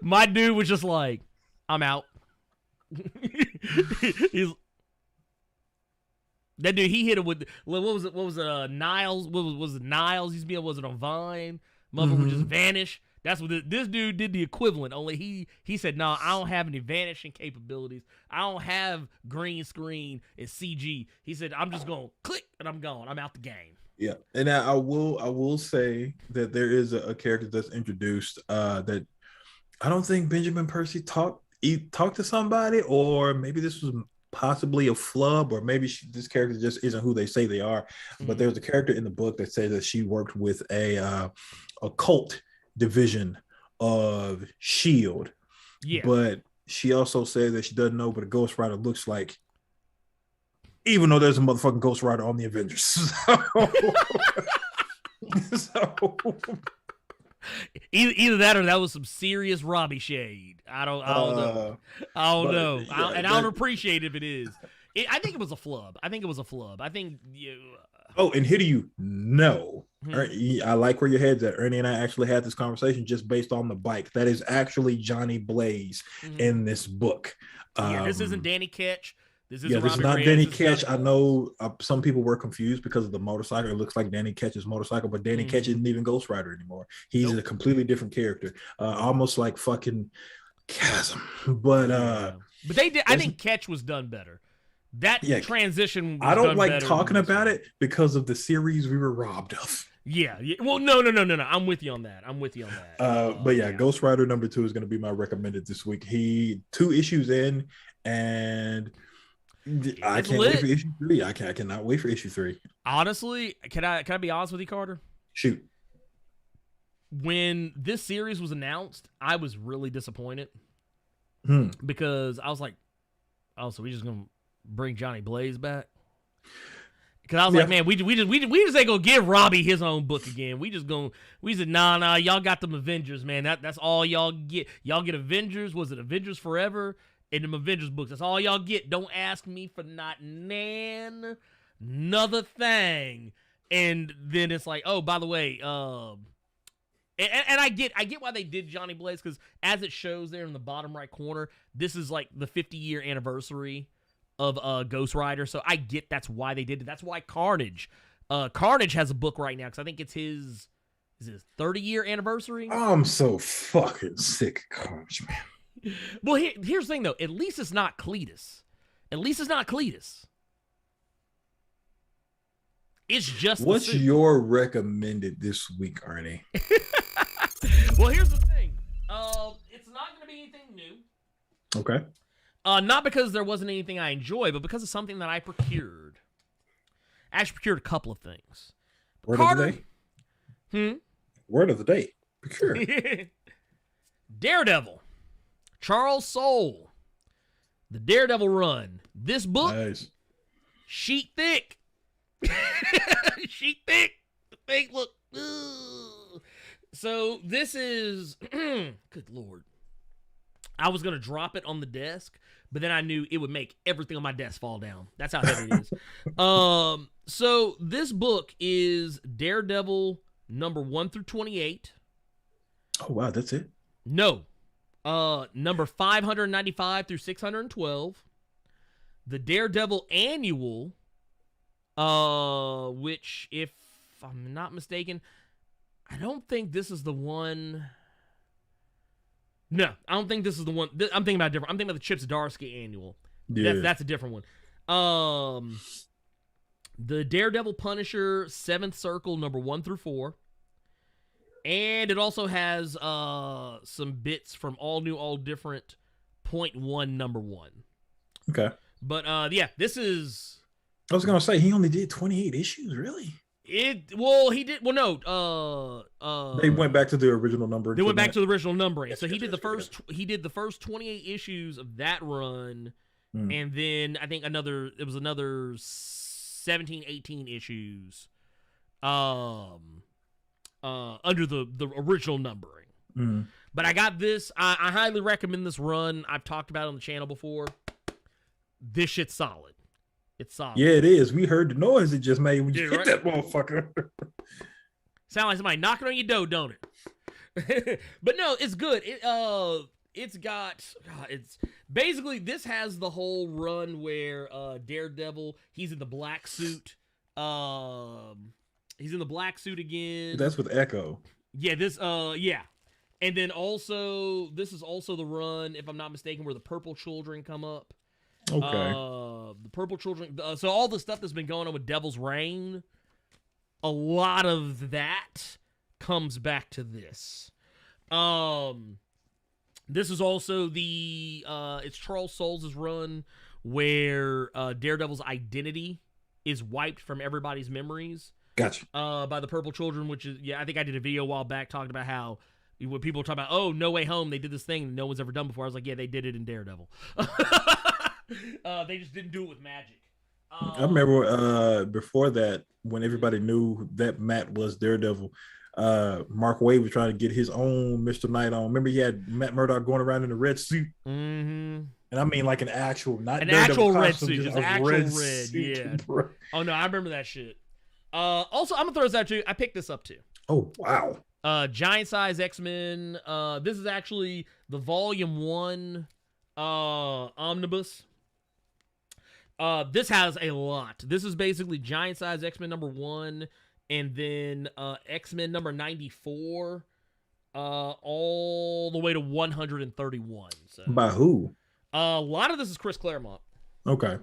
My dude was just like, I'm out. That dude, he hit it with what was it? Niles? What was it? Niles? Used to be was it on Vine? Mother would just vanish. That's what this dude did the equivalent. Only he said, "No, I don't have any vanishing capabilities. I don't have green screen. It's CG." He said, "I'm just going to click and I'm gone. I'm out the game." Yeah, and I will say that there is a character that's introduced that I don't think Benjamin Percy talked to somebody, or maybe this was possibly a flub, or maybe this character just isn't who they say they are. But there's a character in the book that says that she worked with a cult division of SHIELD. Yeah. But she also said that she doesn't know what a Ghost Rider looks like, even though there's a motherfucking Ghost Rider on the Avengers. So either that or that was some serious Robbie shade. I don't know. I don't know. Yeah, I don't appreciate if it is. I think it was a flub. I think. Oh, and here do you know? I like where your head's at. Ernie and I actually had this conversation just based on the bike. That is actually Johnny Blaze in this book. This isn't Danny Ketch. This is not Danny Ketch. I know some people were confused because of the motorcycle. It looks like Danny Ketch's motorcycle, but Danny Ketch isn't even Ghost Rider anymore. He's a completely different character, almost like fucking Chasm. But they did. I think Ketch was done better. That transition. Was I don't like better talking about it because of the series we were robbed of. Yeah. Well, no. I'm with you on that. But yeah, Ghost Rider #2 is going to be my recommended this week. 2 issues in, and I can't wait for issue 3. I cannot wait for issue 3. Honestly, can I be honest with you, Carter? Shoot. When this series was announced, I was really disappointed because I was like, "Oh, so we just gonna bring Johnny Blaze back?" Because I was like, "Man, we just ain't gonna give Robbie his own book again. We said, nah, y'all got them Avengers, man. That's all y'all get. Y'all get Avengers. Was it Avengers Forever?" In them Avengers books, that's all y'all get. Don't ask me for not another thing. And then it's like, oh, by the way, and I get why they did Johnny Blaze, because as it shows there in the bottom right corner, this is like the 50-year anniversary of Ghost Rider. So I get that's why they did it. That's why Carnage has a book right now, because I think it's his 30-year anniversary. I'm so fucking sick of Carnage, man. Well, here's the thing, though. At least it's not Cletus. At least it's not Cletus. It's just What's your recommended this week, Arnie? Well, here's the thing. It's not going to be anything new. Okay. Not because there wasn't anything I enjoy, but because of something that I procured. I actually procured a couple of things. Word Carter, of the day. Word of the day. Procure. Daredevil. Charles Soule. The Daredevil run. This book, Nice. sheet thick. Sheet thick. The thing look. Ugh. So this is, good Lord. I was going to drop it on the desk, but then I knew it would make everything on my desk fall down. That's how heavy it is. So this book is Daredevil number 1 through 28. Oh, wow. That's it? No. Number 595 through 612. The Daredevil Annual, which, if I'm not mistaken, I don't think this is the one. No, I don't think this is the one. I'm thinking about different. I'm thinking about the Chip Zdarsky Annual. Yeah. That's a different one. The Daredevil Punisher 7th Circle number 1 through 4. And it also has some bits from All New, All Different .1 number 1. Okay. But yeah, this is. I was going to say, he only did 28 issues, really? He did. Well, no. They went back to the original number. They went back to the original numbering. So Yes, he did yes, the yes, first. He did the first 28 issues of that run, Mm. and then I think it was another 17, 18 issues, under the original numbering. Mm. But I got this. I highly recommend this run. I've talked about it on the channel before. This shit's solid. It's solid. Yeah, it is. We heard the noise it just made when you Yeah, hit that motherfucker. Sound like somebody knocking on your door, don't it? But no, it's good. It's basically, this has the whole run where Daredevil, he's in the black suit. He's in the black suit again. That's with Echo. Yeah, yeah. And then also, this is also the run, if I'm not mistaken, where the Purple Children come up. Okay. The Purple Children. So all the stuff that's been going on with Devil's Reign, a lot of that comes back to this. This is also it's Charles Soule's run where Daredevil's identity is wiped from everybody's memories. Gotcha. By the Purple Children, which is, I think I did a video a while back talking about how when people talk about, oh, No Way Home, they did this thing no one's ever done before. I was like, yeah, they did it in Daredevil. They just didn't do it with magic. I remember before that, when everybody knew that Matt was Daredevil, Mark Waid was trying to get his own Mr. Knight on. Remember, he had Matt Murdock going around in a red suit. Mm-hmm. And I mean like an actual, not an Daredevil actual red costume, suit, just just a actual red, suit, yeah. bro. Oh no, I remember that shit. Also, I'm gonna throw this out too. I picked this up too. Oh wow. Giant Size X-Men. This is actually the Volume 1 omnibus. This has a lot. This is basically Giant Size X-Men number 1, and then X-Men number 94, all the way to 131. So By who? a lot of this is Chris Claremont. Okay.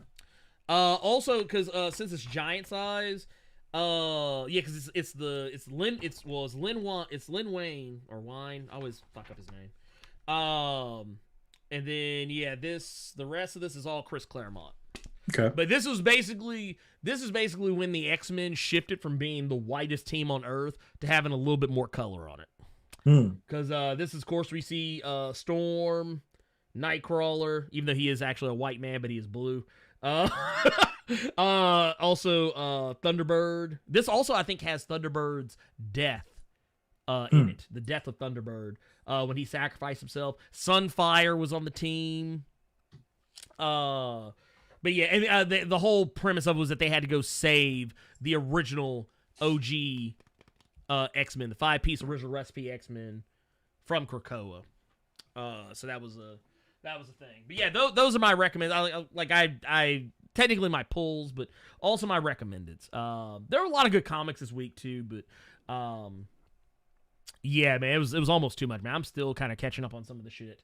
Also, because since it's Giant Size, because it's Lin Wayne or Wine. I always fuck up his name. And then the rest of this is all Chris Claremont. Okay. But this is basically when the X-Men shifted from being the whitest team on Earth to having a little bit more color on it. Because this is, of course, we see Storm, Nightcrawler, even though he is actually a white man, but he is blue. Also Thunderbird. This also, I think, has Thunderbird's death in it. The death of Thunderbird when he sacrificed himself. Sunfire was on the team. But yeah, and the whole premise of it was that they had to go save the original OG X-Men, the 5-piece original recipe X-Men from Krakoa. So that was a thing. But yeah, those are my recommends. I technically my pulls, but also my recommendeds. There were a lot of good comics this week too, but yeah, man, it was almost too much, man. I'm still kind of catching up on some of the shit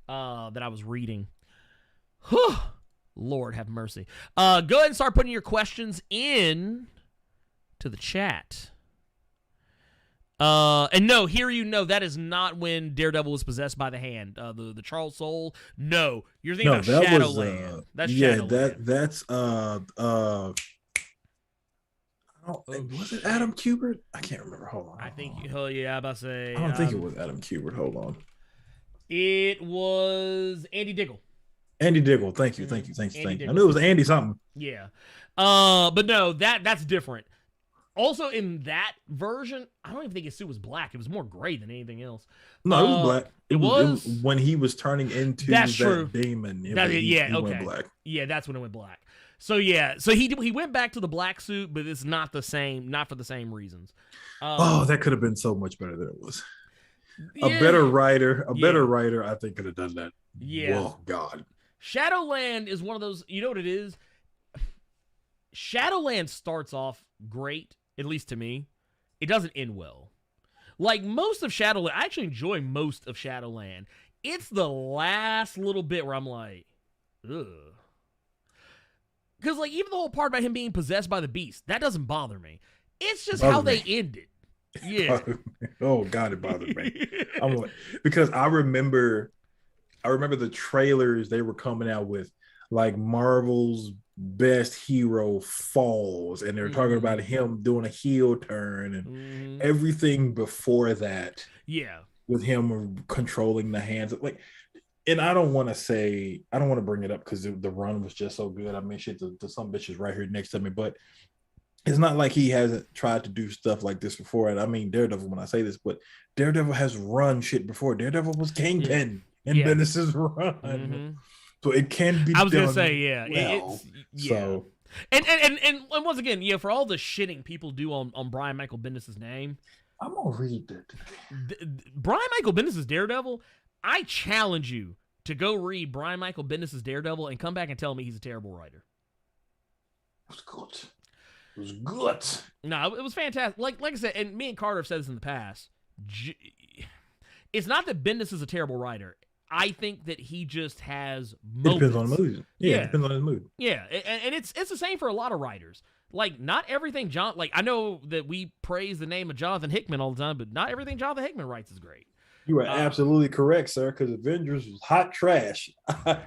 that I was reading. Whew. Lord have mercy. Go ahead and start putting your questions in to the chat. And no, that is not when Daredevil was possessed by the hand. The Charles Soule. No, you're thinking about Shadowland. That's Shadowland. That's was it Adam Kubert? I can't remember. Hold on. I think. Oh yeah, I'm about to say. I don't think it was Adam Kubert. Hold on. It was Andy Diggle. Thank you. I knew it was Andy something. Yeah. But no, that's different. Also, in that version, I don't even think his suit was black. It was more gray than anything else. No, it was black. It was when he was turning into that demon. He went black. Yeah, that's when it went black. So yeah, so he went back to the black suit, but it's not the same, not for the same reasons. That could have been so much better than it was. A better writer, I think could have done that. Yeah. Oh God. Shadowland is one of those. You know what it is? Shadowland starts off great, at least to me. It doesn't end well. Like most of Shadowland, I actually enjoy most of Shadowland. It's the last little bit where I'm like, ugh. Because, like, even the whole part about him being possessed by the beast, that doesn't bother me. It's just how they end it. Yeah. Oh, God, it bothered me. Because I remember the trailers they were coming out with, like, Marvel's best hero falls, and they're talking about him doing a heel turn and everything before that. Yeah. With him controlling the hands. Like, and I don't want to bring it up because the run was just so good. I mean, shit, to some bitches right here next to me, but it's not like he hasn't tried to do stuff like this before. And I mean, Daredevil, when I say this, but Daredevil has run shit before. Daredevil was Kingpin in Bendis' run. Mm-hmm. So it can be. I was going to say, well. So. And once again, for all the shitting people do on Brian Michael Bendis' name, I'm going to read that. Brian Michael Bendis' Daredevil, I challenge you to go read Brian Michael Bendis' Daredevil and come back and tell me he's a terrible writer. It was good. No, it was fantastic. Like I said, and me and Carter have said this in the past. It's not that Bendis is a terrible writer. I think that he just has moments. It depends on the mood. Yeah, it depends on his mood. Yeah, and it's the same for a lot of writers. Like, not everything I know that we praise the name of Jonathan Hickman all the time, but not everything Jonathan Hickman writes is great. You are absolutely correct, sir, because Avengers was hot trash. I'm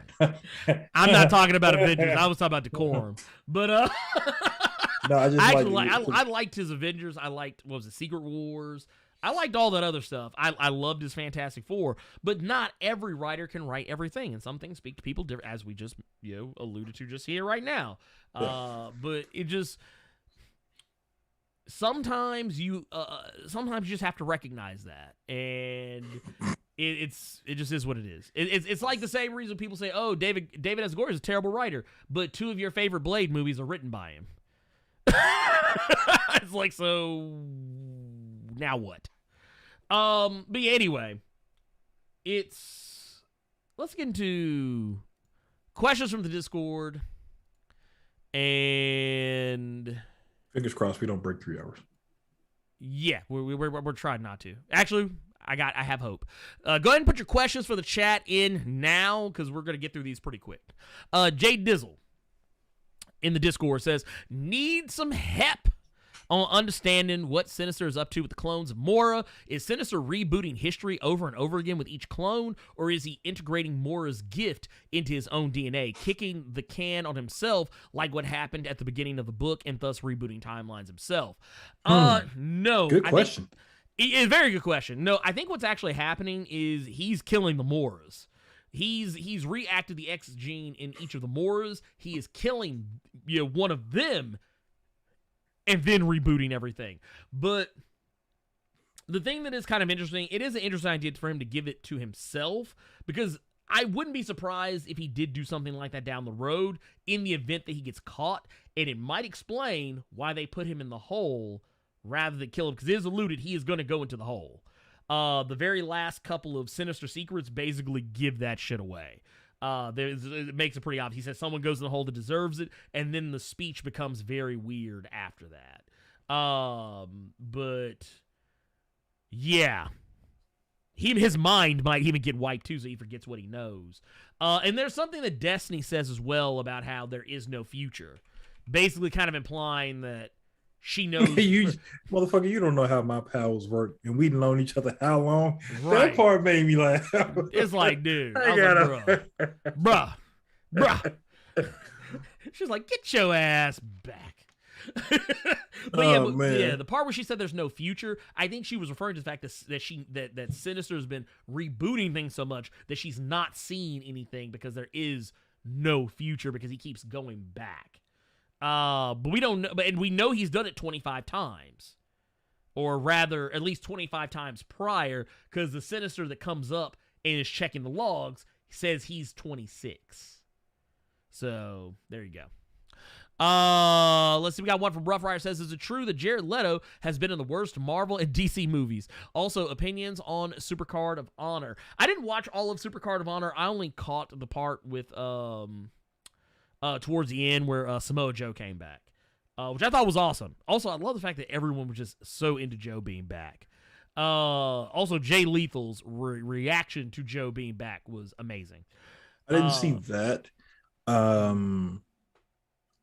not talking about Avengers. I was talking about Decorum. But no, I liked his Avengers. I liked, what was it, Secret Wars. I liked all that other stuff. I loved his Fantastic Four, but not every writer can write everything, and some things speak to people different, as we just alluded to just here right now. But it just sometimes you just have to recognize that, and it just is what it is. It's like the same reason people say, oh, David S. Goyer is a terrible writer, but 2 of your favorite Blade movies are written by him. It's like, so now what? But yeah, anyway, let's get into questions from the Discord, and fingers crossed we don't break 3 hours. Yeah, we're trying not to. Actually, I have hope. Go ahead and put your questions for the chat in now, because we're gonna get through these pretty quick. Jay Dizzle in the Discord says, need some help on understanding what Sinister is up to with the clones of Mora. Is Sinister rebooting history over and over again with each clone, or is he integrating Mora's gift into his own DNA, kicking the can on himself like what happened at the beginning of the book, and thus rebooting timelines himself? No. Good question. It's a very good question. No, I think what's actually happening is he's killing the Moras. He's reacted the X gene in each of the Moras. He is killing one of them, and then rebooting everything. But the thing that is kind of interesting, it is an interesting idea for him to give it to himself, because I wouldn't be surprised if he did do something like that down the road in the event that he gets caught, and it might explain why they put him in the hole rather than kill him, because it is alluded he is going to go into the hole. The very last couple of Sinister Secrets basically give that shit away. It makes it pretty obvious. He says someone goes in the hole that deserves it, and then the speech becomes very weird after that. But yeah, his mind might even get wiped too, so he forgets what he knows. And there's something that Destiny says as well about how there is no future, basically kind of implying that she knows. You motherfucker, you don't know how my powers work, and we've known each other how long? Right. That part made me laugh. It's like, dude, I was like, bruh. She's like, get your ass back. Man. The part where she said there's no future, I think she was referring to the fact that Sinister has been rebooting things so much that she's not seeing anything because there is no future because he keeps going back. But we don't know, and we know he's done it 25 times, or rather, at least 25 times prior, because the Sinister that comes up and is checking the logs says he's 26. So there you go. Let's see. We got one from Rough Rider says, is it true that Jared Leto has been in the worst Marvel and DC movies? Also, opinions on Supercard of Honor. I didn't watch all of Supercard of Honor. I only caught the part with towards the end where Samoa Joe came back, which I thought was awesome. Also, I love the fact that everyone was just so into Joe being back. Also, Jay Lethal's reaction to Joe being back was amazing. I didn't see that. I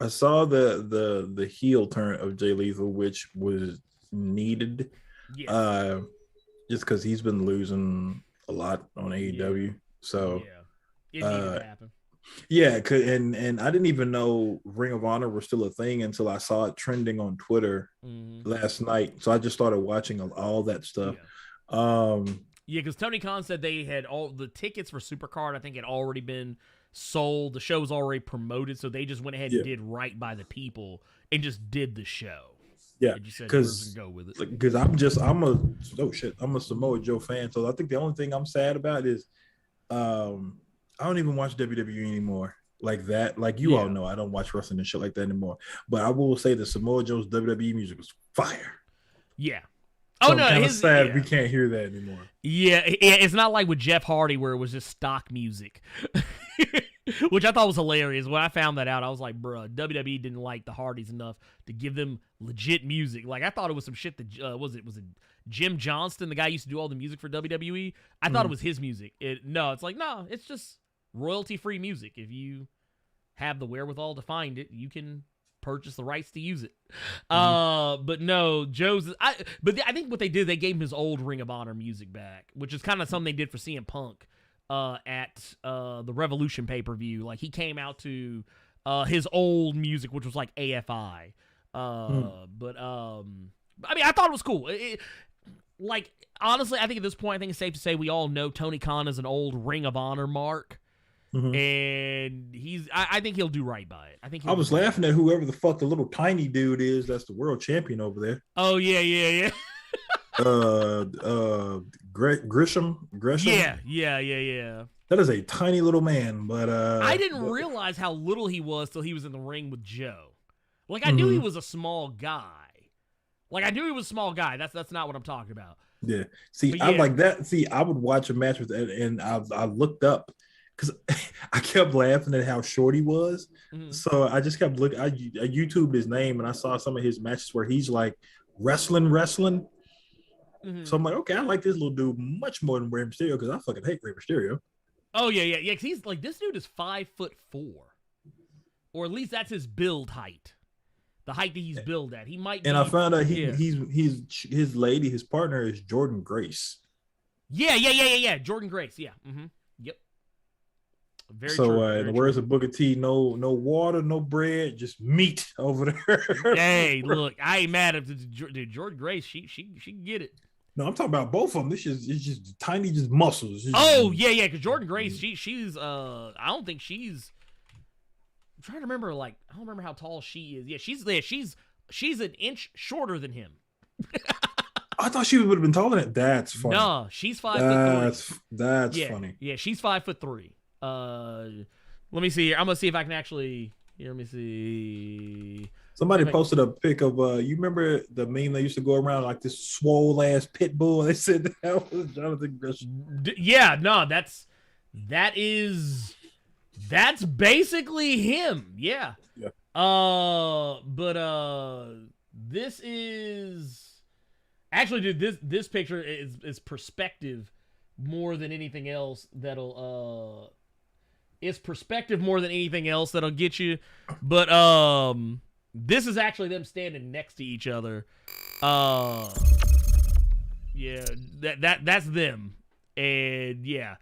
saw the heel turn of Jay Lethal, which was needed. Yes. Just because he's been losing a lot on AEW. Yeah. So it needed to happen. Yeah, and I didn't even know Ring of Honor was still a thing until I saw it trending on Twitter last night. So I just started watching all that stuff. Yeah, because Tony Khan said they had all the tickets for Supercard, I think, had already been sold. The show was already promoted, so they just went ahead and did right by the people and just did the show. Yeah, because go with it. Because I'm a Samoa Joe fan, so I think the only thing I'm sad about is I don't even watch WWE anymore like that. Like you all know, I don't watch wrestling and shit like that anymore. But I will say that Samoa Joe's WWE music was fire. Yeah. So I'm kind of sad we can't hear that anymore. Yeah, it's not like with Jeff Hardy where it was just stock music, which I thought was hilarious. When I found that out, I was like, bruh, WWE didn't like the Hardys enough to give them legit music. Like, I thought it was some shit that, was it Jim Johnston, the guy who used to do all the music for WWE? I thought it was his music. It's just royalty-free music. If you have the wherewithal to find it, you can purchase the rights to use it. But no, but I think what they did, they gave him his old Ring of Honor music back, which is kind of something they did for CM Punk at the Revolution pay-per-view. Like, he came out to his old music, which was like AFI. But I mean, I thought it was cool. Like, honestly, I think at this point, I think it's safe to say we all know Tony Khan is an old Ring of Honor mark. And I think he'll do right by it. I was laughing at whoever the fuck the little tiny dude is that's the world champion over there. Oh, yeah. Gresham. Yeah. That is a tiny little man, but I didn't realize how little he was till he was in the ring with Joe. Like, I knew he was a small guy. That's not what I'm talking about. Yeah. See, I like that. See, I would watch a match with that, and I looked up because I kept laughing at how short he was. So I just kept looking. I YouTubed his name, and I saw some of his matches where he's like wrestling. So I'm like, okay, I like this little dude much more than Rey Mysterio because I fucking hate Rey Mysterio. Oh yeah. Because he's like, this dude is 5'4", or at least that's his build height. The height that he's billed at. He might be. And I found out his lady, his partner is Jordan Grace. Yeah. Jordan Grace, yeah. Yep. Very so, true. in the words of Booker T, no water, no bread, just meat over there. Hey, look, I ain't mad at dude, Jordan Grace. She can get it. No, I'm talking about both of them. It's just tiny, just muscles. Yeah. Because Jordan Grace, she's I don't think she's. I'm trying to remember, I don't remember how tall she is. Yeah, she's an inch shorter than him. I thought she would have been taller than that. That's funny. No, she's 5'3". That's funny. Yeah, she's 5'3". Let me see here. I'm gonna see if I can actually. Here, let me see. Somebody posted a pic of you remember the meme that used to go around like this swole ass pit bull? They said that was Jonathan Gresham. Yeah, no, that's basically him. Yeah. But this is actually, dude, this picture is perspective more than anything else that'll it's perspective more than anything else that'll get you. But this is actually them standing next to each other. Yeah, that's them. And yeah.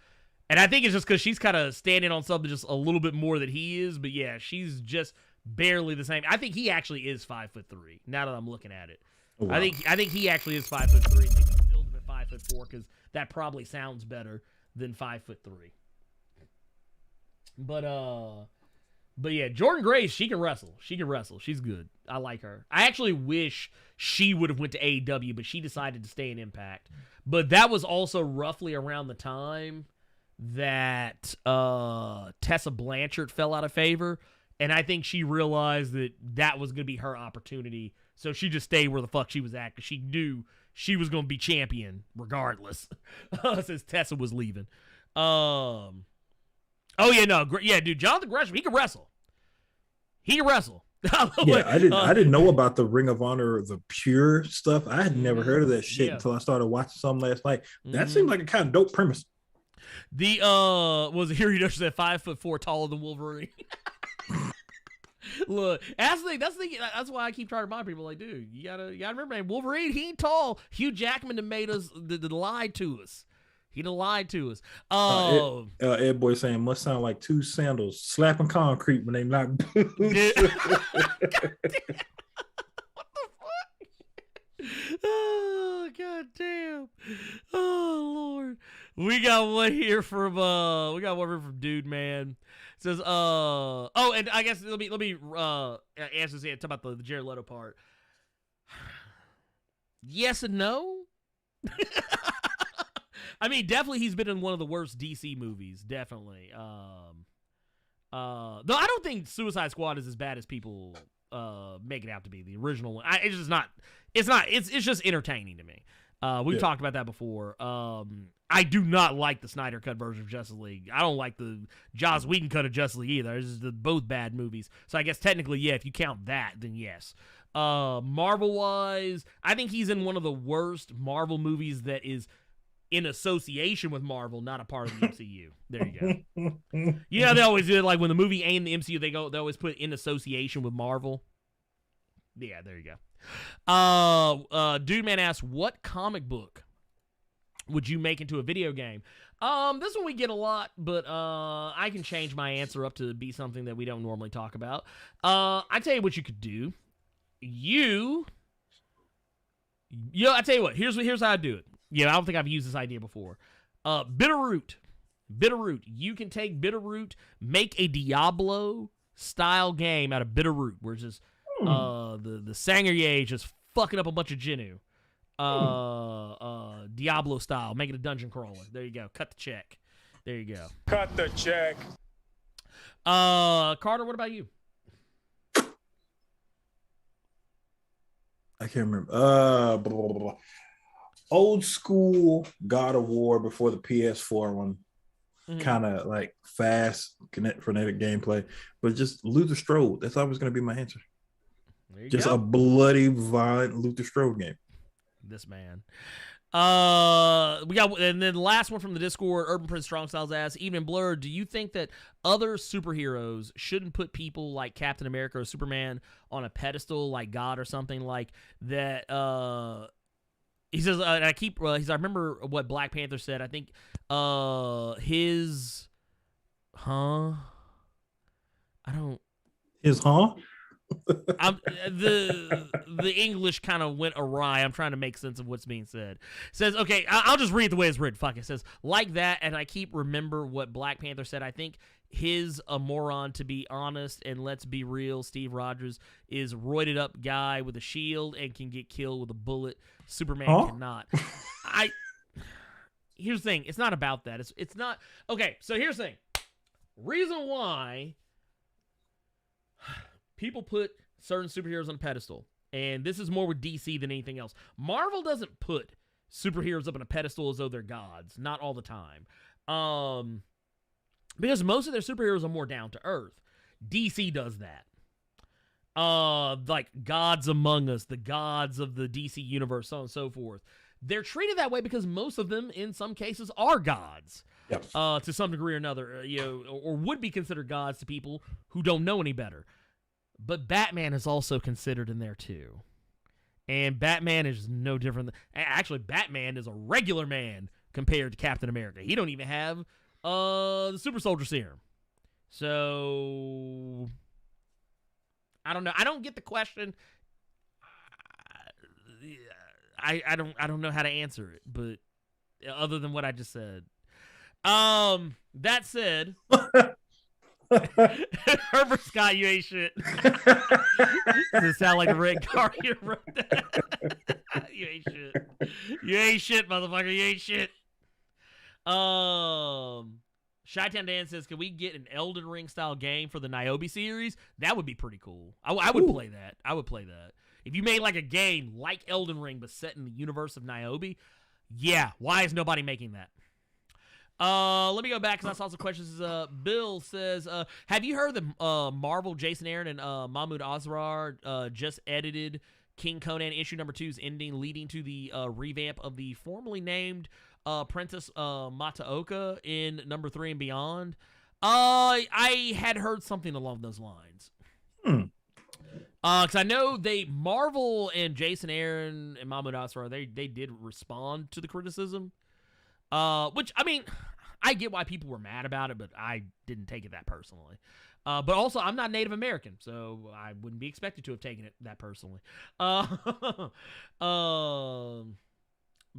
And I think it's just because she's kind of standing on something just a little bit more than he is. But yeah, she's just barely the same. I think he actually is 5'3". Now that I'm looking at it, oh, wow. I think he actually is 5'3". They can build him at 5'4" because that probably sounds better than 5'3". But yeah, Jordan Grace, she can wrestle. She's good. I like her. I actually wish she would have went to AEW, but she decided to stay in Impact. But that was also roughly around the time that Tessa Blanchard fell out of favor, and I think she realized that was going to be her opportunity, so she just stayed where the fuck she was at, because she knew she was going to be champion regardless, since Tessa was leaving. Oh yeah, no, yeah, dude, Jonathan Gresham, he can wrestle. Yeah, I didn't know about the Ring of Honor, the Pure stuff. I had never heard of that shit until I started watching something last night. That seemed like a kind of dope premise. The was it here? You know, she said 5'4", taller than Wolverine. Look, that's why I keep trying to remind people, like, dude, you gotta remember, man, Wolverine, he ain't tall. Hugh Jackman that made us lied to us. He done lied to us. Ed Boy saying must sound like two sandals slapping concrete when they knock boots. Oh, god damn. Oh, Lord. We got one here from Dude Man. It says, and I guess let me answer this here, talk about the Jared Leto part. Yes and no. I mean, definitely he's been in one of the worst DC movies, definitely. Though I don't think Suicide Squad is as bad as people make it out to be. The original one, it's just not. It's just entertaining to me. We've talked about that before. I do not like the Snyder Cut version of Justice League. I don't like the Joss Whedon cut of Justice League either. It's just both bad movies. So I guess technically, yeah, if you count that, then yes. Marvel-wise, I think he's in one of the worst Marvel movies that is in association with Marvel, not a part of the MCU. There you go. Yeah, they always do it. Like when the movie ain't the MCU, they always put in association with Marvel. Yeah, there you go. Dude Man asks, what comic book would you make into a video game? This one we get a lot, but I can change my answer up to be something that we don't normally talk about. I tell you what you could do. I tell you what. Here's how I do it. Yeah, I don't think I've used this idea before. Bitterroot. You can take Bitterroot, make a Diablo-style game out of Bitterroot, where it's just the Sangreal just fucking up a bunch of Jinnu. Diablo-style, make it a dungeon crawler. There you go. Cut the check. There you go. Cut the check. Carter, what about you? I can't remember. Old school God of War before the PS4 one, kind of like fast, frenetic gameplay, but just Luther Strode. That's always going to be my answer. Just a bloody, violent Luther Strode game. This man. We got, and then the last one from the Discord, Urban Prince Strong Styles asks, even Blerd, do you think that other superheroes shouldn't put people like Captain America or Superman on a pedestal like God or something like that? He says, I remember what Black Panther said. I think the English kind of went awry. I'm trying to make sense of what's being said. It says, okay, I'll just read the way it's written. Fuck it. It says, like that, and I keep remember what Black Panther said. I think his a moron, to be honest, and let's be real, Steve Rogers is roided up guy with a shield and can get killed with a bullet. Superman cannot. Here's the thing. It's not about that. It's not. Okay, so here's the thing. Reason why people put certain superheroes on a pedestal, and this is more with DC than anything else. Marvel doesn't put superheroes up on a pedestal as though they're gods. Not all the time. Because most of their superheroes are more down to earth. DC does that. Like Gods Among Us, the gods of the DC universe, so on and so forth. they're treated that way because most of them, in some cases, are gods. Yep. To some degree or another, or would be considered gods to people who don't know any better. But Batman is also considered in there too. And Batman is no different actually, Batman is a regular man compared to Captain America. He don't even have the super soldier serum. So I don't know. I don't get the question. I don't know how to answer it, but other than what I just said. That said, Herbert Scott, you ain't shit. Does it sound like the Red Guardian wrote that? You ain't shit. You ain't shit, motherfucker. You ain't shit. Chi-Town Dan says, can we get an Elden Ring style game for the Niobe series? That would be pretty cool. I would play that. I would play that. If you made like a game like Elden Ring but set in the universe of Niobe, yeah. Why is nobody making that? Let me go back because I saw some questions. Bill says, have you heard that Marvel, Jason Aaron, and Mahmoud Asrar just edited King Conan issue number 2's ending, leading to the revamp of the formerly named Princess Mataoka in number 3 and beyond? I had heard something along those lines. Because I know Marvel and Jason Aaron and Mahmoud Asrar, they did respond to the criticism. Which, I mean, I get why people were mad about it, but I didn't take it that personally. But also, I'm not Native American, so I wouldn't be expected to have taken it that personally. But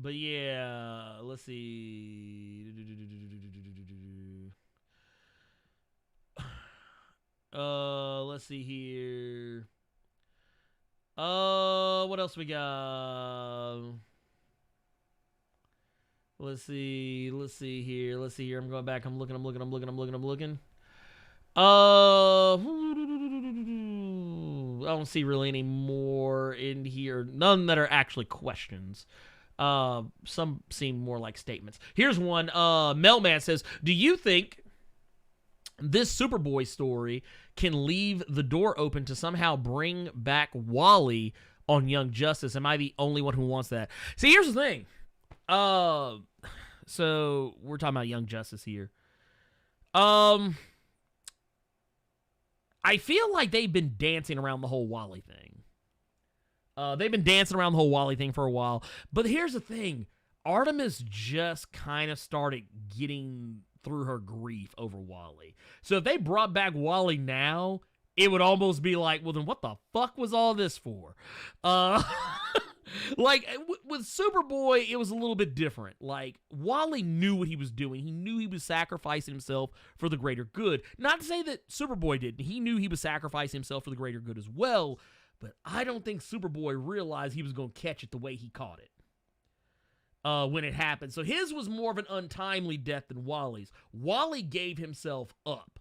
yeah, let's see. Let's see here. What else we got? Let's see here. I'm going back. I'm looking. I don't see really any more in here. None that are actually questions. Some seem more like statements. Here's one. Melman says, do you think this Superboy story can leave the door open to somehow bring back Wally on Young Justice? Am I the only one who wants that? See, here's the thing. So we're talking about Young Justice here. I feel like they've been dancing around the whole Wally thing. They've been dancing around the whole Wally thing for a while. But here's the thing. Artemis just kind of started getting through her grief over Wally. So if they brought back Wally now, it would almost be like, well, then what the fuck was all this for? Like, with Superboy, it was a little bit different. Like, Wally knew what he was doing. He knew he was sacrificing himself for the greater good. Not to say that Superboy didn't. He knew he was sacrificing himself for the greater good as well. But I don't think Superboy realized he was going to catch it the way he caught it when it happened. So his was more of an untimely death than Wally's. Wally gave himself up.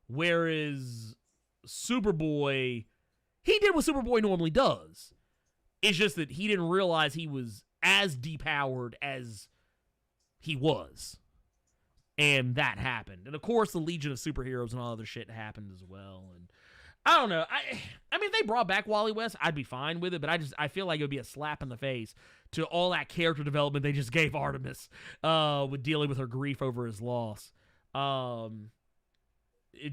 Whereas Superboy, he did what Superboy normally does. It's just that he didn't realize he was as depowered as he was. And that happened. And of course, the Legion of Superheroes and all other shit happened as well. And I don't know. I mean, if they brought back Wally West, I'd be fine with it. But I feel like it would be a slap in the face to all that character development they just gave Artemis with dealing with her grief over his loss. It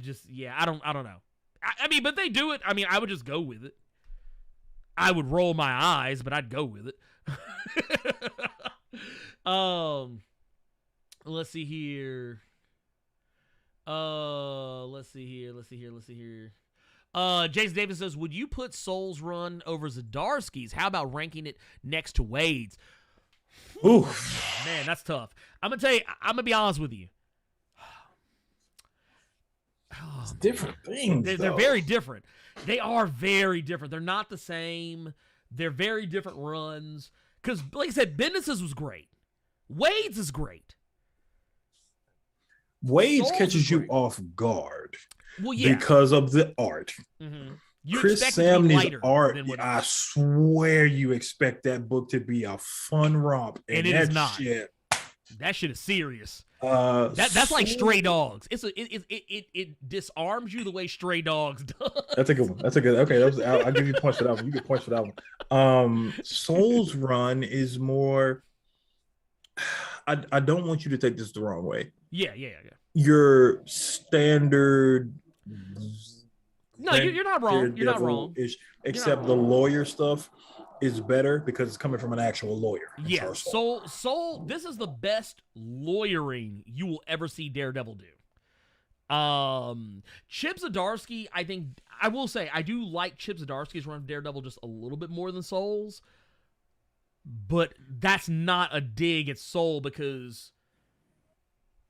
just, yeah, I don't know. I mean, but they do it. I mean, I would just go with it. I would roll my eyes, but I'd go with it. Let's see here. Let's see here. Jason Davis says, would you put Soul's run over Zdarsky's? How about ranking it next to Wade's? Oof. Man, that's tough. I'm going to tell you, I'm going to be honest with you. It's different things. They're very different. They are very different. They're not the same. They're very different runs. Because, like I said, Bendis's was great. Wade's is great. Wade's catches you off guard. Well, yeah. Because of the art. Mm-hmm. Chris Samney's art, I swear you expect that book to be a fun romp. And it is not. That shit is serious. That's like Stray Dogs. It disarms you the way Stray Dogs does. That's a good one. Okay, I'll give you points for that one. You get points for that one. Soul's run is more I don't want you to take this the wrong way. Yeah. Your standard. No, you're not wrong. You're not wrong. Except the lawyer stuff is better because it's coming from an actual lawyer. Yeah, Soul. This is the best lawyering you will ever see Daredevil do. Chip Zdarsky, I think I will say I do like Chip Zdarsky's run of Daredevil just a little bit more than Soul's, but that's not a dig at Soul because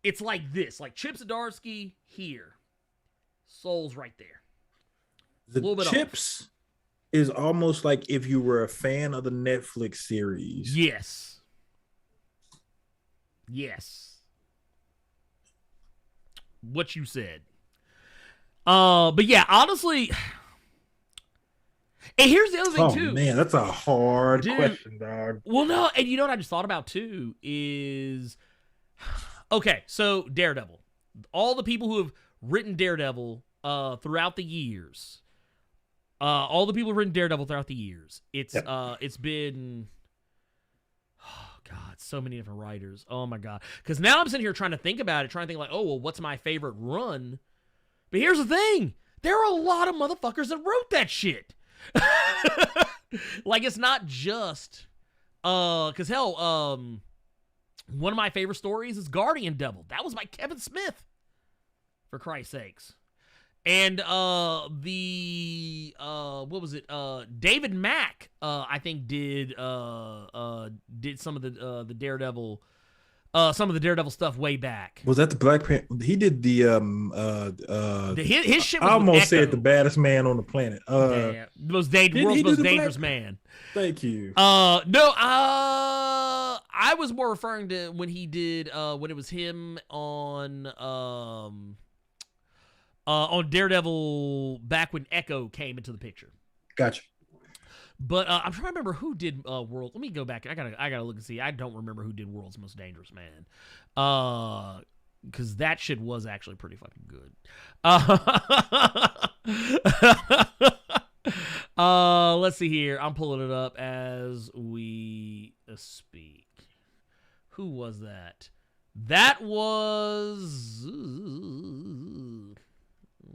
it's like this, like Chip Zdarsky here, Soul's right there. The Chips is almost like if you were a fan of the Netflix series. Yes. What you said. But yeah, honestly, and here's the other thing too. Oh man, that's a hard question, dog. Well, no, and you know what I just thought about too is, okay, so Daredevil, all the people who have written Daredevil throughout the years, it's been. God, so many different writers. Oh my God. Because now I'm sitting here trying to think about it, trying to think like, oh, well, what's my favorite run? But here's the thing. There are a lot of motherfuckers that wrote that shit. Like, it's not just, because hell, one of my favorite stories is Guardian Devil. That was by Kevin Smith, for Christ's sakes. And what was it? David Mack, I think did some of the Daredevil, some of the Daredevil stuff way back. Was that the Black Panther? He did the his shit was I almost Echo. said the baddest man on the planet. World's most dangerous man. Thank you. No, I was more referring to when he did when it was him on Daredevil back when Echo came into the picture. Gotcha. But I'm trying to remember who did World. Let me go back. I gotta look and see. I don't remember who did World's Most Dangerous Man. Because that shit was actually pretty fucking good. Let's see here. I'm pulling it up as we speak. Who was that? That was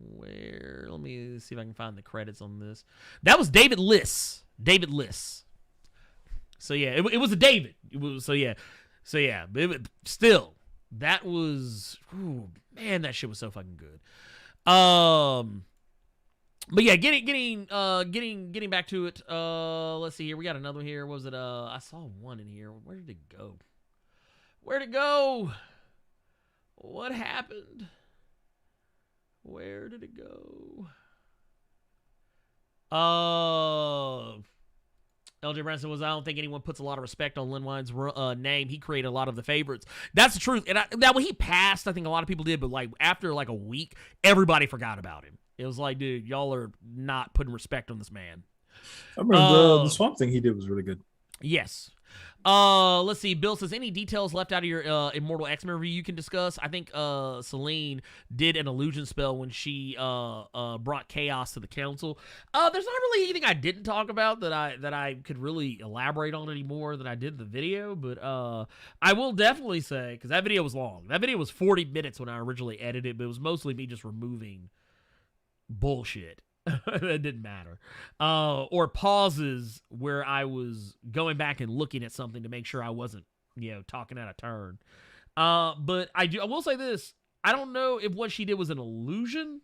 where? Let me see if I can find the credits on this. That was David Liss. So yeah, it was a David. So yeah. But still, that was man. That shit was so fucking good. But yeah, getting back to it. Let's see here. We got another one here. What was it? I saw one in here. Where did it go? Where'd it go? What happened? Where did it go? LJ Branson was, I don't think anyone puts a lot of respect on Lin Wine's name. He created a lot of the favorites. That's the truth. And that when he passed, I think a lot of people did, but like after like a week, everybody forgot about him. It was like, dude, y'all are not putting respect on this man. I remember the Swamp Thing he did was really good. Yes. Let's see. Bill says, any details left out of your Immortal X-Men review you can discuss? I think Celine did an illusion spell when she brought chaos to the council. There's not really anything I didn't talk about that I could really elaborate on any more than I did in the video, but I will definitely say, because that video was long. That video was 40 minutes when I originally edited it, but it was mostly me just removing bullshit. That didn't matter. Or pauses where I was going back and looking at something to make sure I wasn't, talking out of turn. But I will say this. I don't know if what she did was an illusion.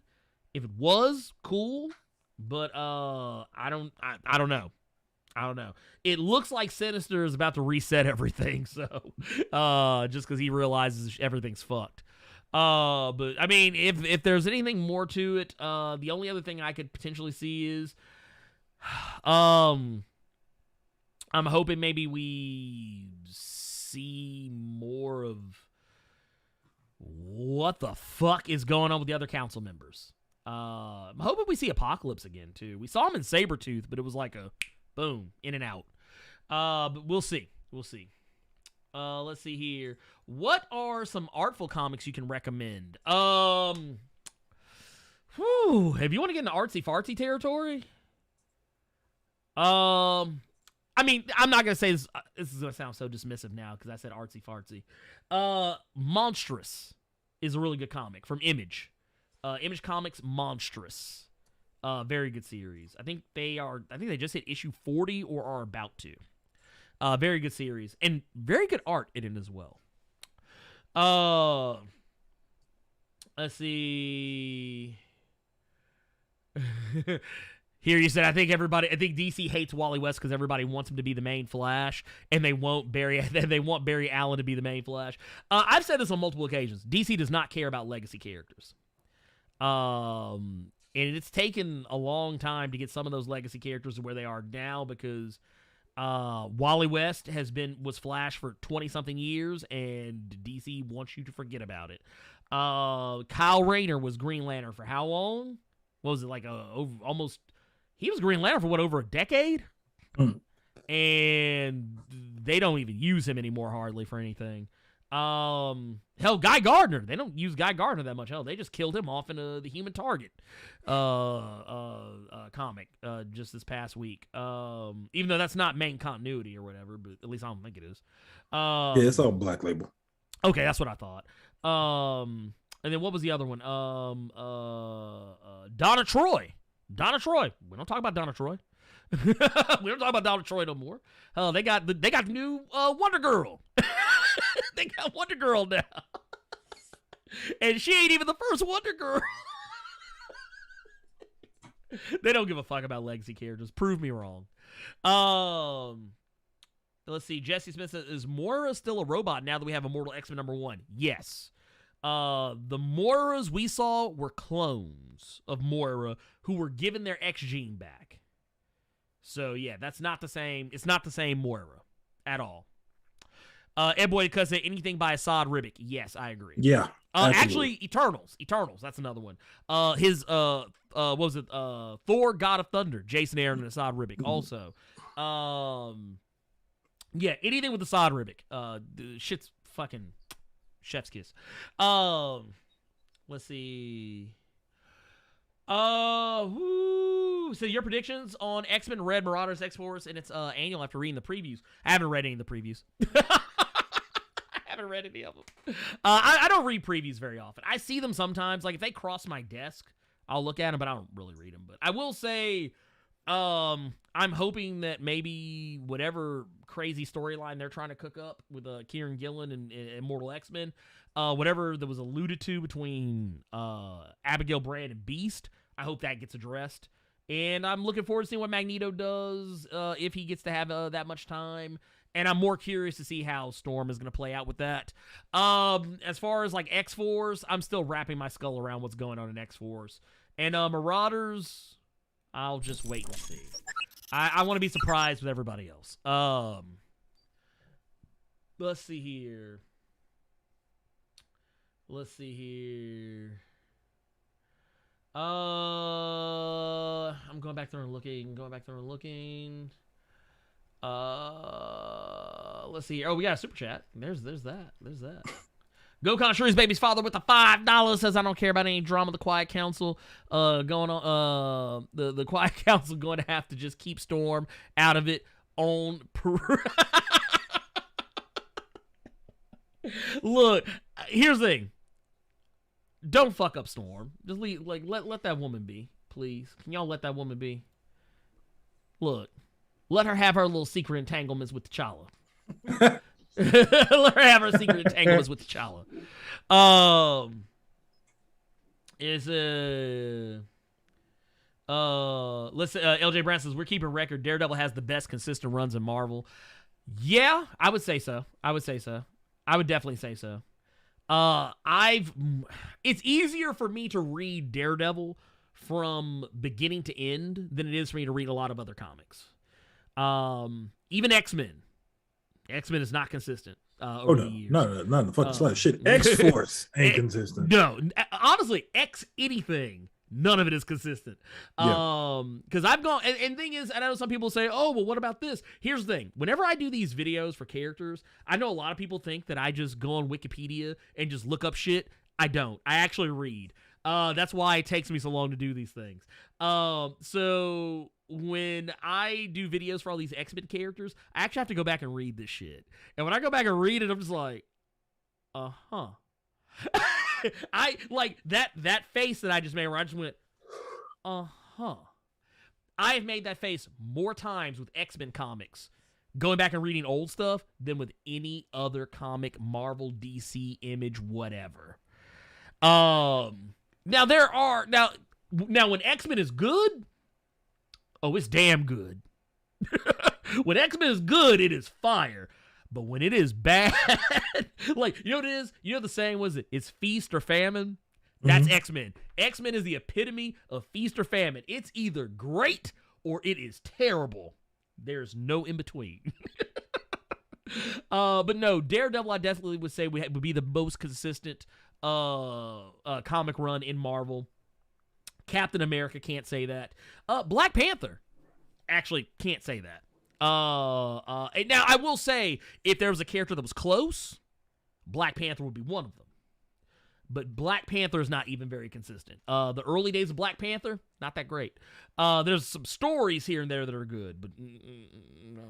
If it was, cool. But I don't know. I don't know. It looks like Sinister is about to reset everything, so just because he realizes everything's fucked. But I mean, if there's anything more to it, the only other thing I could potentially see is, I'm hoping maybe we see more of what the fuck is going on with the other council members. I'm hoping we see Apocalypse again too. We saw him in Sabretooth, but it was like a boom, in and out. But we'll see. Let's see here. What are some artful comics you can recommend? If you want to get into artsy fartsy territory, I mean, I'm not gonna say this. This is gonna sound so dismissive now because I said artsy fartsy. Monstrous is a really good comic from Image. Image Comics, Monstrous. Very good series. I think they just hit issue 40 or are about to. Very good series and very good art in it as well. Let's see. Here you said, I think DC hates Wally West because everybody wants him to be the main Flash, and they want Barry Allen to be the main Flash. I've said this on multiple occasions. DC does not care about legacy characters. And it's taken a long time to get some of those legacy characters to where they are now because Wally West was Flash for 20-something years, and DC wants you to forget about it. Kyle Rayner was Green Lantern for how long? What was it, like almost... He was Green Lantern for, over a decade? And they don't even use him anymore hardly for anything. Hell, Guy Gardner. They don't use Guy Gardner that much. Hell, they just killed him off in the Human Target comic just this past week. Even though that's not main continuity or whatever, but at least I don't think it is. Yeah, it's all Black Label. Okay, that's what I thought. And then what was the other one? Donna Troy. Donna Troy. We don't talk about Donna Troy. We don't talk about Donna Troy no more. They got the new Wonder Girl. They got Wonder Girl now. And she ain't even the first Wonder Girl. They don't give a fuck about legacy characters. Prove me wrong. Let's see. Jesse Smith says, is Moira still a robot now that we have Immortal X-Men #1? Yes. The Moiras we saw were clones of Moira who were given their X gene back. So yeah, that's not the same. It's not the same Moira at all. Ed Boy Cuz said anything by Assad Ribic. Yes, I agree. Yeah. Actually, Eternals. That's another one. His what was it? Thor, God of Thunder. Jason Aaron and Assad Ribic. Also, yeah, anything with Assad Ribic. Shit's fucking chef's kiss. Let's see. So your predictions on X-Men Red, Marauders, X-Force, and its annual after reading the previews. I haven't read any of the previews. I haven't read any of them. I don't read previews very often. I see them sometimes. Like if they cross my desk, I'll look at them, but I don't really read them. But I will say, I'm hoping that maybe whatever crazy storyline they're trying to cook up with Kieran Gillen and Immortal X-Men, whatever that was alluded to between Abigail Brand and Beast, I hope that gets addressed. And I'm looking forward to seeing what Magneto does if he gets to have that much time. And I'm more curious to see how Storm is going to play out with that. As far as like X-Force, I'm still wrapping my skull around what's going on in X-Force. And Marauders, I'll just wait and see. I want to be surprised with everybody else. Let's see here. I'm going back there and looking. Let's see. Oh, we got a super chat. There's that. Go Khonshu's baby's father with the $5 says, I don't care about any drama. The Quiet Council going on. The Quiet Council going to have to just keep Storm out of it on. Look, here's the thing. Don't fuck up Storm. Just let that woman be, please. Can y'all let that woman be? Look, let her have her little secret entanglements with T'Challa. Let her have her secret entanglements with T'Challa. Listen, LJ Brown says, we're keeping record. Daredevil has the best consistent runs in Marvel. Yeah, I would say so. I would definitely say so. It's easier for me to read Daredevil from beginning to end than it is for me to read a lot of other comics. Even X-Men. X-Men is not consistent over the years. No, the fucking slut shit. X-Force ain't consistent. No, honestly, anything. None of it is consistent. Because I've gone, and thing is, and I know some people say, oh, well, what about this? Here's the thing. Whenever I do these videos for characters, I know a lot of people think that I just go on Wikipedia and just look up shit. I don't. I actually read. That's why it takes me so long to do these things. So when I do videos for all these X-Men characters, I actually have to go back and read this shit. And when I go back and read it, I'm just like, uh-huh. I like that face that I just made where I just went, uh-huh. I have made that face more times with X-Men comics, going back and reading old stuff, than with any other comic, Marvel, DC, Image, whatever. Now when X-Men is good, oh, it's damn good. When X-Men is good, it is fire. But when it is bad, like, you know what it is? You know the saying was it's feast or famine? That's X-Men. X-Men is the epitome of feast or famine. It's either great or it is terrible. There's no in between. But no, Daredevil, I definitely would say would be the most consistent comic run in Marvel. Captain America, can't say that. Black Panther, actually can't say that. Now I will say, if there was a character that was close, Black Panther would be one of them. But Black Panther is not even very consistent. The early days of Black Panther, not that great. There's some stories here and there that are good, but no.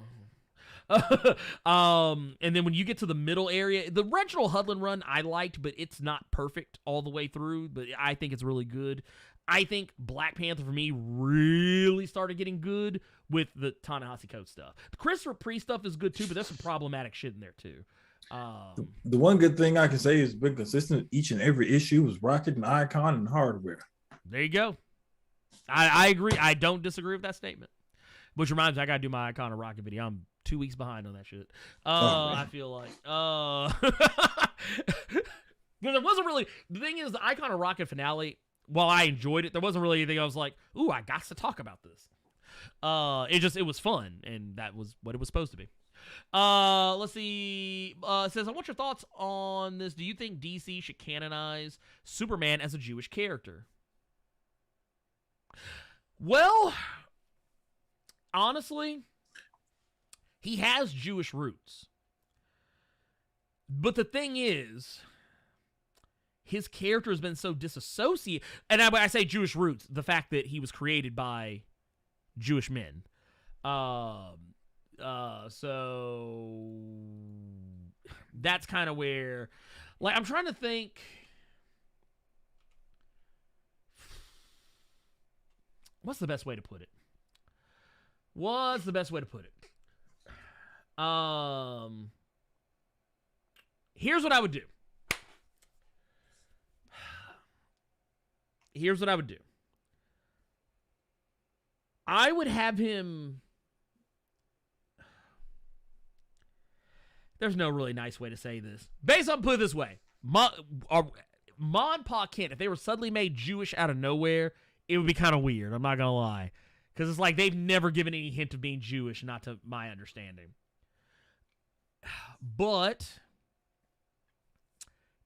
And then when you get to the middle area, the Reginald Hudlin run I liked, but it's not perfect all the way through, but I think it's really good. I think Black Panther for me really started getting good with the Ta-Nehisi Coates stuff. The Christopher Priest stuff is good too, but there's some problematic shit in there too. The one good thing I can say has been consistent each and every issue was Rocket and Icon and Hardware. There you go. I agree. I don't disagree with that statement. Which reminds me, I gotta do my Icon and Rocket video. I'm 2 weeks behind on that shit. I feel like because it wasn't really, the thing is, the Icon and Rocket finale, while I enjoyed it, there wasn't really anything I was like, ooh, I got to talk about this. It was fun, and that was what it was supposed to be. Let's see. It says, I want your thoughts on this. Do you think DC should canonize Superman as a Jewish character? Well, honestly, he has Jewish roots. But the thing is, his character has been so disassociated. And I say Jewish roots, the fact that he was created by Jewish men. So that's kind of where, like, I'm trying to think. What's the best way to put it? Here's what I would do. I would have him. There's no really nice way to say this. Based on, put it this way. Ma and Pa Kent, if they were suddenly made Jewish out of nowhere, it would be kind of weird. I'm not going to lie. Because it's like they've never given any hint of being Jewish, not to my understanding. But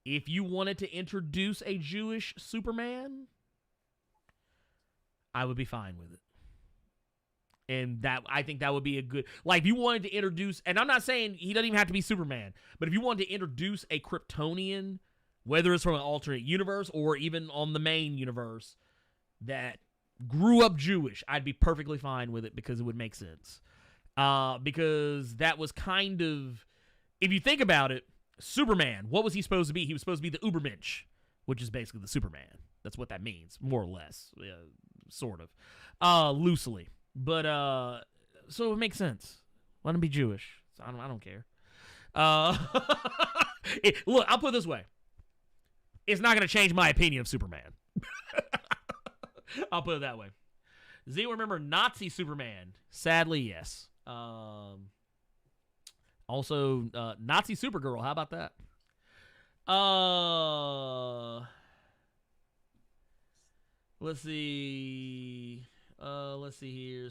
if you wanted to introduce a Jewish Superman, I would be fine with it. And that, I think that would be a good, like, if you wanted to introduce, and I'm not saying he doesn't even have to be Superman, but if you wanted to introduce a Kryptonian, whether it's from an alternate universe or even on the main universe, that grew up Jewish, I'd be perfectly fine with it because it would make sense. Because that was kind of, if you think about it, Superman, what was he supposed to be? He was supposed to be the Ubermensch, which is basically the Superman. That's what that means, more or less, sort of, loosely. But so it makes sense. Let him be Jewish. So I don't care. Look, I'll put it this way: it's not going to change my opinion of Superman. I'll put it that way. Does anyone remember Nazi Superman? Sadly, yes. Also, Nazi Supergirl. How about that? Let's see. Let's see here.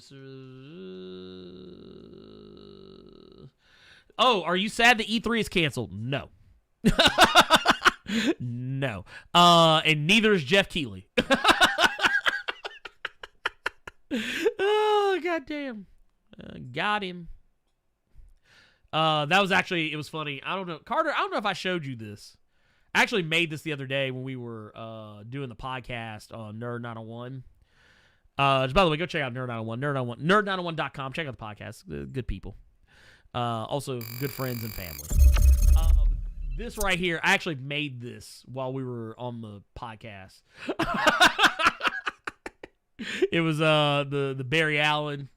Oh, are you sad that E3 is canceled? No. No. And neither is Jeff Keighley. Oh, goddamn. Got him. That was actually, it was funny. I don't know. Carter, I don't know if I showed you this. I actually made this the other day when we were doing the podcast on Nerd 901. By the way, go check out Nerd 901, nerd901.com. Check out the podcast. Good people. Also, good friends and family. This right here, I actually made this while we were on the podcast. It was the Barry Allen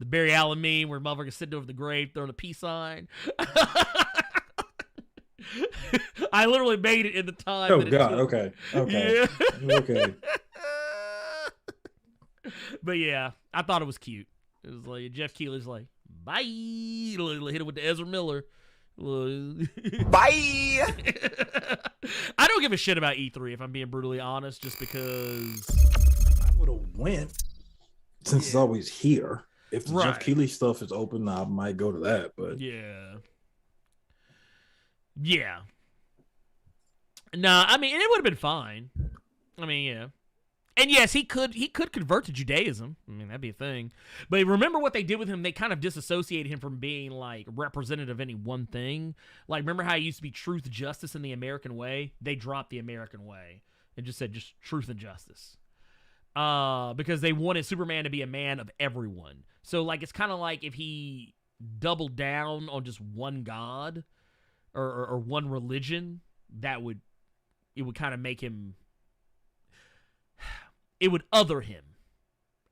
meme where motherfuckers sitting over the grave throwing a peace sign. I literally made it in the time. Oh God! Okay. Yeah. Okay. But yeah, I thought it was cute. It was like Jeff Keighley's like, bye. Hit it with the Ezra Miller. Bye. I don't give a shit about E3 if I'm being brutally honest, just because I would have went since it's always here. If the Right. Jeff Keighley stuff is open, I might go to that. But yeah. Nah, I mean, it would have been fine. I mean, yeah. And yes, he could convert to Judaism. I mean, that'd be a thing. But remember what they did with him? They kind of disassociated him from being like representative of any one thing. Like, remember how he used to be truth, justice, and the American way? They dropped the American way and just said just truth and justice. Because they wanted Superman to be a man of everyone. So like, it's kind of like if he doubled down on just one God or one religion, it would kind of make him. It would other him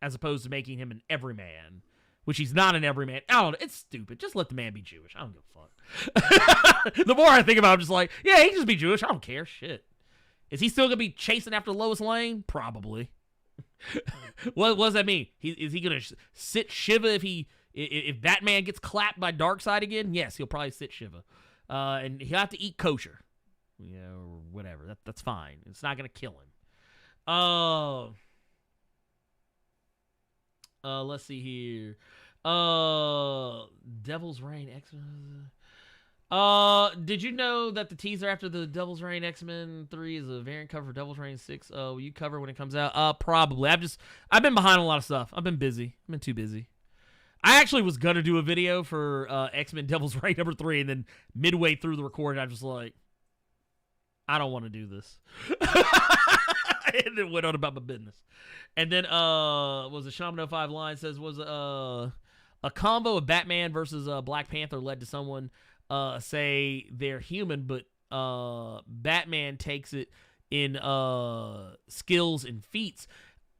as opposed to making him an everyman, which he's not an everyman. I don't know. It's stupid. Just let the man be Jewish. I don't give a fuck. The more I think about it, I'm just like, yeah, he can just be Jewish. I don't care. Shit. Is he still going to be chasing after Lois Lane? Probably. What does that mean? Is he going to sit Shiva if that man gets clapped by Darkseid again? Yes, he'll probably sit Shiva. And he'll have to eat kosher. Or whatever. That's fine. It's not going to kill him. Let's see here. Devil's Reign X-Men. Did you know that the teaser after the Devil's Reign X-Men 3 is a variant cover for Devil's Reign 6? Will you cover when it comes out? Probably. I've been behind a lot of stuff. I've been busy. I've been too busy. I actually was gonna do a video for X-Men Devil's Reign number 3, and then midway through the recording, I was just like, I don't want to do this. And then went on about my business. And then was it Shaman 05 line says was a combo of Batman versus Black Panther led to someone say they're human, but Batman takes it in skills and feats.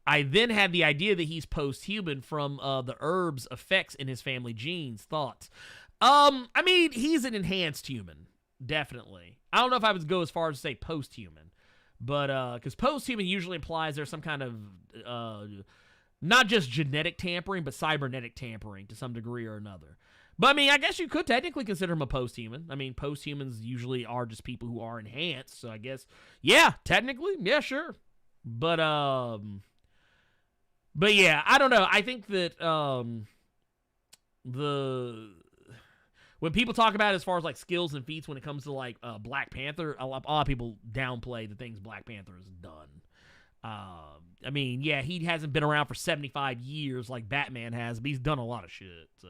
I then had the idea that he's post-human from the herbs effects in his family genes. Thoughts? I mean, he's an enhanced human, definitely. I don't know if I would go as far as to say post-human. But, because post-human usually implies there's some kind of, not just genetic tampering, but cybernetic tampering to some degree or another. But, I mean, I guess you could technically consider him a post-human. I mean, post-humans usually are just people who are enhanced, so I guess, yeah, technically, yeah, sure. But yeah, I don't know. I think that, when people talk about it as far as like skills and feats when it comes to like Black Panther, a lot of people downplay the things Black Panther has done. I mean, yeah, he hasn't been around for 75 years like Batman has, but he's done a lot of shit. So,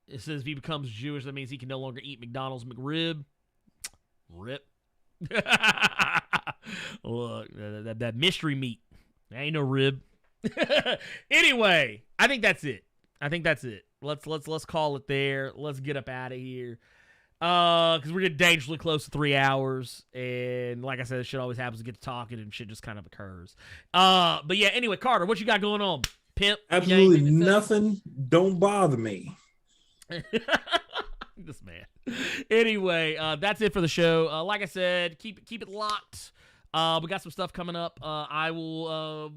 it says if he becomes Jewish, that means he can no longer eat McDonald's McRib. Rip. Look, that mystery meat. That ain't no rib. Anyway, I think that's it. Let's call it there. Let's get up out of here. Because we're getting dangerously close to 3 hours. And like I said, this shit always happens to get to talking and shit just kind of occurs. But yeah, anyway, Carter, what you got going on? Pimp? Absolutely nothing. Don't bother me. This man. Anyway, that's it for the show. Like I said, keep it locked. We got some stuff coming up. I will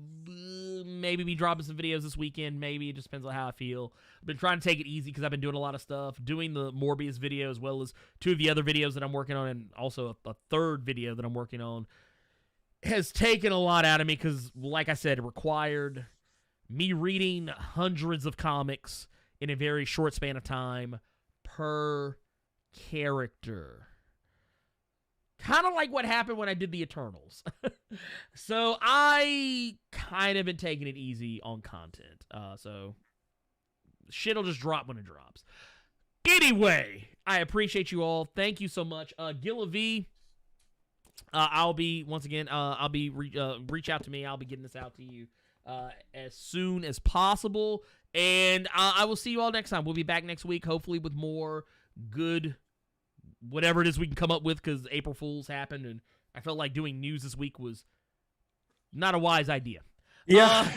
maybe be dropping some videos this weekend. Maybe. It just depends on how I feel. I've been trying to take it easy because I've been doing a lot of stuff. Doing the Morbius video as well as 2 of the other videos that I'm working on, and also a 3rd video that I'm working on has taken a lot out of me because, like I said, it required me reading hundreds of comics in a very short span of time per character. Kind of like what happened when I did the Eternals. So I kind of been taking it easy on content. So shit'll just drop when it drops. Anyway, I appreciate you all. Thank you so much. Gilla V, I'll be reach out to me. I'll be getting this out to you as soon as possible, and I will see you all next time. We'll be back next week, hopefully with more good whatever it is we can come up with, because April Fools happened, and I felt like doing news this week was not a wise idea. Yeah.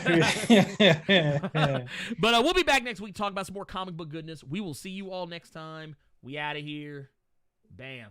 But we'll be back next week talking about some more comic book goodness. We will see you all next time. We out of here. Bam.